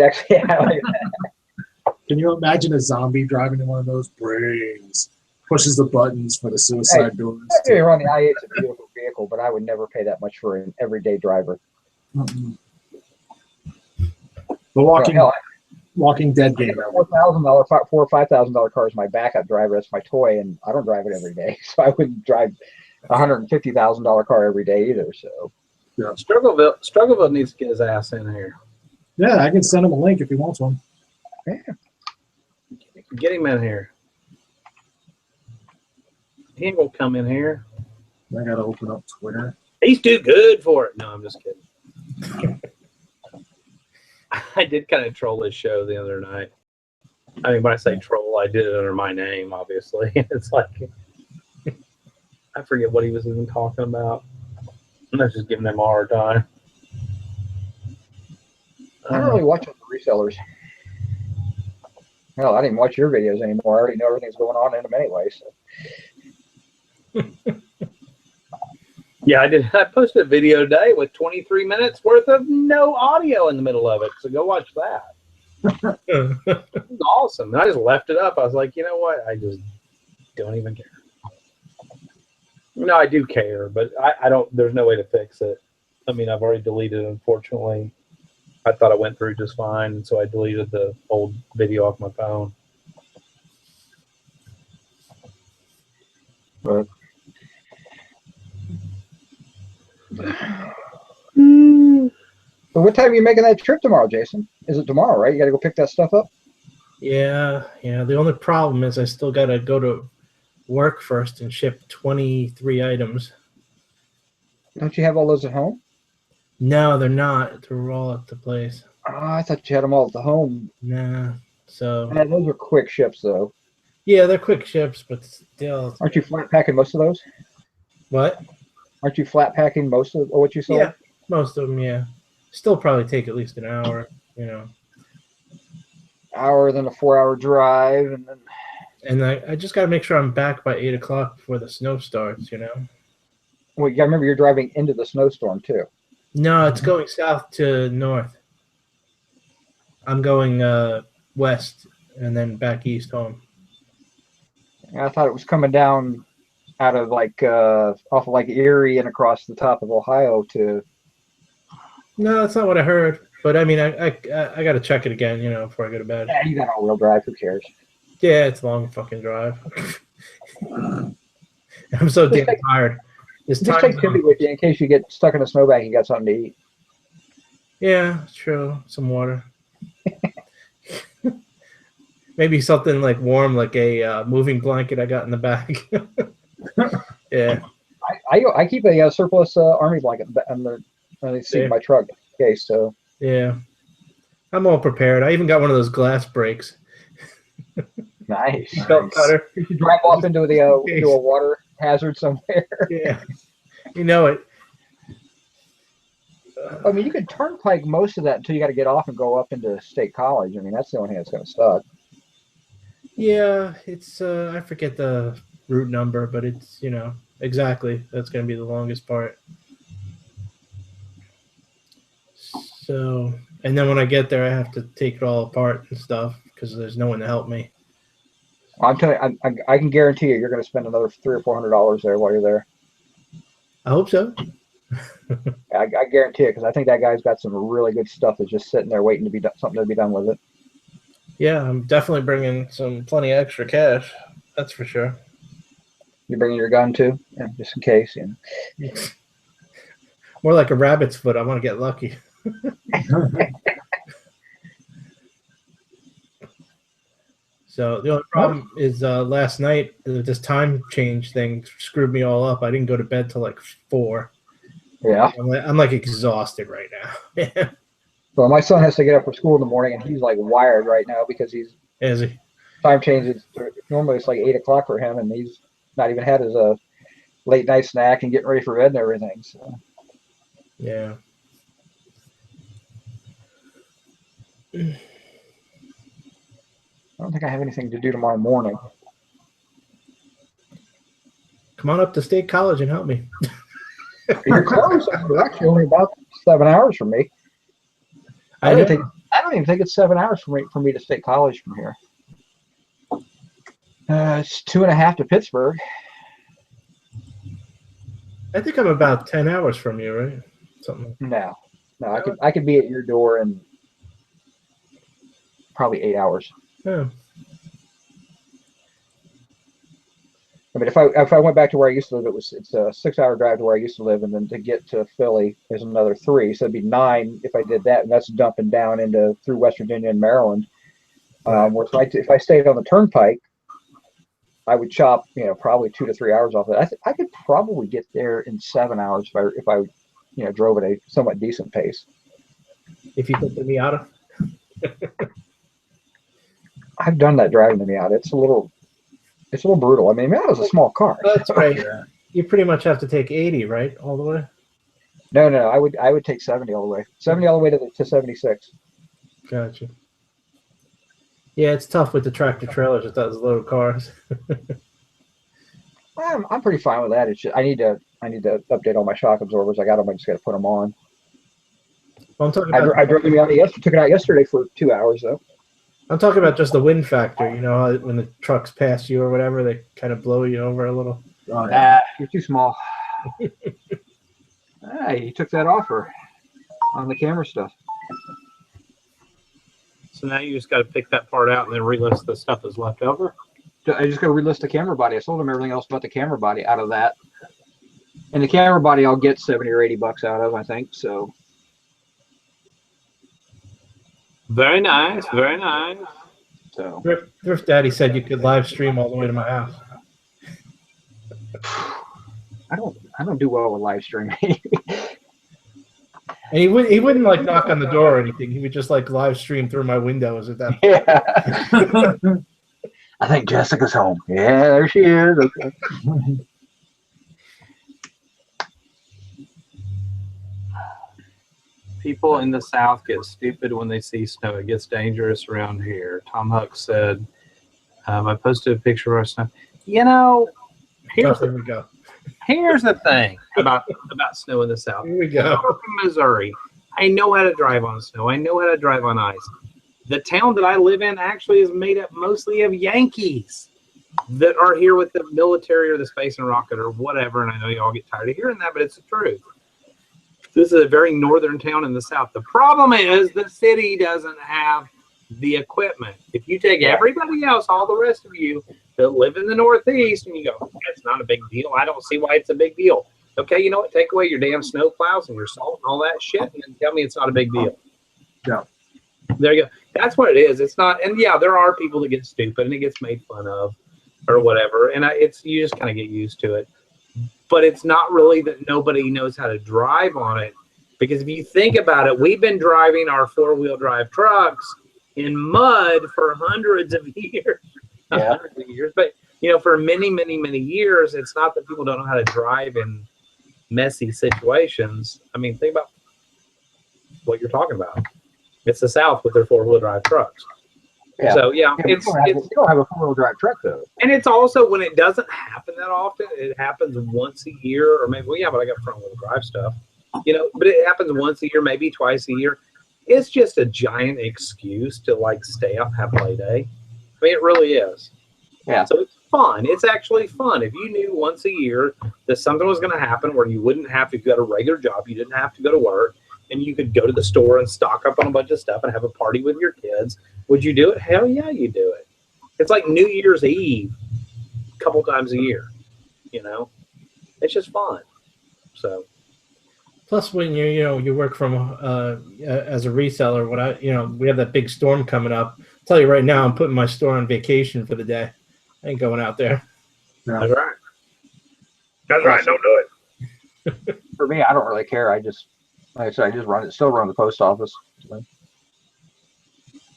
Actually, I like that. Can you imagine a zombie driving in one of those brains? Pushes the buttons for the suicide doors. Don't get me wrong, the i8's a beautiful vehicle, but I would never pay that much for an everyday driver. Mm-mm. The Walking Dead game. $4,000, $4,000 or $5,000 car is my backup driver. That's my toy, and I don't drive it every day, so I wouldn't drive a $150,000 car every day either. So, Yeah. Struggleville needs to get his ass in here. Yeah, I can send him a link if he wants one. yeah. Get him in here. He ain't gonna come in here. I gotta open up Twitter. He's too good for it. No, I'm just kidding. I did kind of troll this show the other night. I mean, when I say troll, I did it under my name, obviously. It's like, I forget what he was even talking about. I was just giving him a hard time. I don't really watch the resellers. Well, I didn't watch your videos anymore. I already know everything's going on in them anyway. So. Yeah, I did. I posted a video today with 23 minutes worth of no audio in the middle of it. So go watch that. It was awesome. And I just left it up. I was like, you know what? I just don't even care. No, I do care, but I don't. There's no way to fix it. I mean, I've already deleted it, unfortunately. I thought I went through just fine, and so I deleted the old video off my phone. But what time are you making that trip tomorrow, Jason? Is it tomorrow, right? You got to go pick that stuff up? Yeah. The only problem is I still got to go to work first and ship 23 items. Don't you have all those at home? No, they're not. They're all at the place. Oh, I thought you had them all at the home. Nah. So. Man, those are quick ships, though. Yeah, they're quick ships, but still. Aren't you flat packing most of those? What? Aren't you flat packing most of what you sold? Yeah, most of them, yeah. Still probably take at least an hour, Hour, then a 4-hour drive, and then. And I just got to make sure I'm back by 8 o'clock before the snow starts, Well, you got to remember you're driving into the snowstorm, too. No, it's going south to north. I'm going west and then back east home. I thought it was coming down out of off of Erie and across the top of Ohio to No, that's not what I heard. But I mean, I got to check it again, before I go to bed. Yeah, you got all-wheel drive. Who cares? Yeah, it's a long fucking drive. I'm so damn tired. Just take Timmy with you in case you get stuck in a snowbank. You got something to eat. Yeah, true. Some water. Maybe something like warm, like a moving blanket I got in the bag. Yeah. I keep a surplus army blanket on the seat of my truck in case. So yeah, I'm all prepared. I even got one of those glass breaks. nice. Belt cutter. You should drive off into a water hazard somewhere. Yeah, you know it. I mean, you could turnpike most of that until you got to get off and go up into State College. I mean, that's the only thing that's going to suck. Yeah, it's I forget the route number, but it's exactly that's going to be the longest part. So, and then when I get there, I have to take it all apart and stuff because there's no one to help me. I'm telling you, I can guarantee you're going to spend another $300 or $400 there while you're there. I hope so. I guarantee it because I think that guy's got some really good stuff that's just sitting there waiting to be done, something to be done with it. Yeah, I'm definitely bringing plenty of extra cash. That's for sure. You bringing your gun too, just in case. More like a rabbit's foot. I want to get lucky. So the only problem is last night this time change thing screwed me all up. I didn't go to bed till like 4. Yeah. I'm like exhausted right now. Well, my son has to get up for school in the morning, and he's like wired right now because he's Is he? time changes. Normally it's like 8 o'clock for him, and he's not even had his late night snack and getting ready for bed and everything. So. Yeah. I don't think I have anything to do tomorrow morning. Come on up to State College and help me. You're close. You're actually only about 7 hours from me. I don't even think it's 7 hours for me to State College from here. It's 2.5 to Pittsburgh. I think I'm about 10 hours from you, right? Something. No, I could be at your door in probably 8 hours. Yeah. I mean, if I went back to where I used to live, it's a 6-hour drive to where I used to live, and then to get to Philly is another 3, so it'd be 9 if I did that, and that's dumping down through West Virginia and Maryland. Where if I stayed on the turnpike, I would chop probably 2 to 3 hours off of it. I could probably get there in 7 hours if I drove at a somewhat decent pace. If you put the Miata. I've done that driving the Miata. It's a little brutal. I mean, Miata's a small car. That's right. You pretty much have to take 80, right, all the way. No. I would take 70 all the way. 70 all the way to 76. Gotcha. Yeah, it's tough with the tractor trailers with those little cars. I'm pretty fine with that. It's just, I need to update all my shock absorbers. I got them. I just got to put them on. Well, I'm talking about. I drove the Miata took it out yesterday for 2 hours though. I'm talking about just the wind factor. You know, how when the trucks pass you or whatever, they kind of blow you over a little. You're too small. Hey, you took that offer on the camera stuff. So now you just got to pick that part out and then relist the stuff that's left over. I just got to relist the camera body. I sold them everything else but the camera body out of that. And the camera body I'll get $70 or $80 out of, I think. So. Very nice, very nice. So. Thrift Daddy said you could live stream all the way to my house. I don't do well with live streaming. And he wouldn't like knock on the door or anything. He would just like live stream through my windows at that point. Yeah. I think Jessica's home. Yeah, there she is. Okay. People in the South get stupid when they see snow. It gets dangerous around here. Tom Huck said, I posted a picture of our snow. You know, here's the thing about snow in the South. Here we go. I'm from Missouri. I know how to drive on snow. I know how to drive on ice. The town that I live in actually is made up mostly of Yankees that are here with the military or the space and rocket or whatever. And I know you all get tired of hearing that, but it's the truth. This is a very northern town in the south. The problem is the city doesn't have the equipment. If you take everybody else, all the rest of you that live in the Northeast, and you go, it's not a big deal. I don't see why it's a big deal. Okay, you know what? Take away your damn snow plows and your salt and all that shit, and then tell me it's not a big deal. Yeah. There you go. That's what it is. It's not. And yeah, there are people that get stupid and it gets made fun of, or whatever. And you just kind of get used to it. But it's not really that nobody knows how to drive on it, because if you think about it, we've been driving our 4-wheel drive trucks in mud for hundreds of years. Yeah. Hundreds of years. But for many, many, many years, it's not that people don't know how to drive in messy situations. I mean, think about what you're talking about. It's the South with their 4-wheel drive trucks. Yeah. So yeah, we don't have a 4-wheel drive truck though. and it's also when it doesn't happen that often. It happens once a year, or maybe but I got front-wheel drive stuff. But it happens once a year, maybe twice a year. It's just a giant excuse to stay up and have play day. I mean, it really is. Yeah. So it's fun. It's actually fun. If you knew once a year that something was going to happen where you wouldn't have to, if you had a regular job, you didn't have to go to work, and you could go to the store and stock up on a bunch of stuff and have a party with your kids, would you do it? Hell yeah, you do it. It's like New Year's Eve a couple times a year. It's just fun. So. Plus, when you work from as a reseller, we have that big storm coming up. I'll tell you right now, I'm putting my store on vacation for the day. I ain't going out there. Yeah. That's right. That's right. Don't do it. For me, I don't really care. I just, like I said, still run the post office.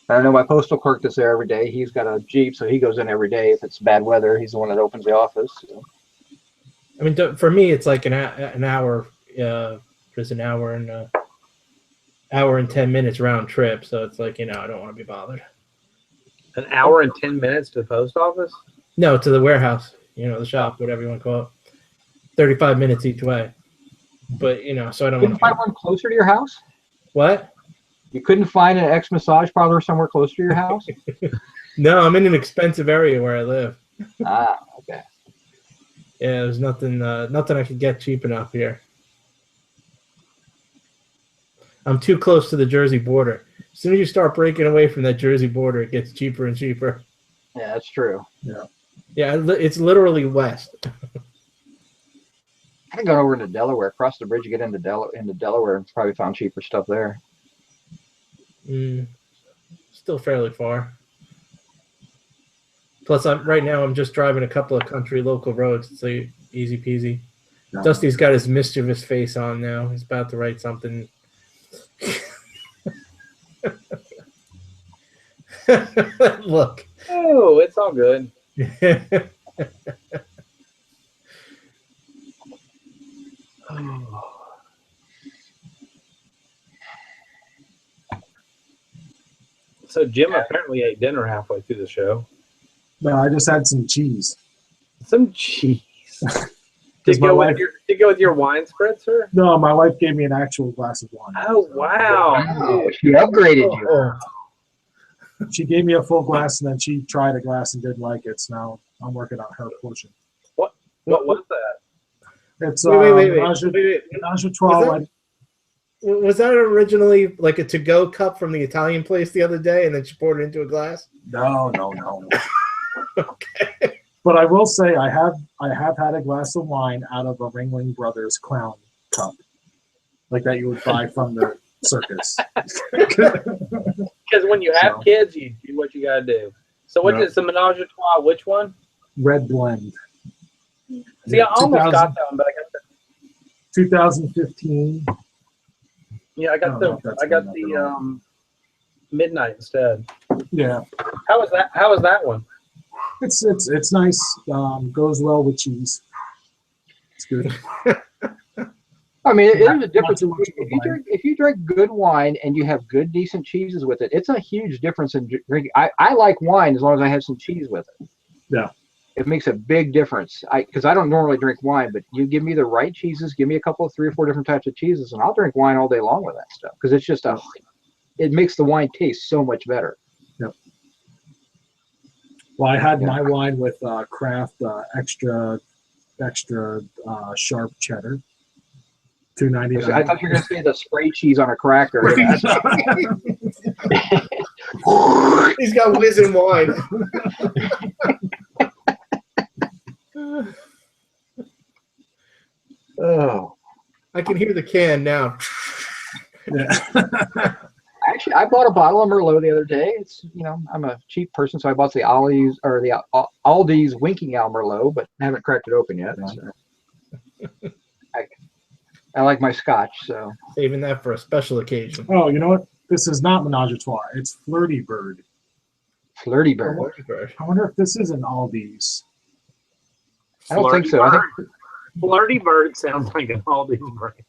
I know my postal clerk that's there every day. He's got a Jeep, so he goes in every day. If it's bad weather, he's the one that opens the office. So. I mean, for me, it's like an hour. There's an hour and 10 minutes round trip. So it's like, I don't want to be bothered. An hour and 10 minutes to the post office? No, to the warehouse, the shop, whatever you want to call it. 35 minutes each way. But, so I don't want to find one closer to your house? What? You couldn't find an ex-massage parlor somewhere close to your house? No, I'm in an expensive area where I live. Ah, okay. Yeah, there's nothing I could get cheap enough here. I'm too close to the Jersey border. As soon as you start breaking away from that Jersey border, it gets cheaper and cheaper. Yeah, that's true. Yeah. Yeah, it's literally west. I can go over into Delaware, cross the bridge, get into Delaware, and probably found cheaper stuff there. Still fairly far. Plus, right now I'm just driving a couple of country local roads. It's like easy peasy. No. Dusty's got his mischievous face on now. He's about to write something. Look. Oh, it's all good. So Jim apparently ate dinner halfway through the show. No, I just had some cheese. Some cheese. Did go with your wine spritzer? No, my wife gave me an actual glass of wine. Oh, wow. She upgraded you. She gave me a full glass, and then she tried a glass and didn't like it. So now I'm working on her portion. What was that? It's wait. Was that originally like a to-go cup from the Italian place the other day, and then she poured it into a glass? No. Okay. But I will say I have had a glass of wine out of a Ringling Brothers Crown cup, like that you would buy from the circus. Because when you have kids, you do what you gotta do. So what is the Menage a Trois? Which one? Red Blend. See, I almost got that one, but I got the 2015. Yeah, I got the midnight instead. Yeah. How was that one? It's nice. Goes well with cheese. It's good. I mean, there's a difference. If you drink good wine and you have good, decent cheeses with it, it's a huge difference in drinking. I like wine as long as I have some cheese with it. Yeah. It makes a big difference. Because I don't normally drink wine, but you give me the right cheeses, give me a couple of 3 or 4 different types of cheeses, and I'll drink wine all day long with that stuff. Because it's just it makes the wine taste so much better. Yep. Well, I had my wine with Kraft extra sharp cheddar. $2.99. I thought you were going to say the spray cheese on a cracker. He's got whiz and wine. Oh, I can hear the can now. Yeah. actually, I bought a bottle of Merlot the other day. It's, you know, I'm a cheap person, so I bought the Aldi's Winking Owl Merlot, but haven't cracked it open yet. So. I like my scotch, so. Saving that for a special occasion. Oh, you know what? This is not Menage a Trois. It's Flirty Bird. Flirty Bird. I wonder if this is an Aldi's. I don't think so. I think Flirty Bird sounds like an Aldi's brand.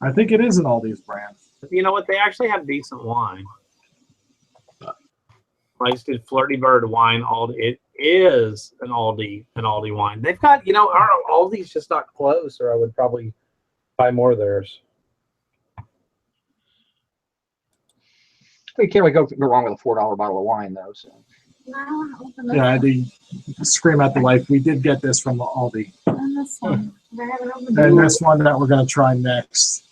I think it is an Aldi's brand. You know what? They actually have decent wine. I just did Flirty Bird wine. Aldi. It is an Aldi wine. They've got, you know, our Aldi's just not close, or I would probably buy more of theirs. you can't really go wrong with a $4 bottle of wine, though. So. Yeah, the scream at the life. We did get this from Aldi. And this one. I haven't opened And it. this one that we're going to try next.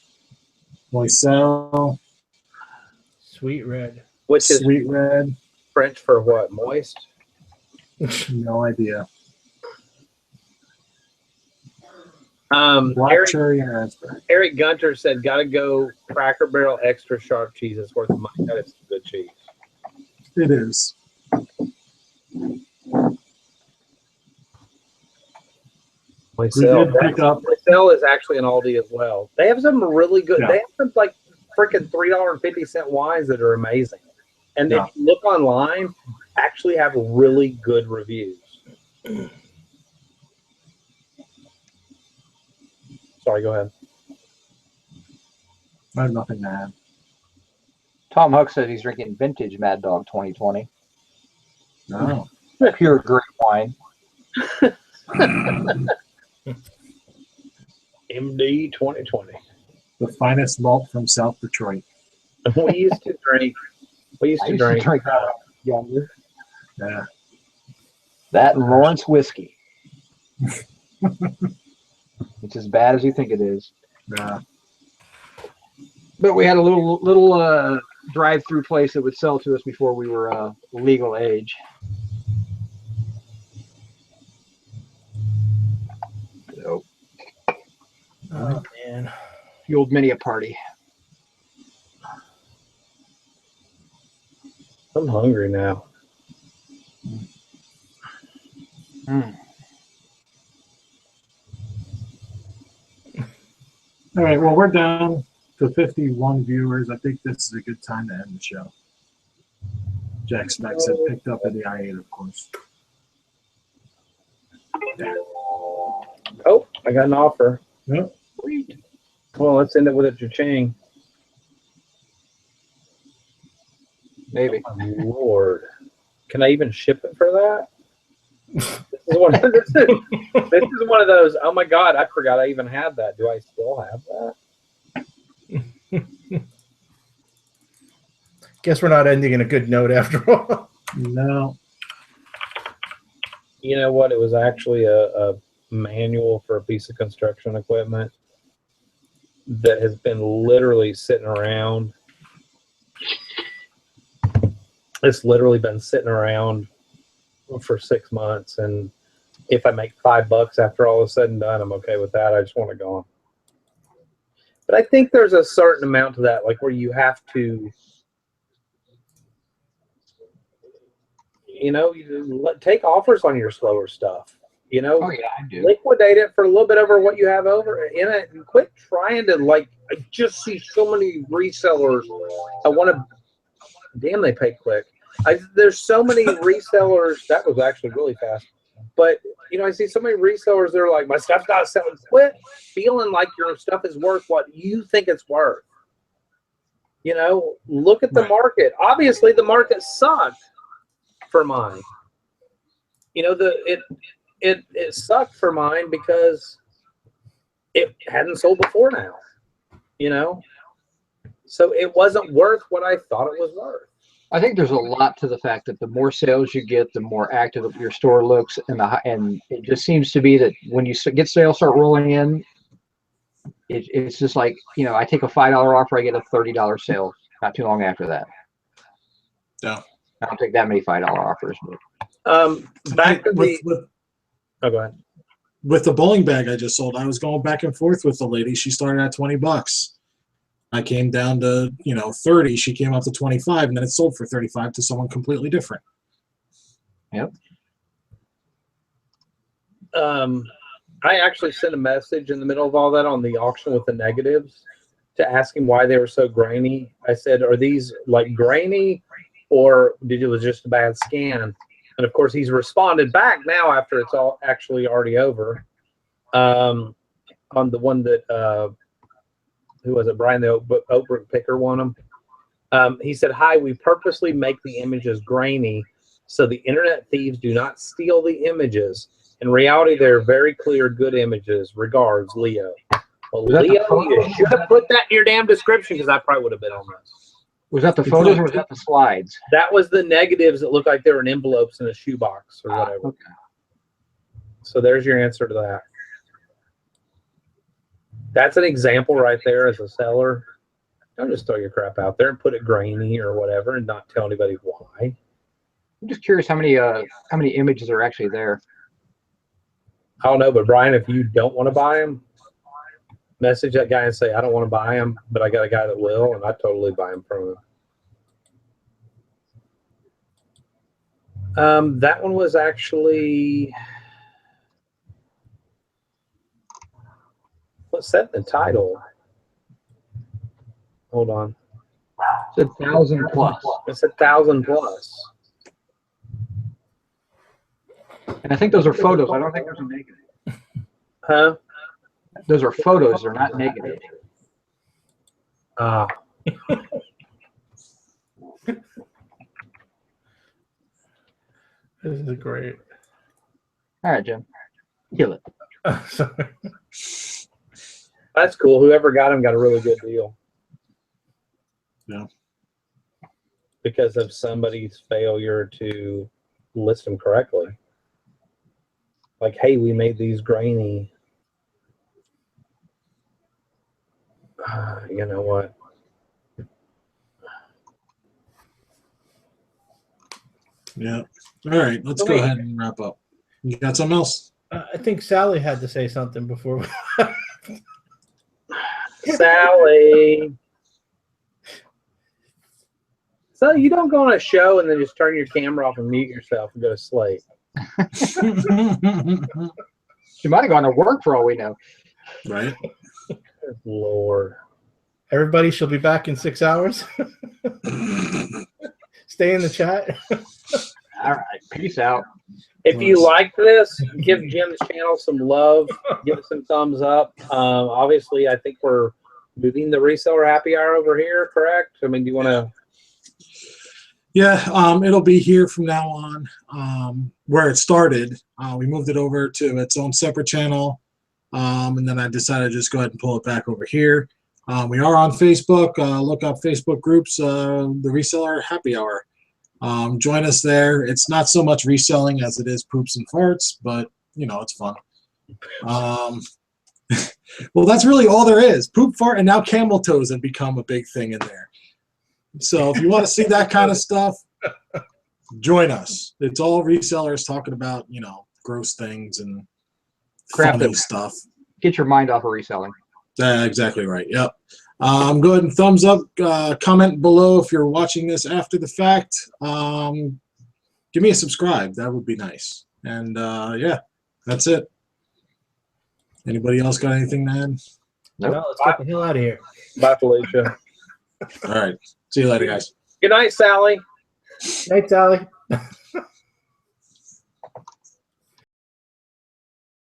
Reselling, Sweet red. Which is Sweet Red. French for what? Moist? No idea. Black Eric, cherry and raspberry. Eric Gunter said, "Gotta go Cracker Barrel extra sharp cheese. It's worth the money. That is good cheese." It is. We did pick up. Reselling is actually an Aldi as well. They have some really good. Yeah. They have some like freaking $3.50 wines that are amazing. And Yeah. if you look online, actually have really good reviews. Sorry, go ahead. I have nothing to add. Tom Huck said he's drinking vintage Mad Dog 2020. No. Pure great wine. MD 2020. The finest malt from South Detroit. We used to drink. We used I to used to drink. drink that when I was younger. Yeah. That and Lawrence whiskey. It's as bad as you think it is. Yeah. But we had a little drive-through place that would sell to us before we were legal age. So Oh man. fueled many a party. I'm hungry now. Mm. All right. Well, we're down to 51 viewers. I think this is a good time to end the show. Jack Specs had picked up at the I-8, of course. Yeah. Oh, I got an offer. Yep. Sweet. Well, let's end it with a cha-ching. Maybe. Oh, Lord. Can I even ship it for that? This is one of those, oh my God, I forgot I even had that. Do I still have that? Guess we're not ending in a good note after all. No. You know what? It was actually a manual for a piece of construction equipment that has been literally sitting around. It's literally been sitting around for 6 months, and if I make $5 after all is said and done, I'm okay with that. I just want it gone. But I think there's a certain amount to that, like where you have to, you know, take offers on your slower stuff. You know, Oh yeah, I do. liquidate it for a little bit over what you have over in it, and quit trying to, like, I just see so many resellers. I want to, damn, they pay quick. There's so many resellers. That was actually really fast. But, you know, I see so many resellers that are like, my stuff's not selling. Quit feeling like your stuff is worth what you think it's worth. You know, look at the market. Obviously, the market sucked for mine. You know, it sucked for mine because it hadn't sold before now. You know? So it wasn't worth what I thought it was worth. I think there's a lot to the fact that the more sales you get, the more active your store looks, and it just seems to be that when you get sales start rolling in, it's just like, you know, I take a $5 offer, I get a $30 sale not too long after that. Yeah. I don't take that many $5 offers. But. Back to the. with Oh, go ahead. with the bowling bag I just sold, I was going back and forth with the lady. She started at $20. I came down to 30. She came up to 25, and then it sold for 35 to someone completely different. Yep. I actually sent a message in the middle of all that on the auction with the negatives to ask him why they were so grainy. I said, "Are these like grainy, or did it was just a bad scan?" And of course, he's responded back now after it's all actually already over. On the one that who was it? Brian the Oakbrook picker won them. He said, "Hi, we purposely make the images grainy so the internet thieves do not steal the images. In reality, they're very clear, good images. Regards, Leo." Well, Was that the Leo, photo? you should have put that in your damn description because I probably would have been on this. Was that the photos or was that the slides? That was the negatives that looked like they were in envelopes in a shoebox or whatever. Okay. So there's your answer to that. That's an example right there as a seller. Don't just throw your crap out there and put it grainy or whatever and not tell anybody why. I'm just curious how many images are actually there. I don't know, but Brian, if you don't want to buy them, message that guy and say, "I don't want to buy them, but I got a guy that will," and I totally buy them from him. That one was actually, what's that in the title? Hold on. It's 1,000 plus. It's 1,000 plus. And I think those are photos. I don't think there's a negative. Huh? Those are photos. They're not negative. This is great. All right, Jim. Kill it. Sorry. That's cool. Whoever got him got a really good deal. Yeah. Because of somebody's failure to list them correctly. Like, hey, we made these grainy. You know what? Yeah. All right. Let's go ahead and wrap up. You got something else? I think Sally had to say something before. Sally. So you don't go on a show and then just turn your camera off and mute yourself and go to sleep. She might have gone to work for all we know. Right. Good Lord. Everybody, she'll be back in 6 hours. Stay in the chat. All right. Peace out. If you like this, give Jim's channel some love. Give it some thumbs up. Obviously, I think we're moving the reseller happy hour over here, correct? I mean, do you want to? Yeah, it'll be here from now on, where it started. We moved it over to its own separate channel, and then I decided to just go ahead and pull it back over here. We are on Facebook. Look up Facebook groups, the Reseller Happy Hour. Join us there. It's not so much reselling as it is poops and farts, but, you know, it's fun. Well, that's really all there is. Poop, fart, and now camel toes have become a big thing in there. So if you want to see that kind of stuff, join us. It's all resellers talking about, you know, gross things and Crap funny that- stuff. Get your mind off of reselling. Exactly right. Yep. Go ahead and thumbs up. Comment below if you're watching this after the fact. Give me a subscribe. That would be nice. And yeah, that's it. Anybody else got anything to add? Nope. No, let's get the hell out of here. Bye, Felicia. All right. See you later, guys. Good night, Sally. Night, Sally.